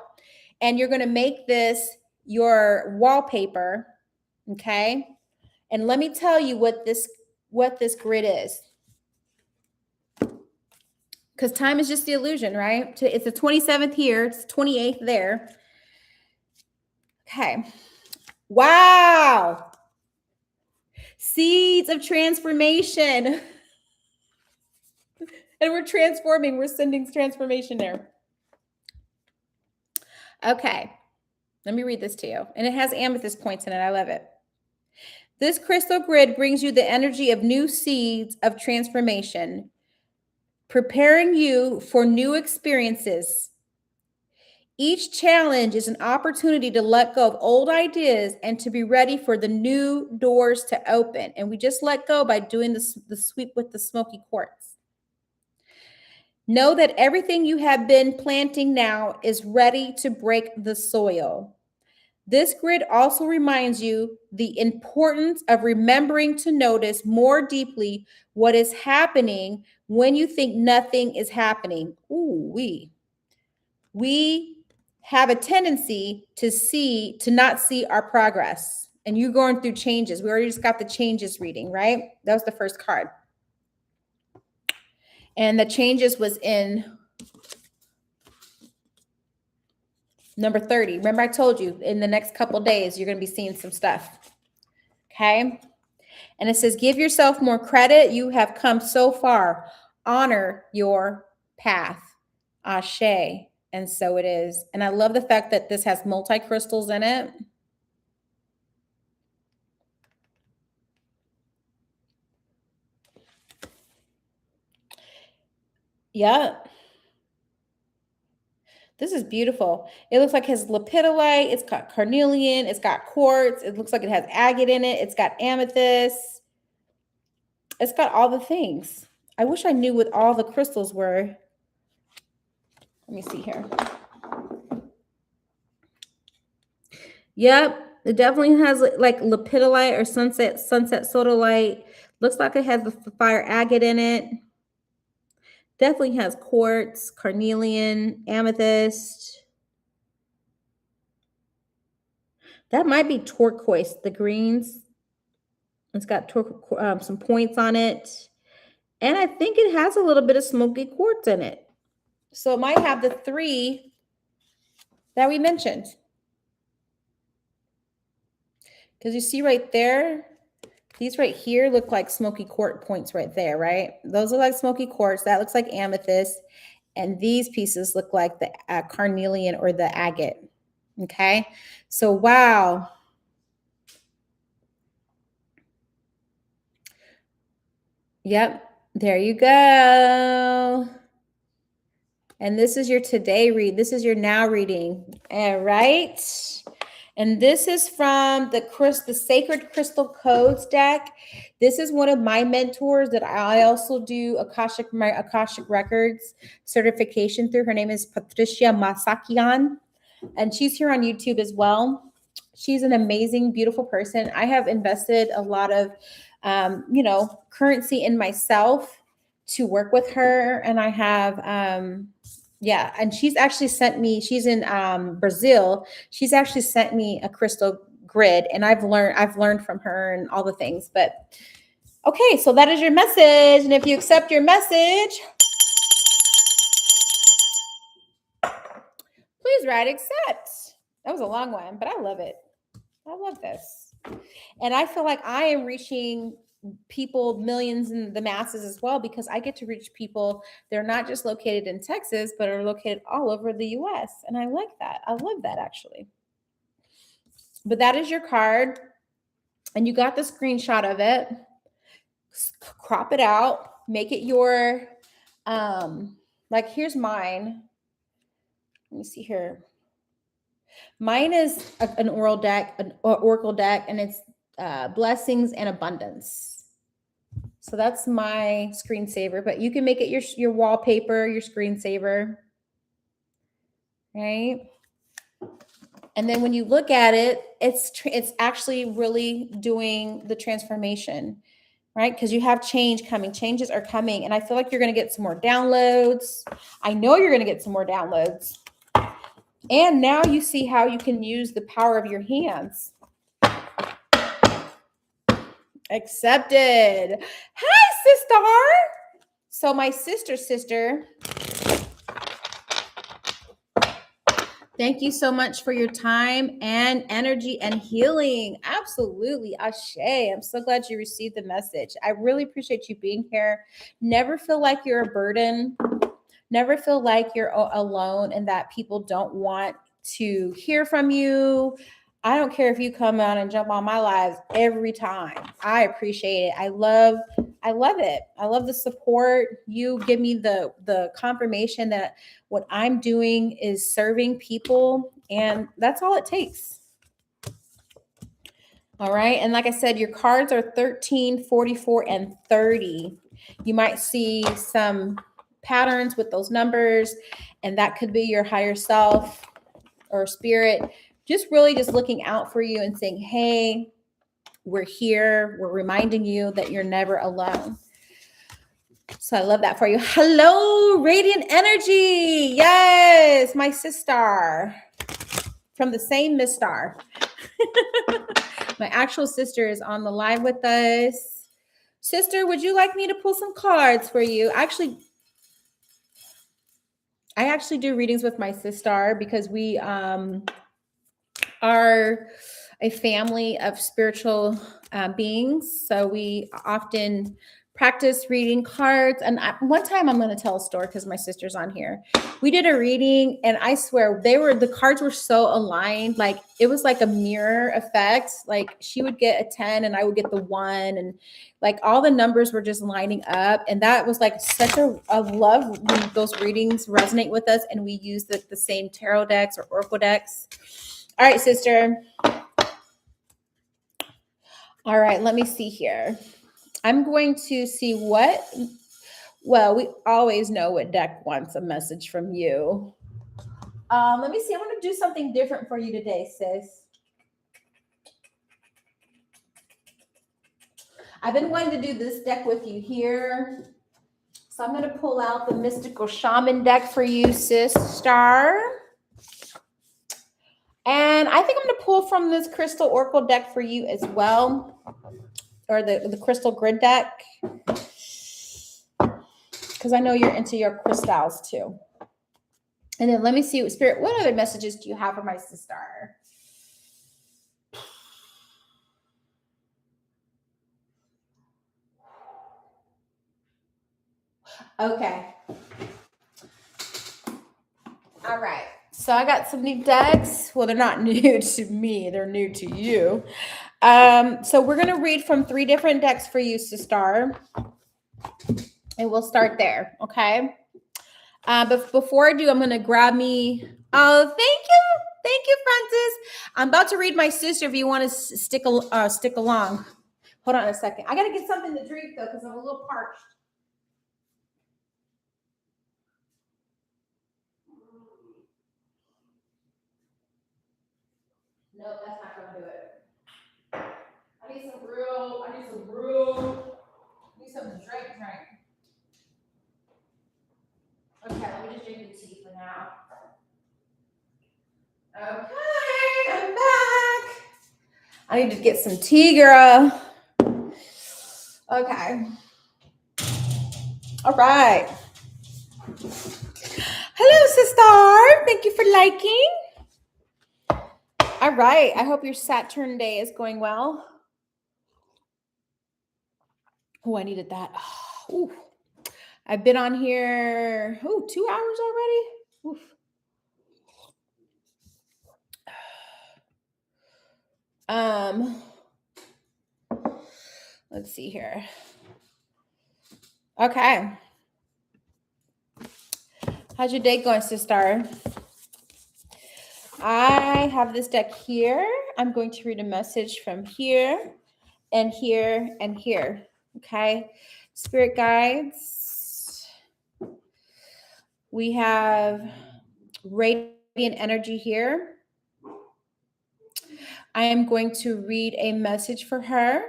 and you're going to make this your wallpaper. Okay. And let me tell you what this grid is. Because time is just the illusion, right? It's the 27th here, it's 28th there. Okay. Wow. Seeds of transformation. And we're transforming. We're sending transformation there. Okay. Let me read this to you. And it has amethyst points in it. I love it. This crystal grid brings you the energy of new seeds of transformation, preparing you for new experiences. Each challenge is an opportunity to let go of old ideas and to be ready for the new doors to open. And we just let go by doing the sweep with the smoky quartz. Know that everything you have been planting now is ready to break the soil. This grid also reminds you the importance of remembering to notice more deeply what is happening when you think nothing is happening. Ooh, we have a tendency to not see our progress. And you're going through changes. We already just got the changes reading, right? That was the first card. And the changes was in number 30. Remember, I told you in the next couple of days, you're going to be seeing some stuff. Okay. And it says, give yourself more credit. You have come so far. Honor your path. Ashe. And so it is. And I love the fact that this has multi-crystals in it. Yeah. This is beautiful. It looks like it has lepidolite. It's got carnelian. It's got quartz. It looks like it has agate in it. It's got amethyst. It's got all the things. I wish I knew what all the crystals were. Let me see here. Yep. It definitely has like lepidolite or sunset sodalite. Looks like it has the fire agate in it. Definitely has quartz, carnelian, amethyst. That might be turquoise, the greens. It's got some points on it. And I think it has a little bit of smoky quartz in it. So it might have the three that we mentioned. Because you see right there, these right here look like smoky quartz points right there, right? Those look like smoky quartz. That looks like amethyst. And these pieces look like the carnelian or the agate. Okay. So, wow. Yep. There you go. And this is your today read. This is your now reading. All right. And this is from the Sacred Crystal Codes deck. This is one of my mentors that I also do my Akashic Records certification through. Her name is Patricia Masakian, and she's here on YouTube as well. She's an amazing, beautiful person. I have invested a lot of, currency in myself to work with her, and I have, and she's actually sent me. She's in Brazil. She's actually sent me a crystal grid, and I've learned from her and all the things. But okay, so that is your message, and if you accept your message, please write accept. That was a long one, but I love it. I love this. And I feel like I am reaching people, millions in the masses as well, because I get to reach people. They're not just located in Texas, but are located all over the US. And I like that. I love that, actually. But that is your card. And you got the screenshot of it. Crop it out. Make it your, like here's mine. Let me see here. Mine is an oracle deck, and it's blessings and abundance. So that's my screensaver, but you can make it your wallpaper, your screensaver, right? And then when you look at it, it's actually really doing the transformation, right? Because you have change coming. Changes are coming, and I feel like you're going to get some more downloads. I know you're going to get some more downloads. And now you see how you can use the power of your hands. Accepted. Hi, sister. So my sister, thank you so much for your time and energy and healing. Absolutely. Ashe. I'm so glad you received the message. I really appreciate you being here. Never feel like you're a burden. Never feel like you're alone and that people don't want to hear from you. I don't care if you come on and jump on my lives every time. I appreciate it. I love it. I love the support. You give me the confirmation that what I'm doing is serving people, and that's all it takes. All right. And like I said, your cards are 13, 44, and 30. You might see some patterns with those numbers, and that could be your higher self or spirit just really just looking out for you and saying, hey, we're here. We're reminding you that you're never alone. So I love that for you. Hello, radiant energy. Yes, my sister from the same Miss Star. My actual sister is on the live with us. Sister, would you like me to pull some cards for you? I actually do readings with my sister because we are a family of spiritual beings. So we often practice reading cards. And one time I'm going to tell a story because my sister's on here. We did a reading, and I swear the cards were so aligned. Like it was like a mirror effect. Like she would get a 10 and I would get the 1, and like all the numbers were just lining up. And that was like such a love when those readings resonate with us and we use the same tarot decks or oracle decks. All right, sister. All right, let me see here. I'm going to see well, we always know what deck wants a message from you. Let me see. I'm going to do something different for you today, sis. I've been wanting to do this deck with you here. So I'm going to pull out the Mystical Shaman deck for you, sis star. And I think I'm going to pull from this Crystal Oracle deck for you as well. Or the Crystal Grid deck. Because I know you're into your crystals too. And then let me see, Spirit, what other messages do you have for my sister? Okay. All right. So I got some new decks. Well, they're not new to me. They're new to you. So we're going to read from 3 different decks for you, sister. And we'll start there. Okay. But before I do, I'm going to grab me. Oh, thank you. Thank you, Francis. I'm about to read my sister if you want to stick along. Hold on a second. I got to get something to drink, though, because I'm a little parched. Nope, that's not going to do it. I need some drink. Okay, let me just drink the tea for now. Okay, I'm back. I need to get some tea, girl. Okay. All right. Hello, sister. Thank you for liking. All right. I hope your Saturn day is going well. Oh, I needed that. Ooh. I've been on here, 2 hours already. Oof. Um, let's see here. Okay. How's your day going, sister? I have this deck here. I'm going to read a message from here and here and here. Okay. Spirit guides. We have radiant energy here. I am going to read a message for her.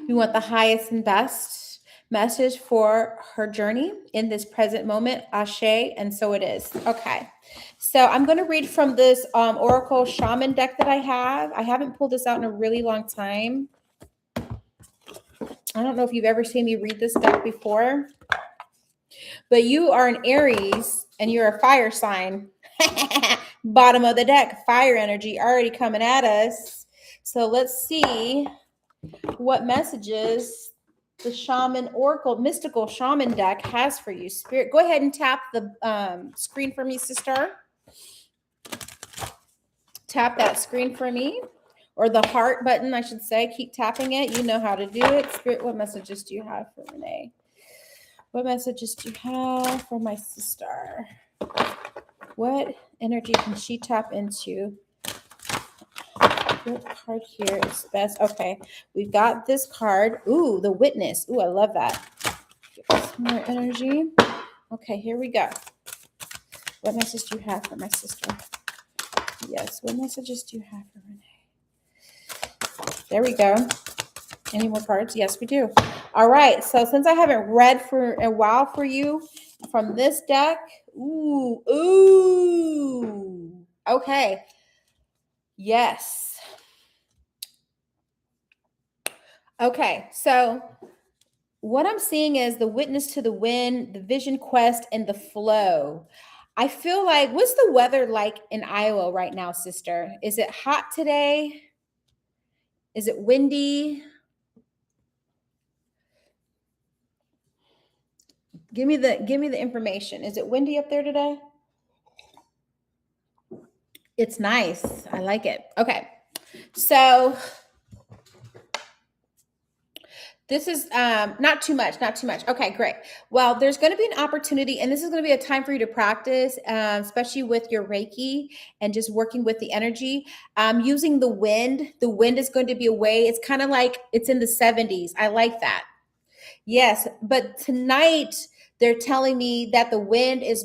We want the highest and best message for her journey in this present moment. Ashe, and so it is. Okay. So I'm going to read from this Oracle Shaman deck that I have. I haven't pulled this out in a really long time. I don't know if you've ever seen me read this deck before, but you are an Aries and you're a fire sign. Bottom of the deck, fire energy already coming at us. So let's see what messages the Shaman Oracle Mystical Shaman deck has for you. Spirit, go ahead and tap the screen for me, sister. Tap that screen for me, or the heart button, I should say. Keep tapping it. You know how to do it. Spirit, what messages do you have for Renee? What messages do you have for my sister? What energy can she tap into? What card here is best? Okay, we've got this card. Ooh, the Witness. Ooh, I love that. Get some more energy. Okay, here we go. What message do you have for my sister? Yes, what messages do you have for Renee? There we go. Any more cards? Yes, we do. All right, so since I haven't read for a while for you from this deck, ooh, okay, yes. Okay, so what I'm seeing is the Witness to the Wind, the Vision Quest, and the Flow. I feel like, what's the weather like in Iowa right now, sister? Is it hot today? Is it windy? Give me the information. Is it windy up there today? It's nice. I like it. Okay. So this is not too much. Okay, great. Well, there's going to be an opportunity, and this is going to be a time for you to practice, especially with your Reiki and just working with the energy. Using the wind. The wind is going to be a way. It's kind of like it's in the 70s. I like that. Yes, but tonight they're telling me that the wind is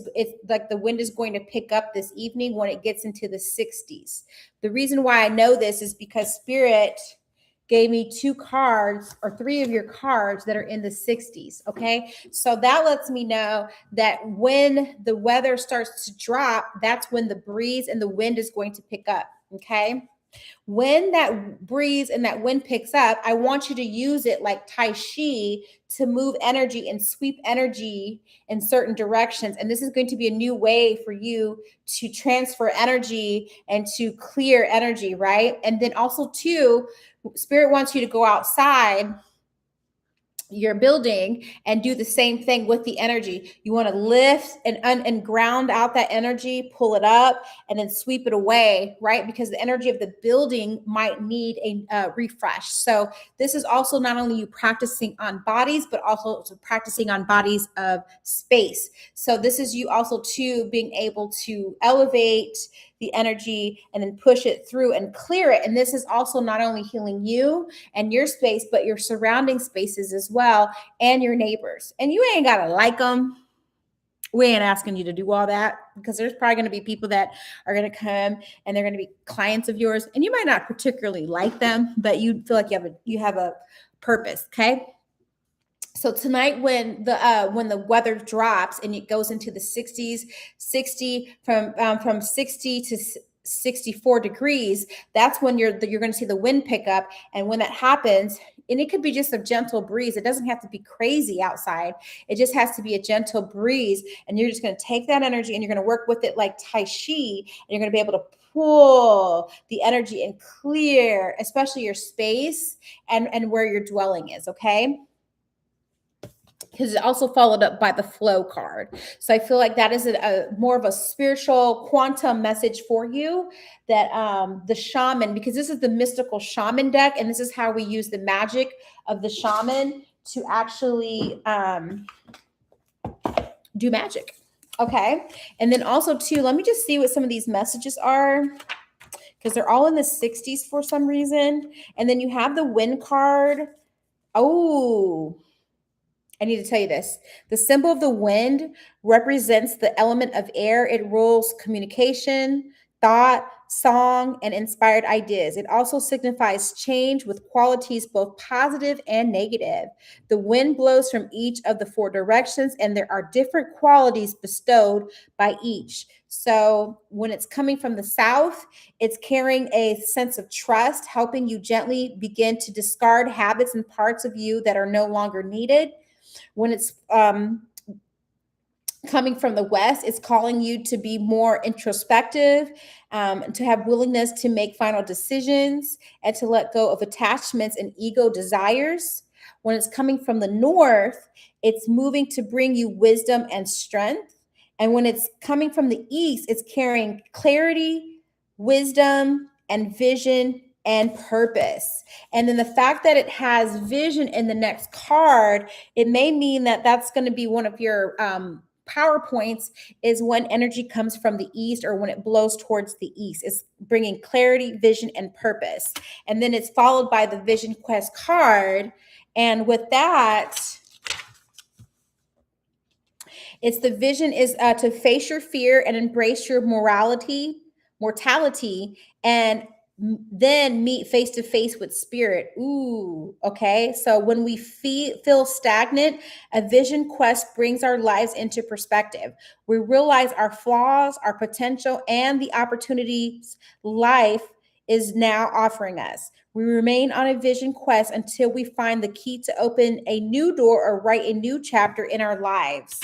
going to pick up this evening when it gets into the 60s. The reason why I know this is because Spirit gave me 2 cards or 3 of your cards that are in the 60s. Okay. So that lets me know that when the weather starts to drop, that's when the breeze and the wind is going to pick up. Okay. When that breeze and that wind picks up, I want you to use it like Tai Chi to move energy and sweep energy in certain directions. And this is going to be a new way for you to transfer energy and to clear energy, right? And then also, too, Spirit wants you to go outside your building and do the same thing with the energy. You want to lift and ground out that energy, pull it up, and then sweep it away, right? Because the energy of the building might need a refresh. So this is also not only you practicing on bodies, but also practicing on bodies of space. So this is you also too being able to elevate the energy and then push it through and clear it. And this is also not only healing you and your space, but your surrounding spaces as well, and your neighbors. And you ain't got to like them. We ain't asking you to do all that, because there's probably going to be people that are going to come and they're going to be clients of yours, and you might not particularly like them, but you feel like you have a purpose. Okay. So tonight, when the weather drops and it goes into the 60s, 60 from 60 to 64 degrees, that's when you're going to see the wind pick up. And when that happens, and it could be just a gentle breeze. It doesn't have to be crazy outside. It just has to be a gentle breeze. And you're just going to take that energy and you're going to work with it like Tai Chi. And you're going to be able to pull the energy and clear, especially your space and where your dwelling is. Okay. because it also followed up by the flow card. So I feel like that is a more of a spiritual quantum message for you, that the shaman, because this is the mystical shaman deck, and this is how we use the magic of the shaman to actually do magic. Okay. And then also too, let me just see what some of these messages are, because they're all in the 60s for some reason. And then you have the wind card. Oh, I need to tell you this. The symbol of the wind represents the element of air. It rules communication, thought, song, and inspired ideas. It also signifies change with qualities both positive and negative. The wind blows from each of the four directions, and there are different qualities bestowed by each. So when it's coming from the south, it's carrying a sense of trust, helping you gently begin to discard habits and parts of you that are no longer needed. When it's coming from the west, it's calling you to be more introspective, to have willingness to make final decisions, and to let go of attachments and ego desires. When it's coming from the north, it's moving to bring you wisdom and strength. And when it's coming from the east, it's carrying clarity, wisdom, and vision and purpose. And then the fact that it has vision in the next card, it may mean that that's going to be one of your PowerPoints, is when energy comes from the east, or when it blows towards the east. It's bringing clarity, vision, and purpose. And then it's followed by the Vision Quest card. And with that, it's the vision is to face your fear and embrace your mortality, and then meet face to face with spirit. Ooh, okay. So when we feel stagnant, a vision quest brings our lives into perspective. We realize our flaws, our potential, and the opportunities life is now offering us. We remain on a vision quest until we find the key to open a new door or write a new chapter in our lives.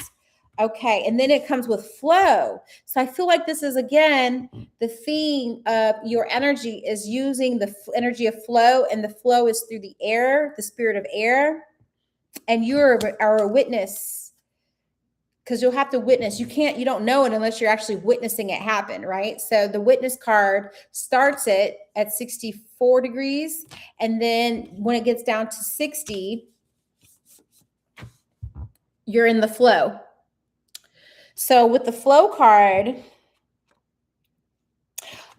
Okay, and then it comes with flow. So I feel like this is, again, the theme of your energy is using the energy of flow, and the flow is through the air, the spirit of air, and you are a witness, because you'll have to witness. You don't know it unless you're actually witnessing it happen, right? So the witness card starts it at 64 degrees, and then when it gets down to 60, you're in the flow. So with the flow card,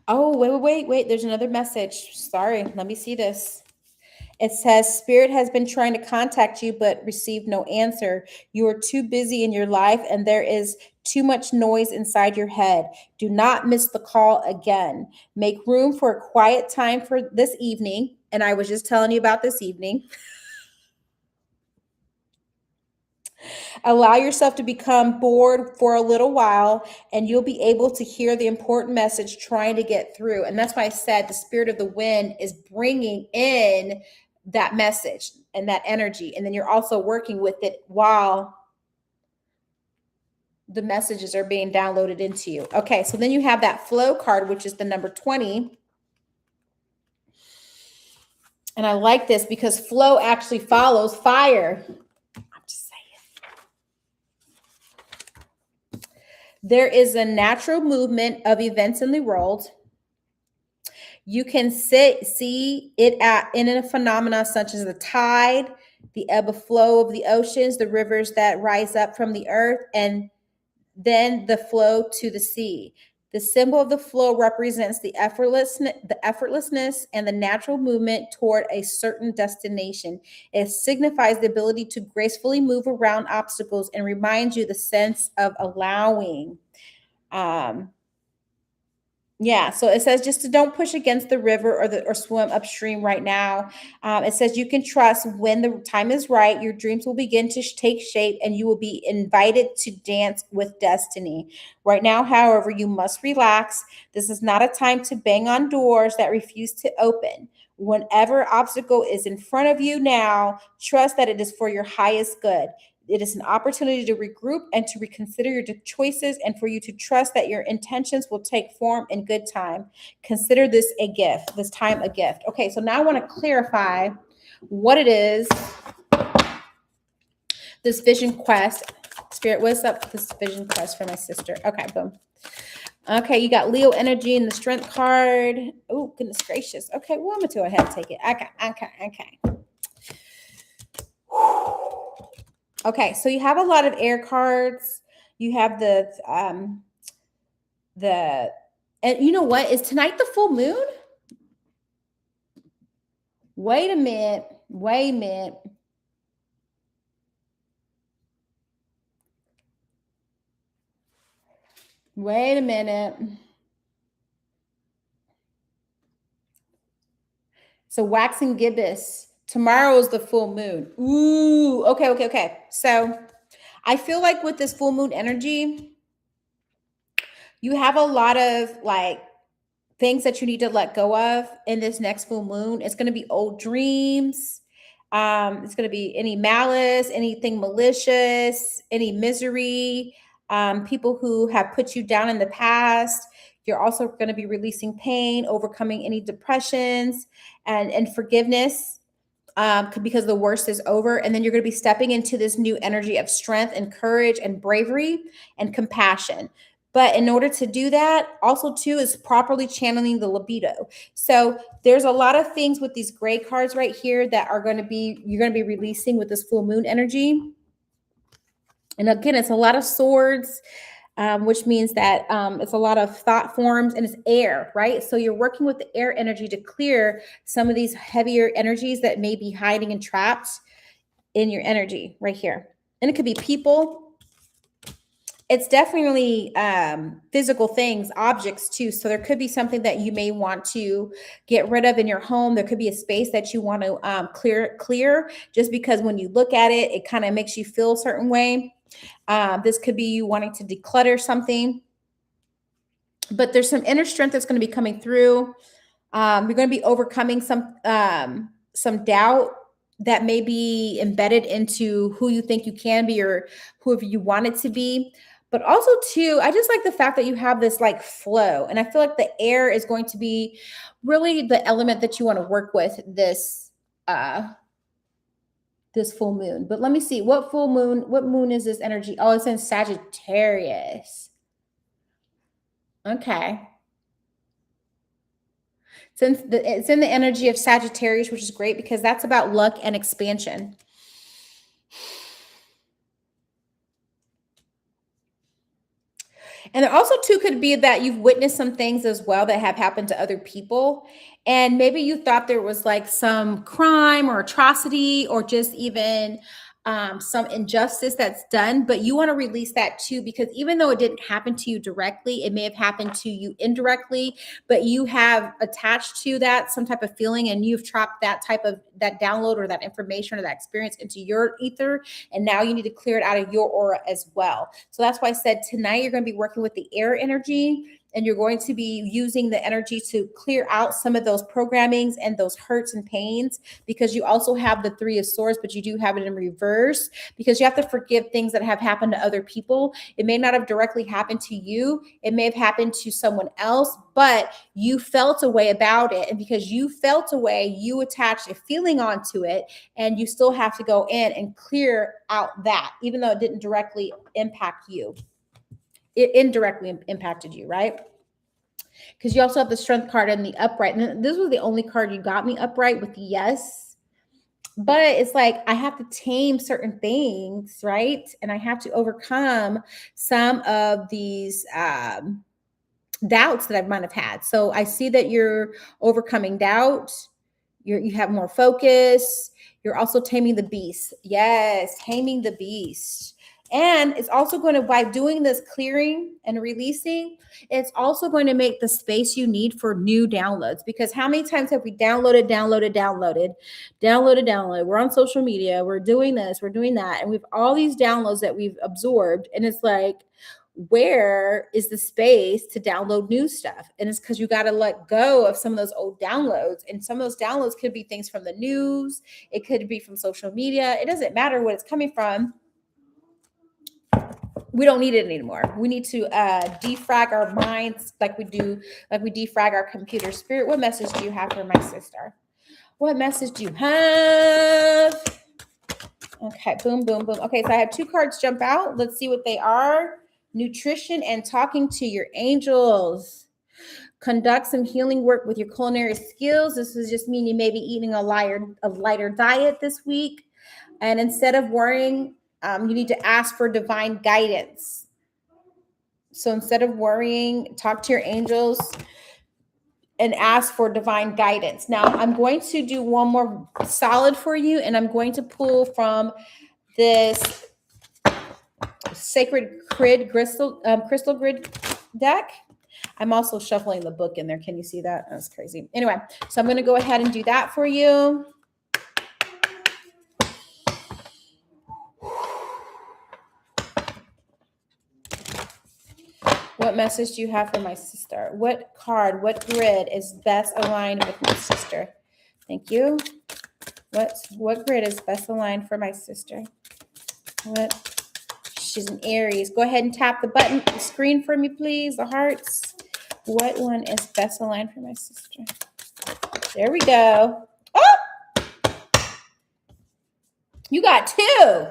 oh, wait. There's another message. Sorry, let me see this. It says, Spirit has been trying to contact you, but received no answer. You are too busy in your life, and there is too much noise inside your head. Do not miss the call again. Make room for a quiet time for this evening. And I was just telling you about this evening. Allow yourself to become bored for a little while, and you'll be able to hear the important message trying to get through. And that's why I said the spirit of the wind is bringing in that message and that energy. And then you're also working with it while the messages are being downloaded into you. Okay, so then you have that flow card, which is the number 20. And I like this because flow actually follows fire. There is a natural movement of events in the world. You can see it in a phenomena such as the tide, the ebb and flow of the oceans, the rivers that rise up from the earth, and then the flow to the sea. The symbol of the flow represents the effortlessness and the natural movement toward a certain destination. It signifies the ability to gracefully move around obstacles and reminds you the sense of allowing. So it says just to don't push against the river or swim upstream right now. It says you can trust when the time is right, your dreams will begin to take shape and you will be invited to dance with destiny. Right now, however, you must relax. This is not a time to bang on doors that refuse to open. Whenever obstacle is in front of you now, trust that it is for your highest good. It is an opportunity to regroup and to reconsider your choices, and for you to trust that your intentions will take form in good time. Consider this time a gift. Okay, so now I want to clarify what it is This vision quest. Spirit, what's up with this vision quest for my sister? Okay, boom. Okay, you got Leo energy in the strength card. Oh, goodness gracious. Okay, well, I'm going to go ahead and take it. Okay. Okay, so you have a lot of air cards. You have and you know what? Is tonight the full moon? Wait a minute. So waxing gibbous. Tomorrow is the full moon. Ooh, okay. So I feel like with this full moon energy, you have a lot of like things that you need to let go of in this next full moon. It's going to be old dreams. It's going to be any malice, anything malicious, any misery, people who have put you down in the past. You're also going to be releasing pain, overcoming any depressions, and forgiveness, because the worst is over. And then you're going to be stepping into this new energy of strength and courage and bravery and compassion. But in order to do that, also too, is properly channeling the libido. So there's a lot of things with these gray cards right here that you're going to be releasing with this full moon energy. And again, it's a lot of swords, which means that it's a lot of thought forms, and it's air, right? So you're working with the air energy to clear some of these heavier energies that may be hiding and trapped in your energy right here. And it could be people. It's definitely physical things, objects too. So there could be something that you may want to get rid of in your home. There could be a space that you want to clear just because when you look at it, it kind of makes you feel a certain way. This could be you wanting to declutter something. But there's some inner strength that's going to be coming through. You're going to be overcoming some doubt that may be embedded into who you think you can be or whoever you want it to be. But also too, I just like the fact that you have this like flow. And I feel like the air is going to be really the element that you want to work with this full moon. But let me see, what moon is this energy? Oh, it's in Sagittarius. Okay. Since it's in the energy of Sagittarius, which is great because that's about luck and expansion. And there also too could be that you've witnessed some things as well that have happened to other people. And maybe you thought there was like some crime or atrocity or just even some injustice that's done, but you want to release that too, because even though it didn't happen to you directly, it may have happened to you indirectly, but you have attached to that some type of feeling and you've trapped that download or that information or that experience into your ether. And now you need to clear it out of your aura as well. So that's why I said tonight you're going to be working with the air energy. And you're going to be using the energy to clear out some of those programmings and those hurts and pains, because you also have the Three of Swords, but you do have it in reverse because you have to forgive things that have happened to other people. It may not have directly happened to you. It may have happened to someone else, but you felt a way about it. And because you felt a way, you attached a feeling onto it, and you still have to go in and clear out that, even though it didn't directly impact you. It indirectly impacted you, right? Because you also have the strength card and the upright. And this was the only card you got me upright with the yes. But it's like I have to tame certain things, right? And I have to overcome some of these doubts that I might have had. So I see that you're overcoming doubt. You have more focus. You're also taming the beast. Yes, taming the beast. And it's also going to, by doing this clearing and releasing, it's also going to make the space you need for new downloads. Because how many times have we downloaded? We're on social media. We're doing this, we're doing that. And we've all these downloads that we've absorbed. And it's like, where is the space to download new stuff? And it's because you got to let go of some of those old downloads. And some of those downloads could be things from the news. It could be from social media. It doesn't matter what it's coming from. We don't need it anymore. We need to defrag our minds like we defrag our computer. Spirit, what message do you have for my sister? What message do you have? Okay, boom, boom, boom. Okay, so I have 2 cards jump out. Let's see what they are. Nutrition and talking to your angels. Conduct some healing work with your culinary skills. This is just mean you may be eating a lighter diet this week. And instead of worrying, you need to ask for divine guidance. So instead of worrying, talk to your angels and ask for divine guidance. Now, I'm going to do one more solid for you, and I'm going to pull from this Sacred Grid crystal grid deck. I'm also shuffling the book in there. Can you see that? That's crazy. Anyway, so I'm going to go ahead and do that for you. What message do you have for my sister? What card, what grid is best aligned with my sister? Thank you. What grid is best aligned for my sister? She's an Aries. Go ahead and tap the screen for me, please. The hearts. What one is best aligned for my sister? There we go. Oh! You got 2.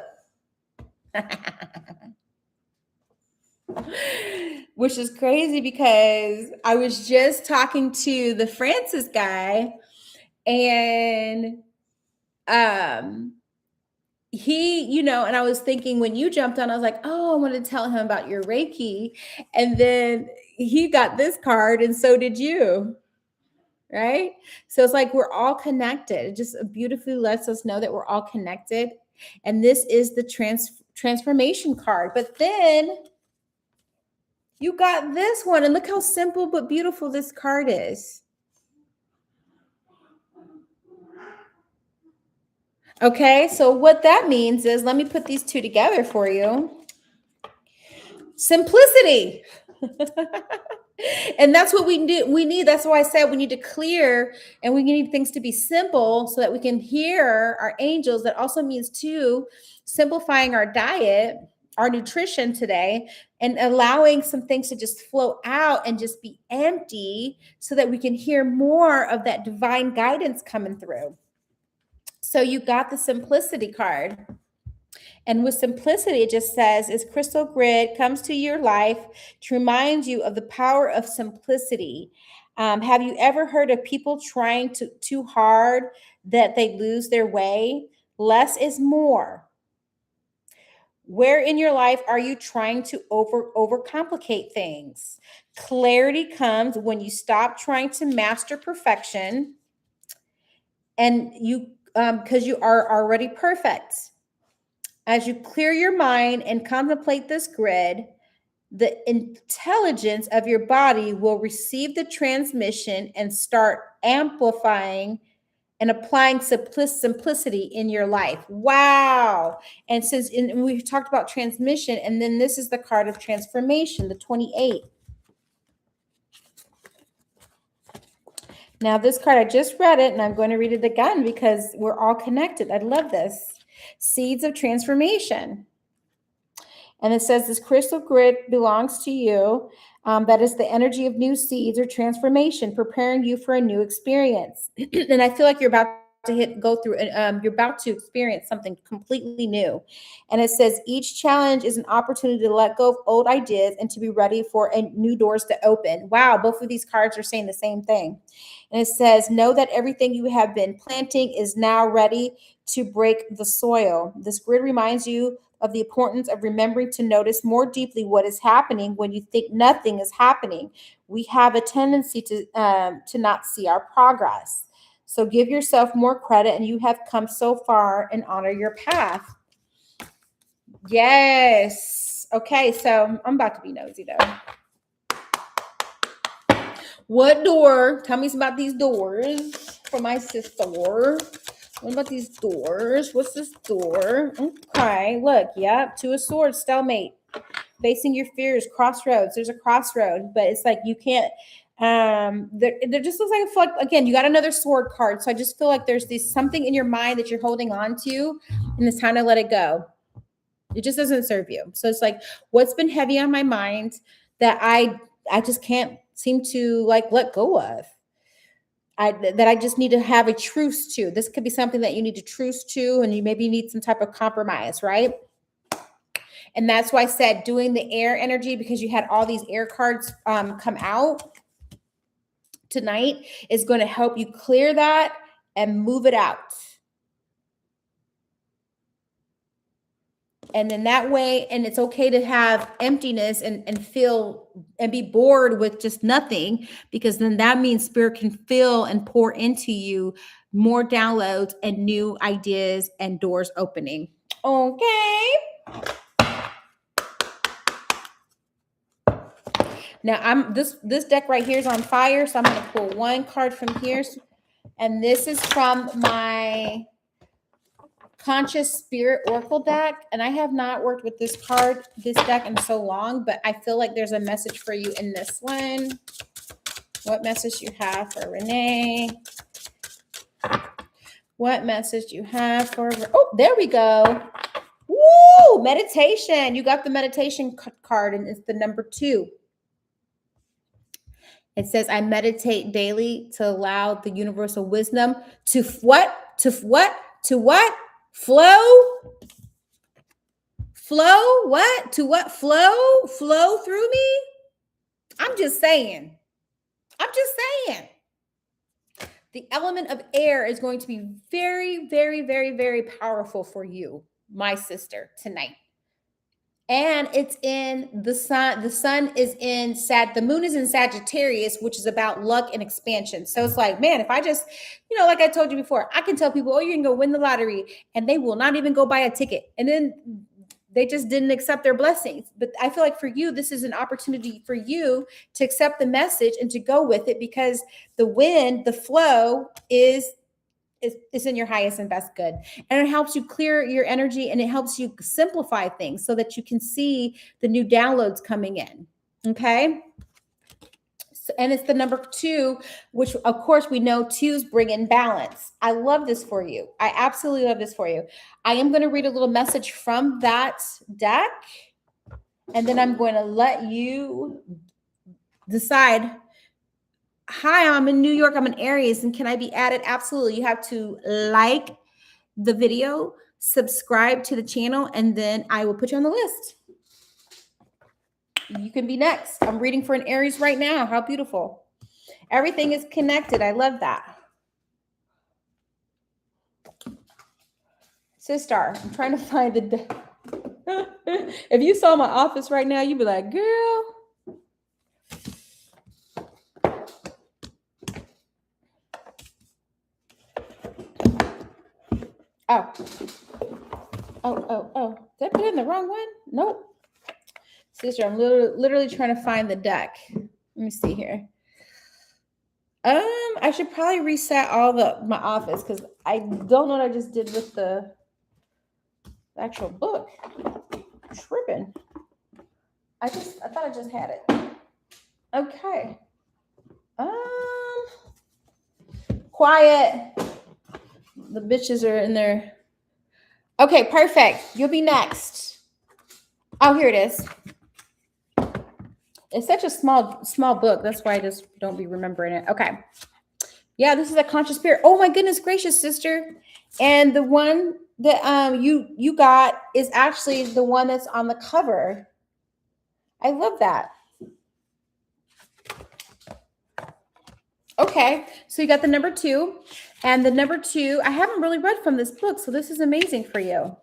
Which is crazy because I was just talking to the Francis guy, and he, and I was thinking when you jumped on, I was like, oh, I want to tell him about your Reiki. And then he got this card, and so did you. Right? So it's like we're all connected. It just beautifully lets us know that we're all connected. And this is the transformation card. But then you got this one, and look how simple but beautiful this card is. Okay, so what that means is, let me put these 2 together for you. Simplicity. And that's what we need. That's why I said we need to clear, and we need things to be simple so that we can hear our angels. That also means too, simplifying our diet, our nutrition today, and allowing some things to just flow out and just be empty so that we can hear more of that divine guidance coming through. So you got the simplicity card. And with simplicity, it just says, "As crystal grid comes to your life to remind you of the power of simplicity." Have you ever heard of people trying too hard that they lose their way? Less is more. Where in your life are you trying to overcomplicate things? Clarity comes when you stop trying to master perfection, and because you are already perfect. As you clear your mind and contemplate this grid, the intelligence of your body will receive the transmission and start amplifying and applying simplicity in your life. Wow. And we've talked about transmission, and then this is the card of transformation, the 28. Now, this card, I just read it, and I'm going to read it again because we're all connected. I love this. Seeds of transformation. And it says, this crystal grid belongs to you. That is the energy of new seeds or transformation, preparing you for a new experience. And I feel like you're about to you're about to experience something completely new. And it says, each challenge is an opportunity to let go of old ideas and to be ready for new doors to open. Wow, both of these cards are saying the same thing. And it says, know that everything you have been planting is now ready to break the soil. This grid reminds you of the importance of remembering to notice more deeply what is happening when you think nothing is happening. We have a tendency to not see our progress. So give yourself more credit, and you have come so far, and honor your path. Yes. Okay, so I'm about to be nosy though. What door? Tell me about these doors for my sister. What about these doors? What's this door? Okay, look. Yep, 2 of Swords, stalemate. Facing your fears, crossroads. There's a crossroad, but it's like you can't. There just looks like a flood. Again, you got another sword card, so I just feel like there's something in your mind that you're holding on to, and it's time to let it go. It just doesn't serve you. So it's like, what's been heavy on my mind that I just can't seem to let go of. that I just need to have a truce to. This could be something that you need to truce to, and you maybe need some type of compromise, right? And that's why I said doing the air energy, because you had all these air cards come out tonight, is going to help you clear that and move it out. And then that way, and it's okay to have emptiness and feel and be bored with just nothing, because then that means spirit can fill and pour into you more downloads and new ideas and doors opening. Okay. Now this deck right here is on fire, so I'm going to pull one card from here, and this is from my Conscious Spirit Oracle deck, and I have not worked with this deck in so long, but I feel like there's a message for you in this one. What message you have for Renee? What message you have for? Oh, there we go. Woo! Meditation. You got the meditation card, and it's the number 2. It says, I meditate daily to allow the universal wisdom to what? To what? To what? Flow? Flow? What? To what? Flow through me? I'm just saying. The element of air is going to be very, very, very, very powerful for you, my sister, tonight. And it's in the sun. The sun is in the moon is in Sagittarius, which is about luck and expansion. So it's like, man, if I just, like I told you before, I can tell people, oh, you can go win the lottery, and they will not even go buy a ticket. And then they just didn't accept their blessings. But I feel like for you, this is an opportunity for you to accept the message and to go with it, because the wind, the flow is in your highest and best good. And it helps you clear your energy, and it helps you simplify things so that you can see the new downloads coming in. Okay. So, and it's the number 2, which of course we know 2s bring in balance. I love this for you. I absolutely love this for you. I am going to read a little message from that deck, and then I'm going to let you decide. Hi, I'm in New York. I'm in Aries, and can I be added? Absolutely. You have to like the video, subscribe to the channel, and then I will put you on the list. You can be next. I'm reading for an Aries right now. How beautiful. Everything is connected. I love that. Sister, I'm trying to find the... If you saw my office right now, you'd be like, girl... Oh. Did I put in the wrong one? Nope. Sister, I'm literally trying to find the deck. Let me see here. I should probably reset my office, because I don't know what I just did with the actual book. I'm tripping. I thought I just had it. Okay. Quiet. The bitches are in there. Okay, perfect. You'll be next. Oh, here it is. It's such a small book. That's why I just don't be remembering it. Okay. Yeah, this is a Conscious Spirit. Oh my goodness gracious, sister. And the one that you got is actually the one that's on the cover. I love that. Okay, so you got the number 2, and the number 2, I haven't really read from this book, so this is amazing for you.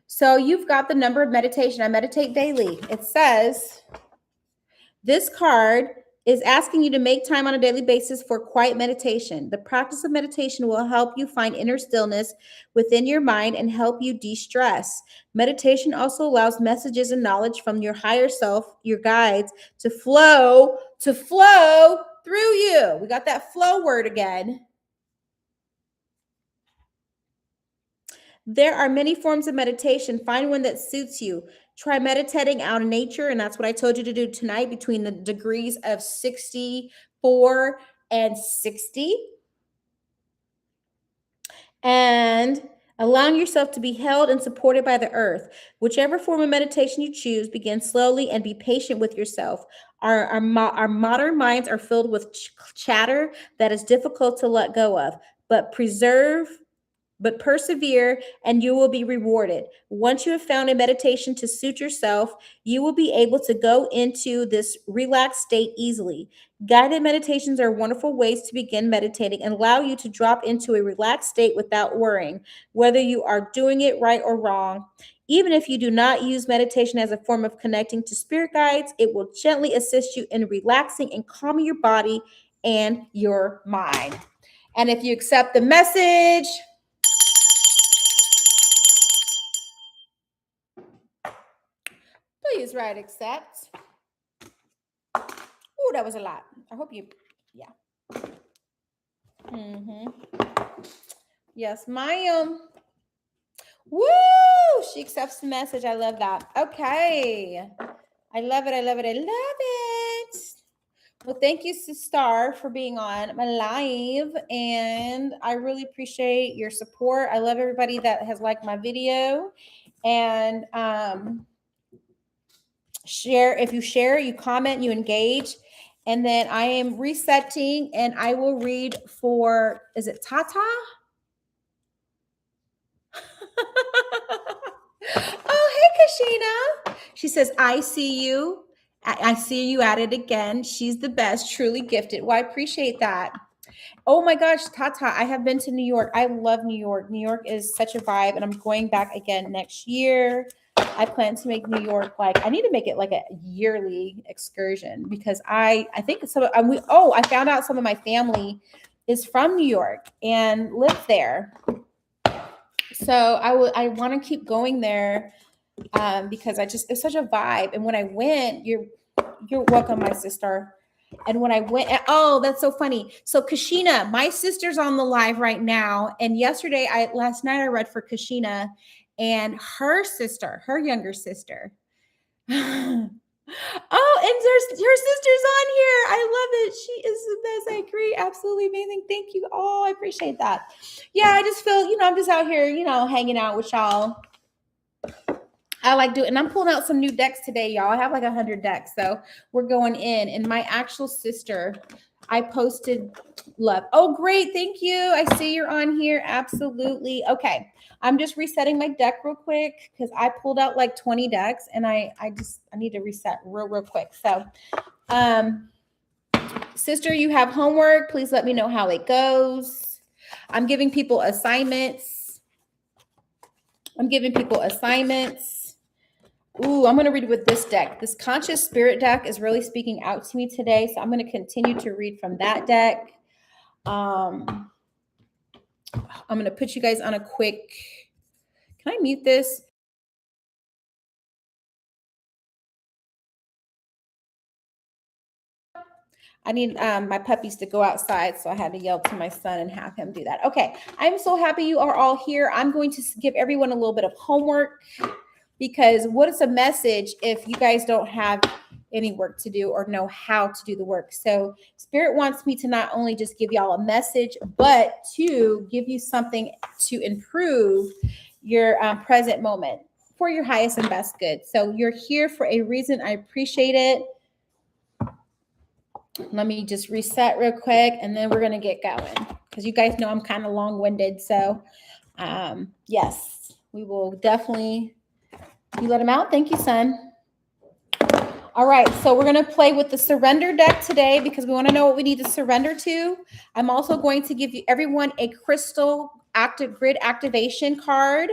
So you've got the number of meditation. I meditate daily. It says, this card is asking you to make time on a daily basis for quiet meditation. The practice of meditation will help you find inner stillness within your mind and help you de-stress. Meditation also allows messages and knowledge from your higher self, your guides, to flow through you. We got that flow word again. There are many forms of meditation. Find one that suits you. Try meditating out in nature, and that's what I told you to do tonight, between the degrees of 64 and 60. And allowing yourself to be held and supported by the earth. Whichever form of meditation you choose, begin slowly and be patient with yourself. Our modern minds are filled with chatter that is difficult to let go of, but persevere and you will be rewarded. Once you have found a meditation to suit yourself, you will be able to go into this relaxed state easily. Guided meditations are wonderful ways to begin meditating and allow you to drop into a relaxed state without worrying whether you are doing it right or wrong. Even if you do not use meditation as a form of connecting to spirit guides, it will gently assist you in relaxing and calming your body and your mind. And if you accept the message, please write accept. Oh, that was a lot. I hope you, yeah. Yes, ma'am. Woo! She accepts the message. I love that. Okay. I love it. I love it. I love it. Well, thank you, Star, for being on my live. And I really appreciate your support. I love everybody that has liked my video. And share. If you share, you comment, you engage. And then I am resetting and I will read for, is it Tata? Oh, hey, Kashina. She says, I see you. I see you at it again. She's the best, truly gifted. Well, I appreciate that. Oh my gosh, Tata, I have been to New York. I love New York. New York is such a vibe, and I'm going back again next year. I plan to make New York I need to make it like a yearly excursion because I think I found out some of my family is from New York and lives there. So I want to keep going there because it's such a vibe. And when I went, you're welcome, my sister. And when I went, oh, that's so funny. So Kashina, my sister's on the live right now. And last night I read for Kashina and her sister, her younger sister. Oh, and her sister's on here. I love it. She is the best. I agree. Absolutely amazing. Thank you. Oh, I appreciate that. Yeah, I just feel, I'm just out here, hanging out with y'all. I like doing, and I'm pulling out some new decks today, y'all. I have like 100 decks, so we're going in. And my actual sister, I posted love. Oh, great. Thank you. I see you're on here. Absolutely. Okay. I'm just resetting my deck real quick because I pulled out like 20 decks and I need to reset real quick. So, sister, you have homework. Please let me know how it goes. I'm giving people assignments. Ooh, I'm going to read with this deck. This Conscious Spirit deck is really speaking out to me today. So I'm going to continue to read from that deck. I'm going to put you guys on a quick, can I mute this? I need my puppies to go outside, so I had to yell to my son and have him do that. Okay, I'm so happy you are all here. I'm going to give everyone a little bit of homework because what is a message if you guys don't have any work to do or know how to do the work? So Spirit wants me to not only just give y'all a message, but to give you something to improve your present moment for your highest and best good. So you're here for a reason. I appreciate it. Let me just reset real quick and then we're going to get going because you guys know I'm kind of long-winded. So yes, we will definitely, you let him out. Thank you, son. All right. So we're going to play with the surrender deck today because we want to know what we need to surrender to. I'm also going to give you everyone a crystal grid activation card.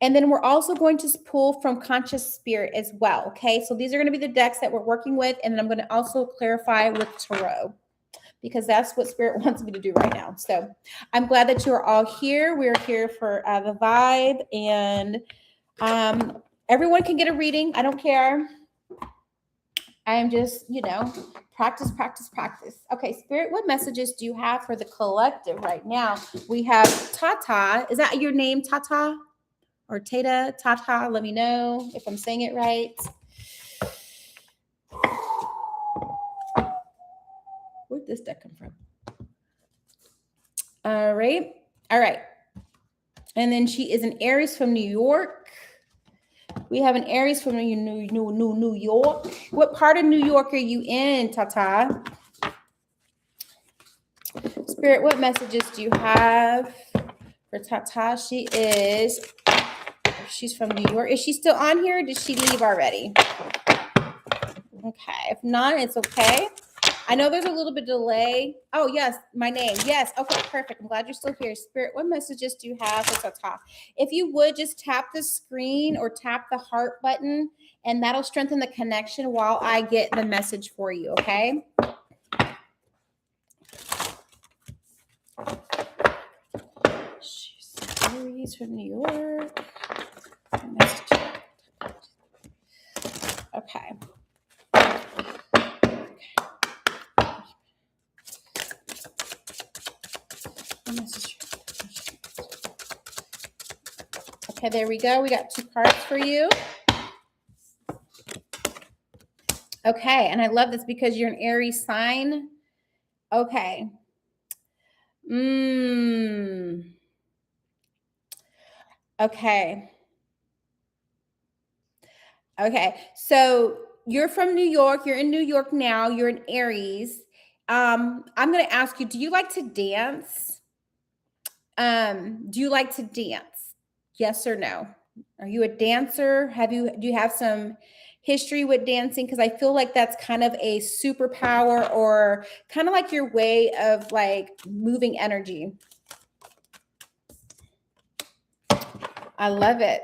And then we're also going to pull from Conscious Spirit as well. Okay, so these are going to be the decks that we're working with. And then I'm going to also clarify with Tarot because that's what Spirit wants me to do right now. So I'm glad that you are all here. We're here for the vibe. And everyone can get a reading. I don't care. I am just, practice. Okay, Spirit, what messages do you have for the collective right now? We have Tata. Is that your name, Tata? Or Tata, let me know if I'm saying it right. Where'd this deck come from? All right. And then she is an Aries from New York. We have an Aries from New York. What part of New York are you in, Tata? Spirit, what messages do you have for Tata? She's from New York. Is she still on here? Or did she leave already? Okay. If not, it's okay. I know there's a little bit of delay. Oh, yes, my name. Yes. Okay, perfect. I'm glad you're still here. Spirit, what messages do you have for Tata? If you would just tap the screen or tap the heart button, and that'll strengthen the connection while I get the message for you, okay? She's from New York. Okay. Okay, there we go. We got 2 cards for you. Okay, and I love this because you're an Aries sign. Okay. Okay. Okay. So you're from New York. You're in New York now. You're an Aries. I'm going to ask you, do you like to dance? Do you like to dance? Yes or no? Are you a dancer? Do you have some history with dancing? Because I feel like that's kind of a superpower or kind of like your way of like moving energy. I love it.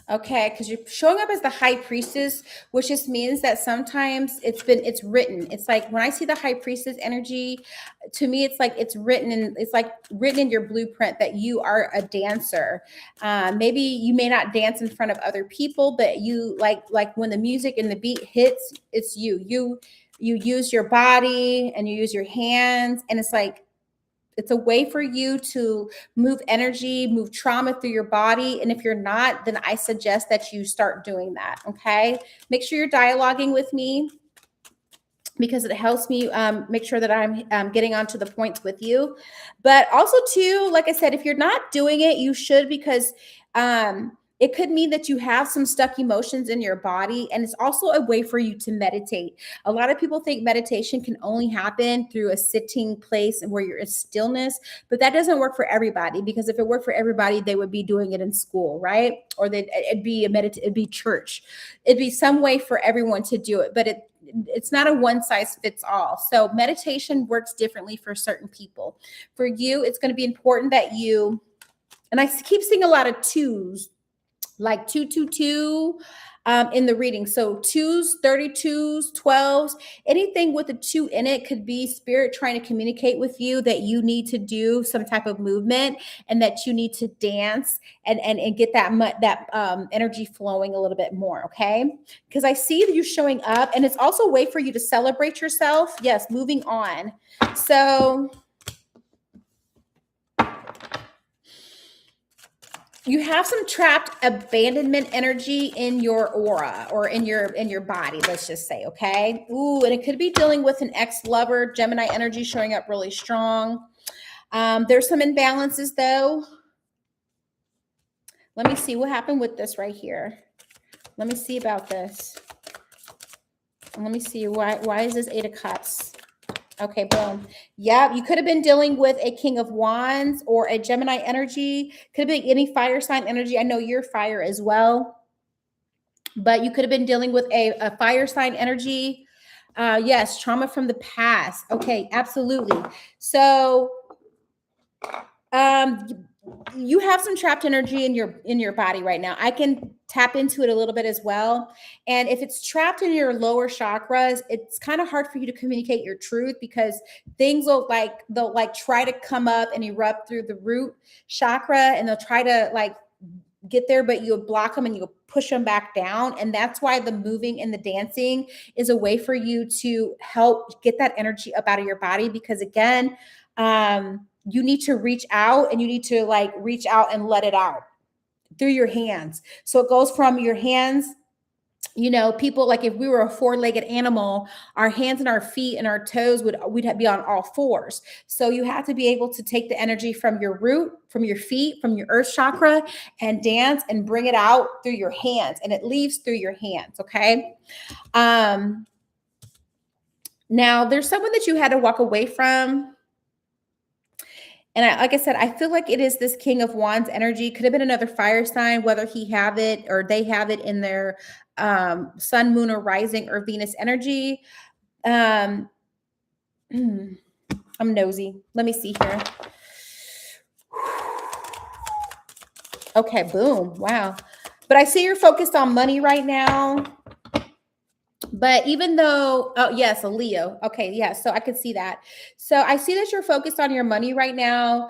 Okay, because you're showing up as the high priestess, which just means that sometimes it's written. It's like when I see the high priestess energy, to me, it's like it's written in your blueprint that you are a dancer. Maybe you may not dance in front of other people, but you like when the music and the beat hits, it's you. You use your body and you use your hands, and it's a way for you to move energy, move trauma through your body. And if you're not, then I suggest that you start doing that. Okay. Make sure you're dialoguing with me because it helps me make sure that I'm getting onto the points with you. But also too, like I said, if you're not doing it, you should, because it could mean that you have some stuck emotions in your body. And it's also a way for you to meditate. A lot of people think meditation can only happen through a sitting place where you're in stillness, but that doesn't work for everybody, because if it worked for everybody, they would be doing it in school, right? Or it'd be church. It'd be some way for everyone to do it, but it's not a one size fits all. So meditation works differently for certain people. For you, it's going to be important that you, and I keep seeing a lot of 2s, like 222 in the reading. So 2s, 32s, 12s, anything with a 2 in it could be spirit trying to communicate with you that you need to do some type of movement and that you need to dance and get that energy flowing a little bit more. Okay. Because I see that you're showing up, and it's also a way for you to celebrate yourself. Yes. Moving on. So you have some trapped abandonment energy in your aura or in your body, let's just say, okay? Ooh, and it could be dealing with an ex-lover, Gemini energy showing up really strong. There's some imbalances though. Let me see what happened with this right here. Let me see about this. Let me see why is this 8 of Cups? Okay, boom. Yeah, you could have been dealing with a King of Wands or a Gemini energy. Could have been any fire sign energy. I know you're fire as well, but you could have been dealing with a fire sign energy. Yes, trauma from the past. Okay, absolutely. So you have some trapped energy in your body right now. I can tap into it a little bit as well. And if it's trapped in your lower chakras, it's kind of hard for you to communicate your truth, because things they'll try to come up and erupt through the root chakra, and they'll try to like get there, but you'll block them and you'll push them back down. And that's why the moving and the dancing is a way for you to help get that energy up out of your body, because again, you need to reach out, and you need to like reach out and let it out through your hands. So it goes from your hands You know, people, like if we were a four-legged animal, our hands and our feet and our toes we'd be on all fours. So you have to be able to take the energy from your root, from your feet, from your earth chakra, and dance and bring it out through your hands, and it leaves through your hands. Okay. Now there's someone that you had to walk away from. And like I said, I feel like it is this King of Wands energy. Could have been another fire sign, whether he have it or they have it in their sun, moon, or rising, or Venus energy. I'm nosy. Let me see here. Okay, boom. Wow. But I see you're focused on money right now. But even though, oh, yes, a Leo. Okay, yeah, so I could see that. So I see that you're focused on your money right now.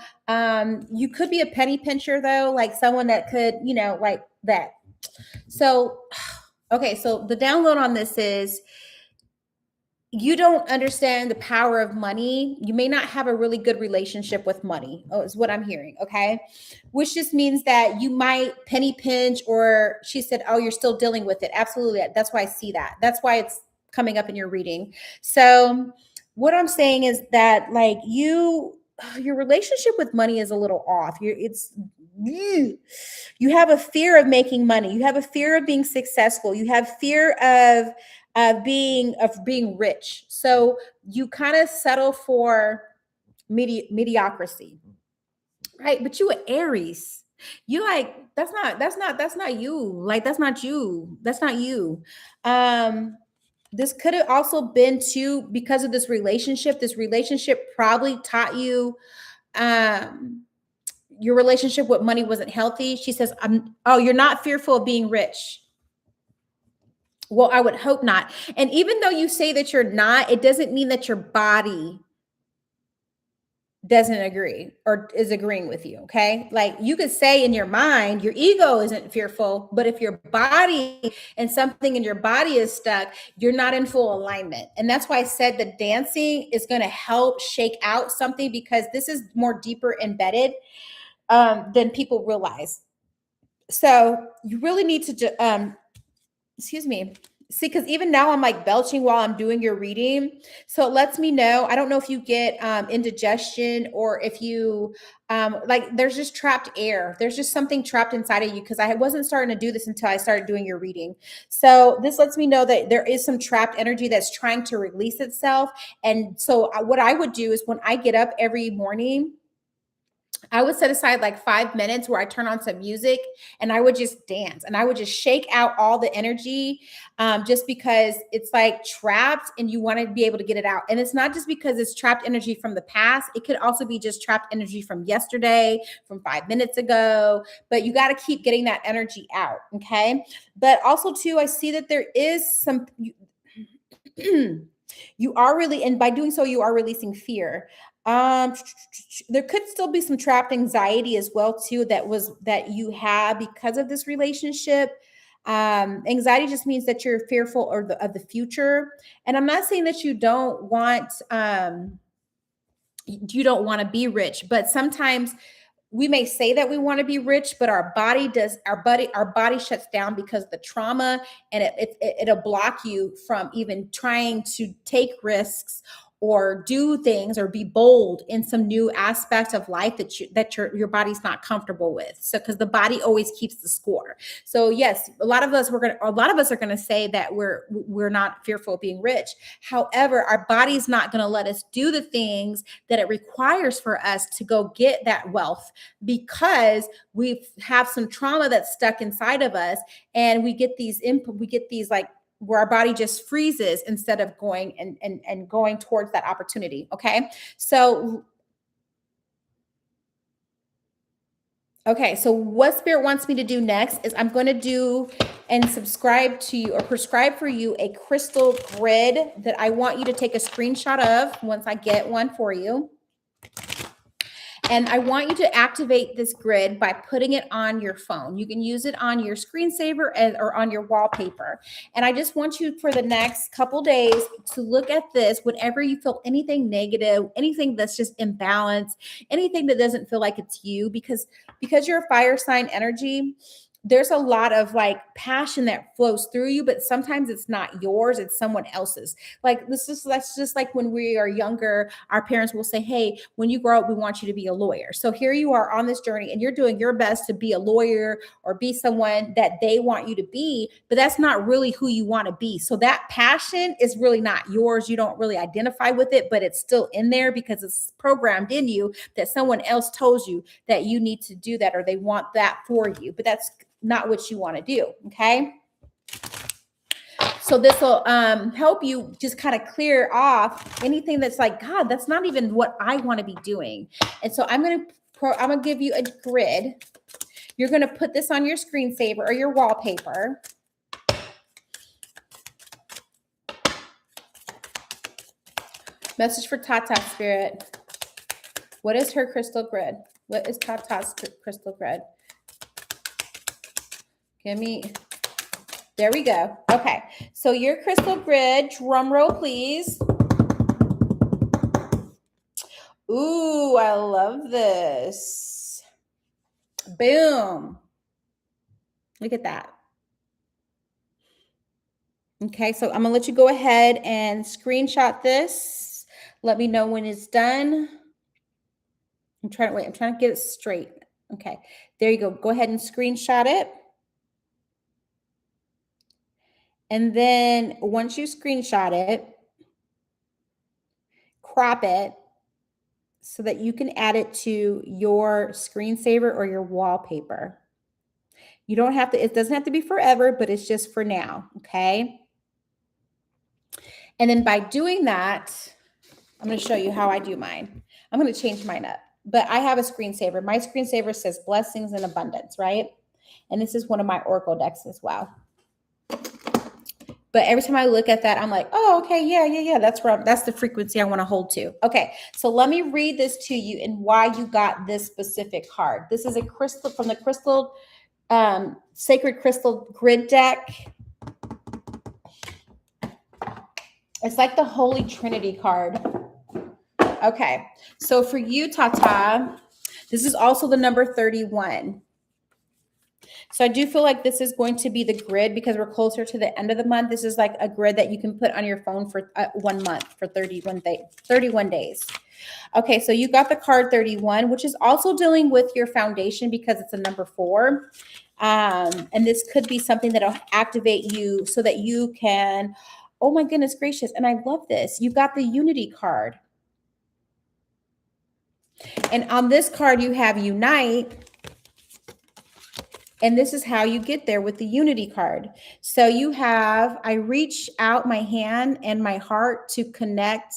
You could be a penny pincher, though, like someone that could, you know, like that. So, okay, so the download on this is you don't understand the power of money. You may not have a really good relationship with money, is what I'm hearing. Okay. Which just means that you might penny pinch, or she said, oh, you're still dealing with it. Absolutely. That's why I see that. That's why it's coming up in your reading. So what I'm saying is that, like, your relationship with money is a little off. You have a fear of making money. You have a fear of being successful. You have fear of being rich. So you kind of settle for mediocrity, right? But you an Aries. You like, that's not you. Like, that's not you. That's not you. This could have also been too, because of this relationship. This relationship probably taught you your relationship with money wasn't healthy. She says, you're not fearful of being rich. Well, I would hope not. And even though you say that you're not, it doesn't mean that your body doesn't agree or is agreeing with you. Okay. Like, you could say in your mind, your ego isn't fearful, but if your body and something in your body is stuck, you're not in full alignment. And that's why I said the dancing is going to help shake out something, because this is more deeper embedded than people realize. So you really need to excuse me. See, because even now I'm like belching while I'm doing your reading. So it lets me know. I don't know if you get indigestion, or if you like, there's just trapped air. There's just something trapped inside of you, because I wasn't starting to do this until I started doing your reading. So this lets me know that there is some trapped energy that's trying to release itself. And so what I would do is, when I get up every morning, I would set aside like 5 minutes where I turn on some music and I would just dance, and I would just shake out all the energy, just because it's like trapped and you want to be able to get it out. And it's not just because it's trapped energy from the past. It could also be just trapped energy from yesterday, from 5 minutes ago, but you got to keep getting that energy out. Okay. But also too, I see that there is some, you are really, and by doing so, you are releasing fear. There could still be some trapped anxiety as well too, that you have because of this relationship. Anxiety just means that you're fearful of the future. And I'm not saying that you don't want to be rich, but sometimes we may say that we want to be rich, but our body shuts down because of the trauma, and it'll block you from even trying to take risks or do things or be bold in some new aspect of life that your body's not comfortable with. So, because the body always keeps the score. So yes, a lot of us are going to say that we're not fearful of being rich. However, our body's not going to let us do the things that it requires for us to go get that wealth, because we have some trauma that's stuck inside of us, and we get these like, where our body just freezes instead of going and going towards that opportunity. Okay. So what Spirit wants me to do next is I'm going to do and subscribe to you, or prescribe for you, a crystal grid that I want you to take a screenshot of once I get one for you. And I want you to activate this grid by putting it on your phone. You can use it on your screensaver or on your wallpaper. And I just want you, for the next couple days, to look at this whenever you feel anything negative, anything that's just imbalanced, anything that doesn't feel like it's you, because you're a fire sign energy. there's a lot of like passion that flows through you, but sometimes it's not yours, it's someone else's. Like that's just like when we are younger, our parents will say, hey, when you grow up, we want you to be a lawyer. So here you are on this journey and you're doing your best to be a lawyer or be someone that they want you to be, but that's not really who you want to be. So that passion is really not yours. You don't really identify with it, but it's still in there because it's programmed in you that someone else told you that you need to do that or they want that for you, but that's not what you want to do. Okay. So this will help you just kind of clear off anything that's like, God, that's not even what I want to be doing. And so I'm going to give you a grid. You're going to put this on your screensaver or your wallpaper. Message for Tata Spirit. What is her crystal grid? What is Tata's crystal grid? Give me, there we go. Okay, so your crystal grid, drum roll, please. Ooh, I love this. Boom. Look at that. Okay, so I'm gonna let you go ahead and screenshot this. Let me know when it's done. I'm trying to get it straight. Okay, there you go. Go ahead and screenshot it. And then once you screenshot it, crop it so that you can add it to your screensaver or your wallpaper. You don't have to, it doesn't have to be forever, but it's just for now, okay? And then by doing that, I'm going to show you how I do mine. I'm going to change mine up, but I have a screensaver. My screensaver says blessings and abundance, right? And this is one of my Oracle decks as well. But every time I look at that, I'm like, oh, okay, yeah. That's the frequency I want to hold to. Okay, so let me read this to you and why you got this specific card. This is a crystal from the crystal, Sacred Crystal Grid deck. It's like the Holy Trinity card. Okay, so for you, Tata, this is also the number 31. So I do feel like this is going to be the grid because we're closer to the end of the month. This is like a grid that you can put on your phone for 1 month, for 31 days. Okay, so you got the card 31, which is also dealing with your foundation because it's a number 4. And this could be something that'll activate you so that you can, oh my goodness gracious. And I love this. You got the Unity card. And on this card, you have Unite. And this is how you get there with the Unity card. So you have, I reach out my hand and my heart to connect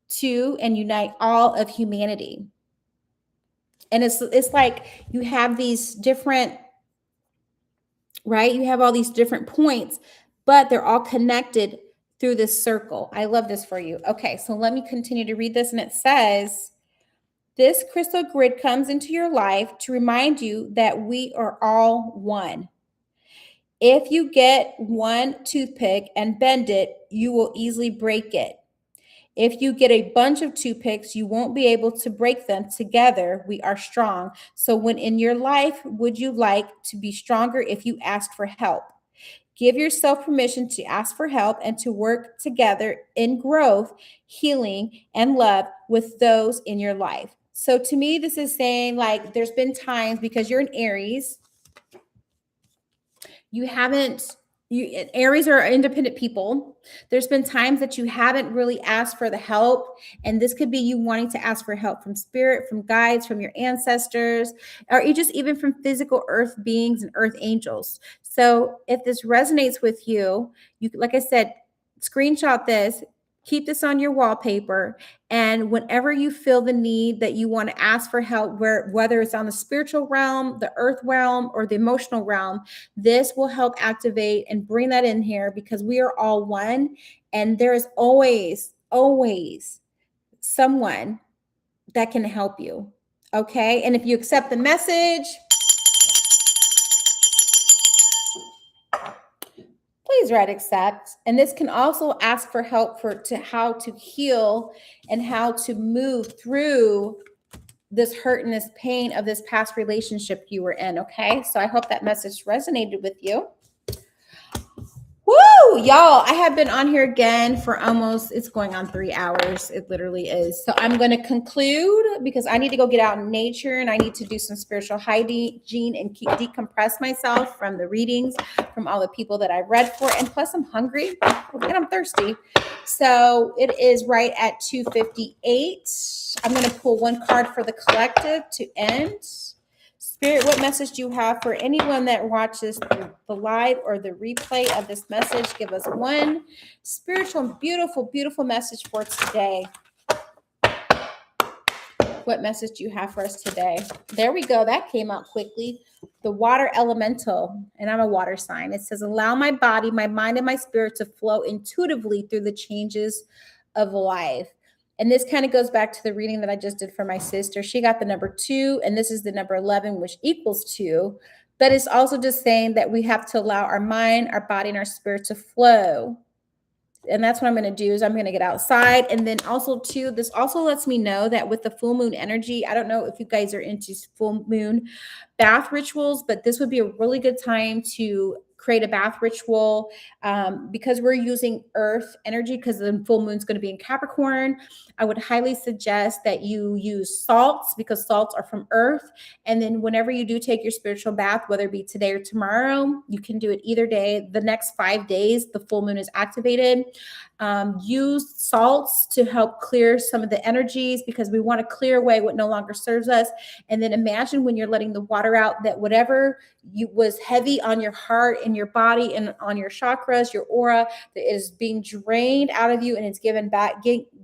to and unite all of humanity. And it's like you have these different, right? You have all these different points, but they're all connected through this circle. I love this for you. Okay, so let me continue to read this. And it says, this crystal grid comes into your life to remind you that we are all one. If you get one toothpick and bend it, you will easily break it. If you get a bunch of toothpicks, you won't be able to break them. Together, we are strong. So when in your life would you like to be stronger if you ask for help? Give yourself permission to ask for help and to work together in growth, healing, and love with those in your life. So to me, this is saying like there's been times because you're an Aries, Aries are independent people. There's been times that you haven't really asked for the help. And this could be you wanting to ask for help from spirit, from guides, from your ancestors, or even from physical earth beings and earth angels. So if this resonates with you, like I said, screenshot this, keep this on your wallpaper. And whenever you feel the need that you want to ask for help, whether it's on the spiritual realm, the earth realm, or the emotional realm, this will help activate and bring that in here because we are all one. And there is always someone that can help you. Okay. And if you accept the message, please write accept. And this can also ask for help to how to heal and how to move through this hurt and this pain of this past relationship you were in. Okay. So I hope that message resonated with you. Woo, y'all, I have been on here again for almost, it's going on 3 hours. It literally is. So I'm going to conclude because I need to go get out in nature and I need to do some spiritual hygiene and decompress myself from the readings, from all the people that I've read for. And plus I'm hungry and I'm thirsty. So it is right at 2:58. I'm going to pull one card for the collective to end. Spirit, what message do you have for anyone that watches the live or the replay of this message? Give us one spiritual, beautiful, beautiful message for today. What message do you have for us today? There we go. That came out quickly. The water elemental, and I'm a water sign. It says, allow my body, my mind, and my spirit to flow intuitively through the changes of life. And this kind of goes back to the reading that I just did for my sister. She got the number 2, and this is the number 11, which equals 2. But it's also just saying that we have to allow our mind, our body, and our spirit to flow. And that's what I'm going to do is I'm going to get outside. And then also too, this also lets me know that with the full moon energy, I don't know if you guys are into full moon bath rituals, but this would be a really good time to create a bath ritual because we're using earth energy because the full moon is going to be in Capricorn. I would highly suggest that you use salts because salts are from earth. And then whenever you do take your spiritual bath, whether it be today or tomorrow, you can do it either day. The next 5 days, the full moon is activated. Use salts to help clear some of the energies because we want to clear away what no longer serves us. And then imagine when you're letting the water out that whatever was heavy on your heart and your body and on your chakras, your aura, that is being drained out of you and it's given back,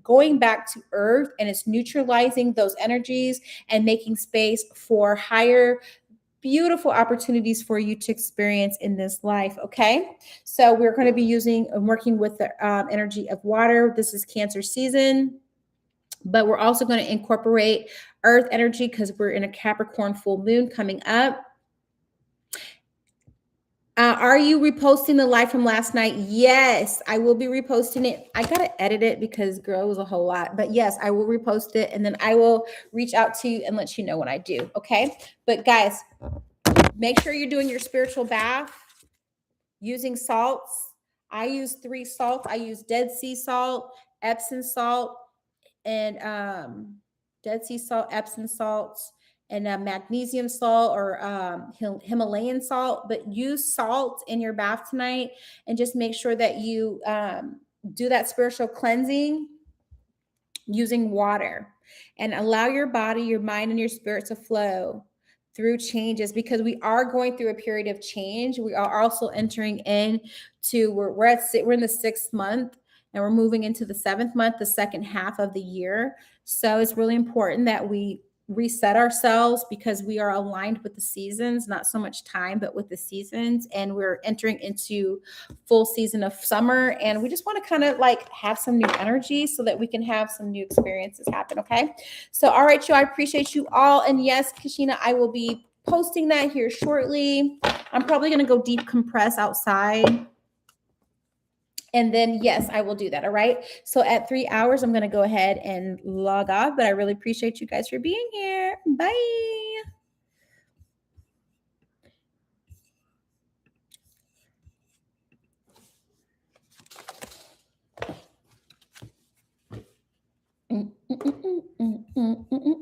going back to earth, and it's neutralizing those energies and making space for higher, beautiful opportunities for you to experience in this life. Okay. So we're going to be using and working with the energy of water. This is Cancer season, but we're also going to incorporate earth energy because we're in a Capricorn full moon coming up. Are you reposting the live from last night? Yes, I will be reposting it. I got to edit it because girl, it was a whole lot, but yes, I will repost it. And then I will reach out to you and let you know when I do. Okay. But guys, make sure you're doing your spiritual bath using salts. I use 3 salts. I use Dead Sea salt, Epsom salt, and Dead Sea salt, Epsom salts, and magnesium salt or Himalayan salt. But use salt in your bath tonight and just make sure that you do that spiritual cleansing using water and allow your body, your mind, and your spirit to flow through changes because we are going through a period of change. We are also entering into we're in the 6th month and we're moving into the 7th month, the second half of the year. So it's really important that we reset ourselves because we are aligned with the seasons, not so much time, but with the seasons. And we're entering into full season of summer. And we just want to kind of like have some new energy so that we can have some new experiences happen. Okay. So, all right, y'all, I appreciate you all. And yes, Kashina, I will be posting that here shortly. I'm probably going to go deep compress outside. And then, yes, I will do that. All right. So at 3 hours, I'm going to go ahead and log off. But I really appreciate you guys for being here. Bye. Mm-mm-mm-mm-mm-mm-mm.